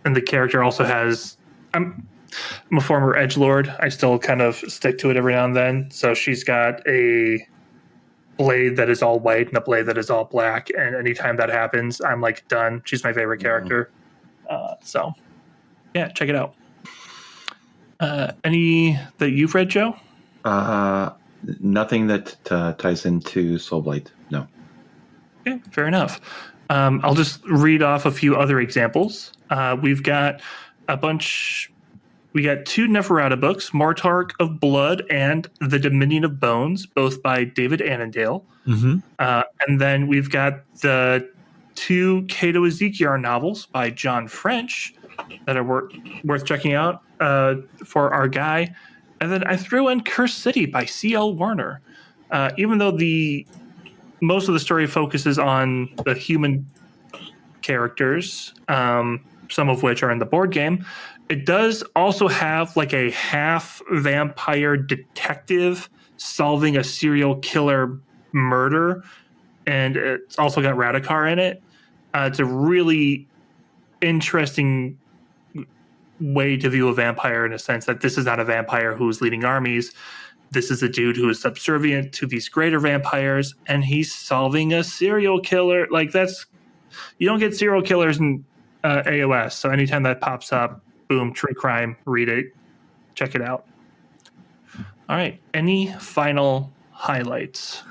Speaker 1: And the character also has... I'm a former edgelord. I still kind of stick to it every now and then. So she's got a blade that is all white and a blade that is all black. And anytime that happens, I'm like, done. She's my favorite character. So, yeah, check it out. Any that you've read, Joe?
Speaker 3: Nothing that ties into Soulblight. No.
Speaker 1: Okay, fair enough. I'll just read off a few other examples. We've got a bunch... We got 2 Neferata books, Mortarch of Blood and The Dominion of Bones, both by David Annandale.
Speaker 2: Mm-hmm.
Speaker 1: And then we've got the 2 Cato Ezekiel novels by John French that are worth checking out for our guy. And then I threw in Cursed City by C.L. Warner. Even though most of the story focuses on the human characters, some of which are in the board game, it does also have like a half vampire detective solving a serial killer murder, and it's also got Radikar in it. It's a really interesting way to view a vampire, in a sense that this is not a vampire who's leading armies. This is a dude who is subservient to these greater vampires, and he's solving a serial killer. Like, that's... You don't get serial killers in AOS, so anytime that pops up, boom, true crime, read it, check it out. All right, any final highlights?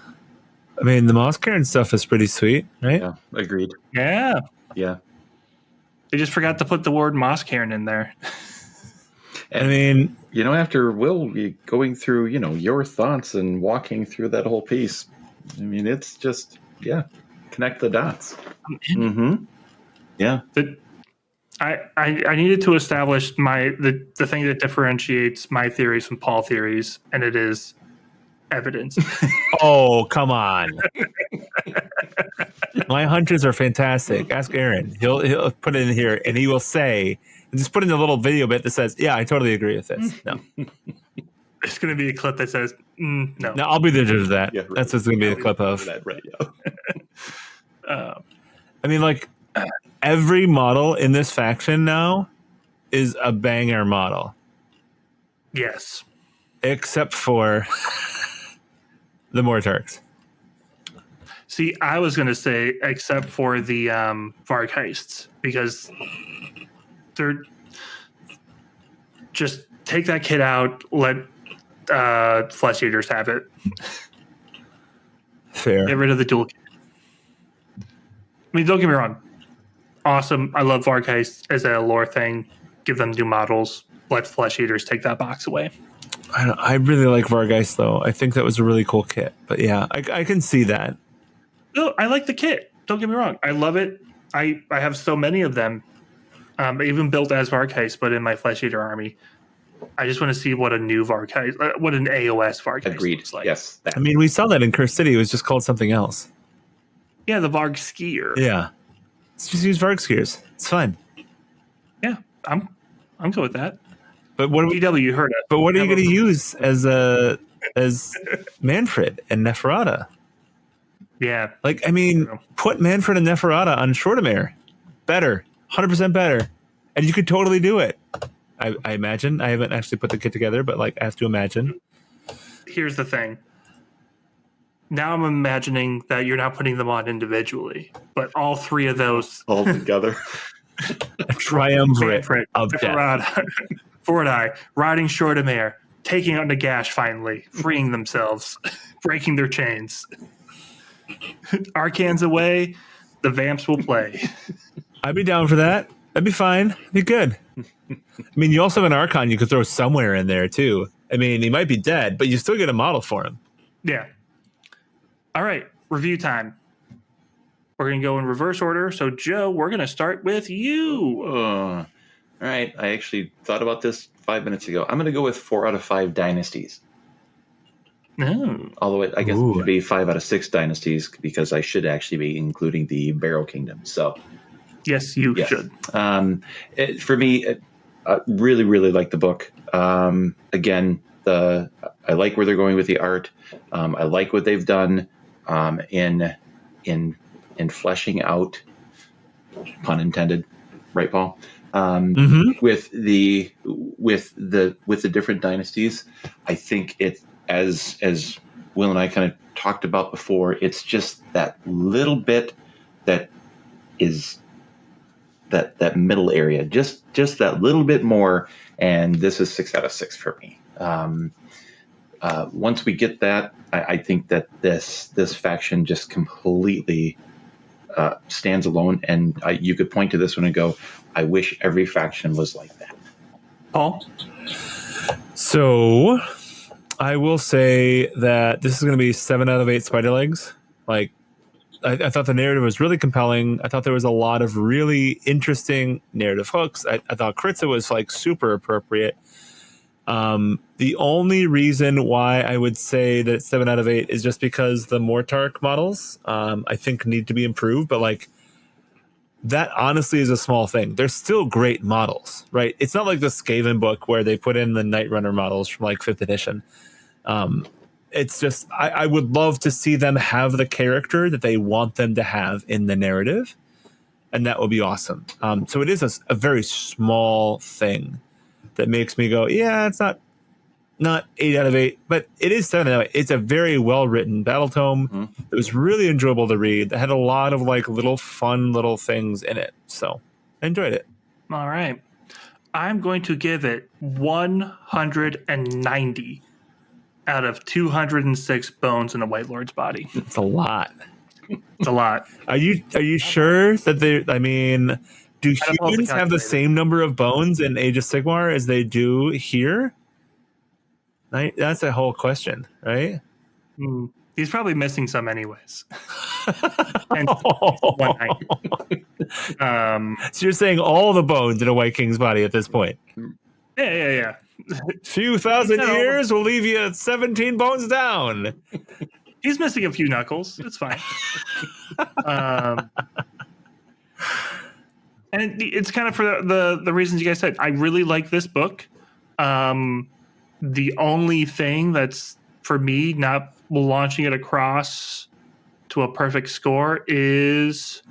Speaker 2: I mean, the Moss Cairn stuff is pretty sweet, right?
Speaker 3: Yeah, agreed.
Speaker 1: Yeah.
Speaker 3: Yeah.
Speaker 1: They just forgot to put the word Moss Cairn in there.
Speaker 3: And,
Speaker 2: I mean,
Speaker 3: after Will going through, your thoughts and walking through that whole piece, I mean, it's just, connect the dots. Mm-hmm. Yeah.
Speaker 1: I needed to establish the thing that differentiates my theories from Paul theories, and it is evidence.
Speaker 2: oh, come on. My hunches are fantastic. Ask Aaron. He'll put it in here, and he will say, and just put in a little video bit that says, yeah, I totally agree with this. No.
Speaker 1: It's going to be a clip that says, no.
Speaker 2: No, I'll be the judge of that.
Speaker 3: Yeah, right.
Speaker 2: That's what's going to be the clip of.
Speaker 3: That, right, yeah.
Speaker 2: I mean, like, every model in this faction now is a banger model.
Speaker 1: Yes.
Speaker 2: Except for the Mortarchs.
Speaker 1: See, I was going to say, except for the Vargheists, because they're... Just take that kid out, let Flesh Eaters have it.
Speaker 2: Fair.
Speaker 1: Get rid of the dual kit. I mean, don't get me wrong. Awesome. I love Vargheist as a lore thing. Give them new models. Let Flesh Eaters take that box away.
Speaker 2: I really like Vargheist, though. I think that was a really cool kit. But yeah, I can see that.
Speaker 1: No, I like the kit. Don't get me wrong. I love it. I have so many of them. Even built as Vargheist, but in my Flesh Eater army. I just want to see what a new Vargheist, what an AOS Vargheist
Speaker 3: Agreed.
Speaker 1: looks like.
Speaker 3: Yes.
Speaker 2: I mean, we saw that in Cursed City. It was just called something else.
Speaker 1: Yeah, the Varg Skier.
Speaker 2: Yeah. Let's just use Varg Skiers. It's fine.
Speaker 1: Yeah, I'm good with that.
Speaker 2: But what
Speaker 1: DW, you heard it.
Speaker 2: But what are you going to use as Manfred and Neferata?
Speaker 1: Yeah.
Speaker 2: Like, I mean, put Manfred and Neferata on Shortamere. Better. 100% better. And you could totally do it. I imagine. I haven't actually put the kit together, but like I have to imagine.
Speaker 1: Here's the thing. Now I'm imagining that you're not putting them on individually, but all three of those
Speaker 3: all together.
Speaker 2: A triumvirate of death.
Speaker 1: Fordai, riding Shortamere, taking out Nagash finally, freeing themselves, breaking their chains. Arcane's away, the Vamps will play.
Speaker 2: I'd be down for that. That'd be fine. Be good. I mean, you also have an Archon you could throw somewhere in there, too. I mean, he might be dead, but you still get a model for him.
Speaker 1: Yeah. All right, review time. We're going to go in reverse order. So, Joe, we're going to start with you.
Speaker 3: All right. I actually thought about this 5 minutes ago. I'm going to go with 4 out of 5 dynasties.
Speaker 1: Oh.
Speaker 3: Although I guess it should be 5 out of 6 dynasties because I should actually be including the Barrow Kingdom. So,
Speaker 1: yes, you should.
Speaker 3: For me, I really, really like the book. Again, I like where they're going with the art. I like what they've done in fleshing out, pun intended, right, Paul? With the different dynasties. I think it, as Will and I kind of talked about before, it's just that little bit that is that middle area, just that little bit more, and this is 6 out of 6 for me. Once we get that, I think that this faction just completely stands alone, and you could point to this one and go, I wish every faction was like that.
Speaker 1: Paul?
Speaker 2: So I will say that this is going to be 7 out of 8 spider legs. Like, I thought the narrative was really compelling. I thought there was a lot of really interesting narrative hooks. I thought Kritza was like super appropriate. The only reason why I would say that it's 7 out of 8 is just because the Mortark models, I think, need to be improved. But like, that honestly is a small thing. They're still great models, right? It's not like the Skaven book where they put in the Night Runner models from like 5th edition. It's just, I would love to see them have the character that they want them to have in the narrative, and that would be awesome. So it is a very small thing that makes me go, yeah, it's not 8 out of 8, but it is 7 out of 8. It's a very well-written Battletome. It was really enjoyable to read. It had a lot of like little fun little things in it, so I enjoyed it.
Speaker 1: All right. I'm going to give it 190 out of 206 bones in a White Lord's body.
Speaker 2: It's a lot.
Speaker 1: It's a lot.
Speaker 2: Are you sure that they? I mean, do humans have the same number of bones in Age of Sigmar as they do here? That's a whole question, right?
Speaker 1: He's probably missing some anyways.
Speaker 2: So you're saying all the bones in a White King's body at this point?
Speaker 1: Yeah.
Speaker 2: Few thousand years will leave you 17 bones down.
Speaker 1: He's missing a few knuckles. It's fine. And it's kind of for the reasons you guys said. I really like this book. The only thing that's, for me, not launching it across to a perfect score is,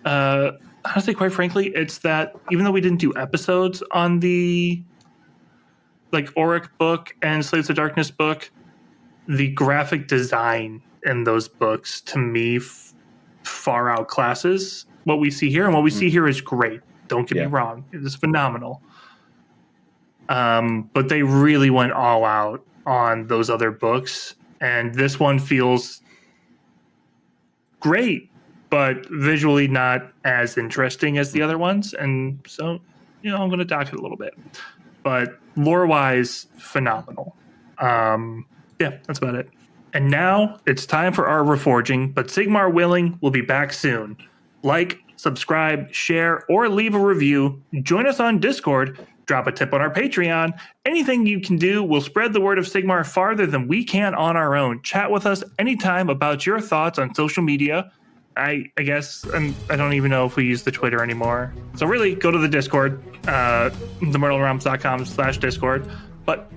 Speaker 1: honestly, quite frankly, it's that even though we didn't do episodes on the like Auric book and Slaves of Darkness book, the graphic design in those books, to me, far outclasses what we see here. And what we see here is great. Don't get me wrong. It is phenomenal. But they really went all out on those other books. And this one feels great, but visually not as interesting as the other ones. And so, I'm going to dock it a little bit. But lore-wise, phenomenal. That's about it. And now it's time for our reforging, but Sigmar willing, we'll be back soon. Like, subscribe, share, or leave a review. Join us on Discord. Drop a tip on our Patreon. Anything you can do will spread the word of Sigmar farther than we can on our own. Chat with us anytime about your thoughts on social media. I guess I don't even know if we use the Twitter anymore. So really, go to the Discord, themortalrealms.com/Discord. But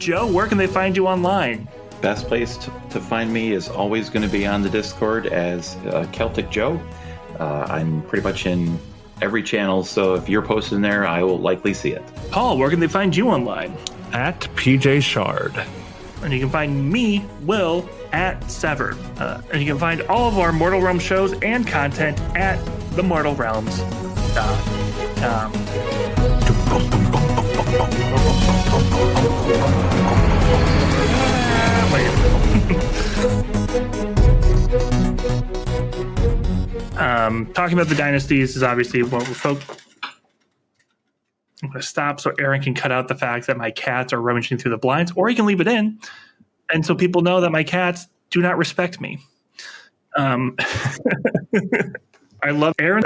Speaker 1: Joe, where can they find you online?
Speaker 3: Best place to find me is always going to be on the Discord as Celtic Joe. I'm pretty much in every channel, so if you're posted in there, I will likely see it.
Speaker 1: Paul, where can they find you online?
Speaker 2: At PJ Shard.
Speaker 1: And you can find me, Will, at Sever. And you can find all of our Mortal Realms shows and content at themortalrealms.com. Talking about the dynasties is obviously what we're focused. I'm going to stop so Aaron can cut out the fact that my cats are rummaging through the blinds, or he can leave it in, and so people know that my cats do not respect me. I love Aaron.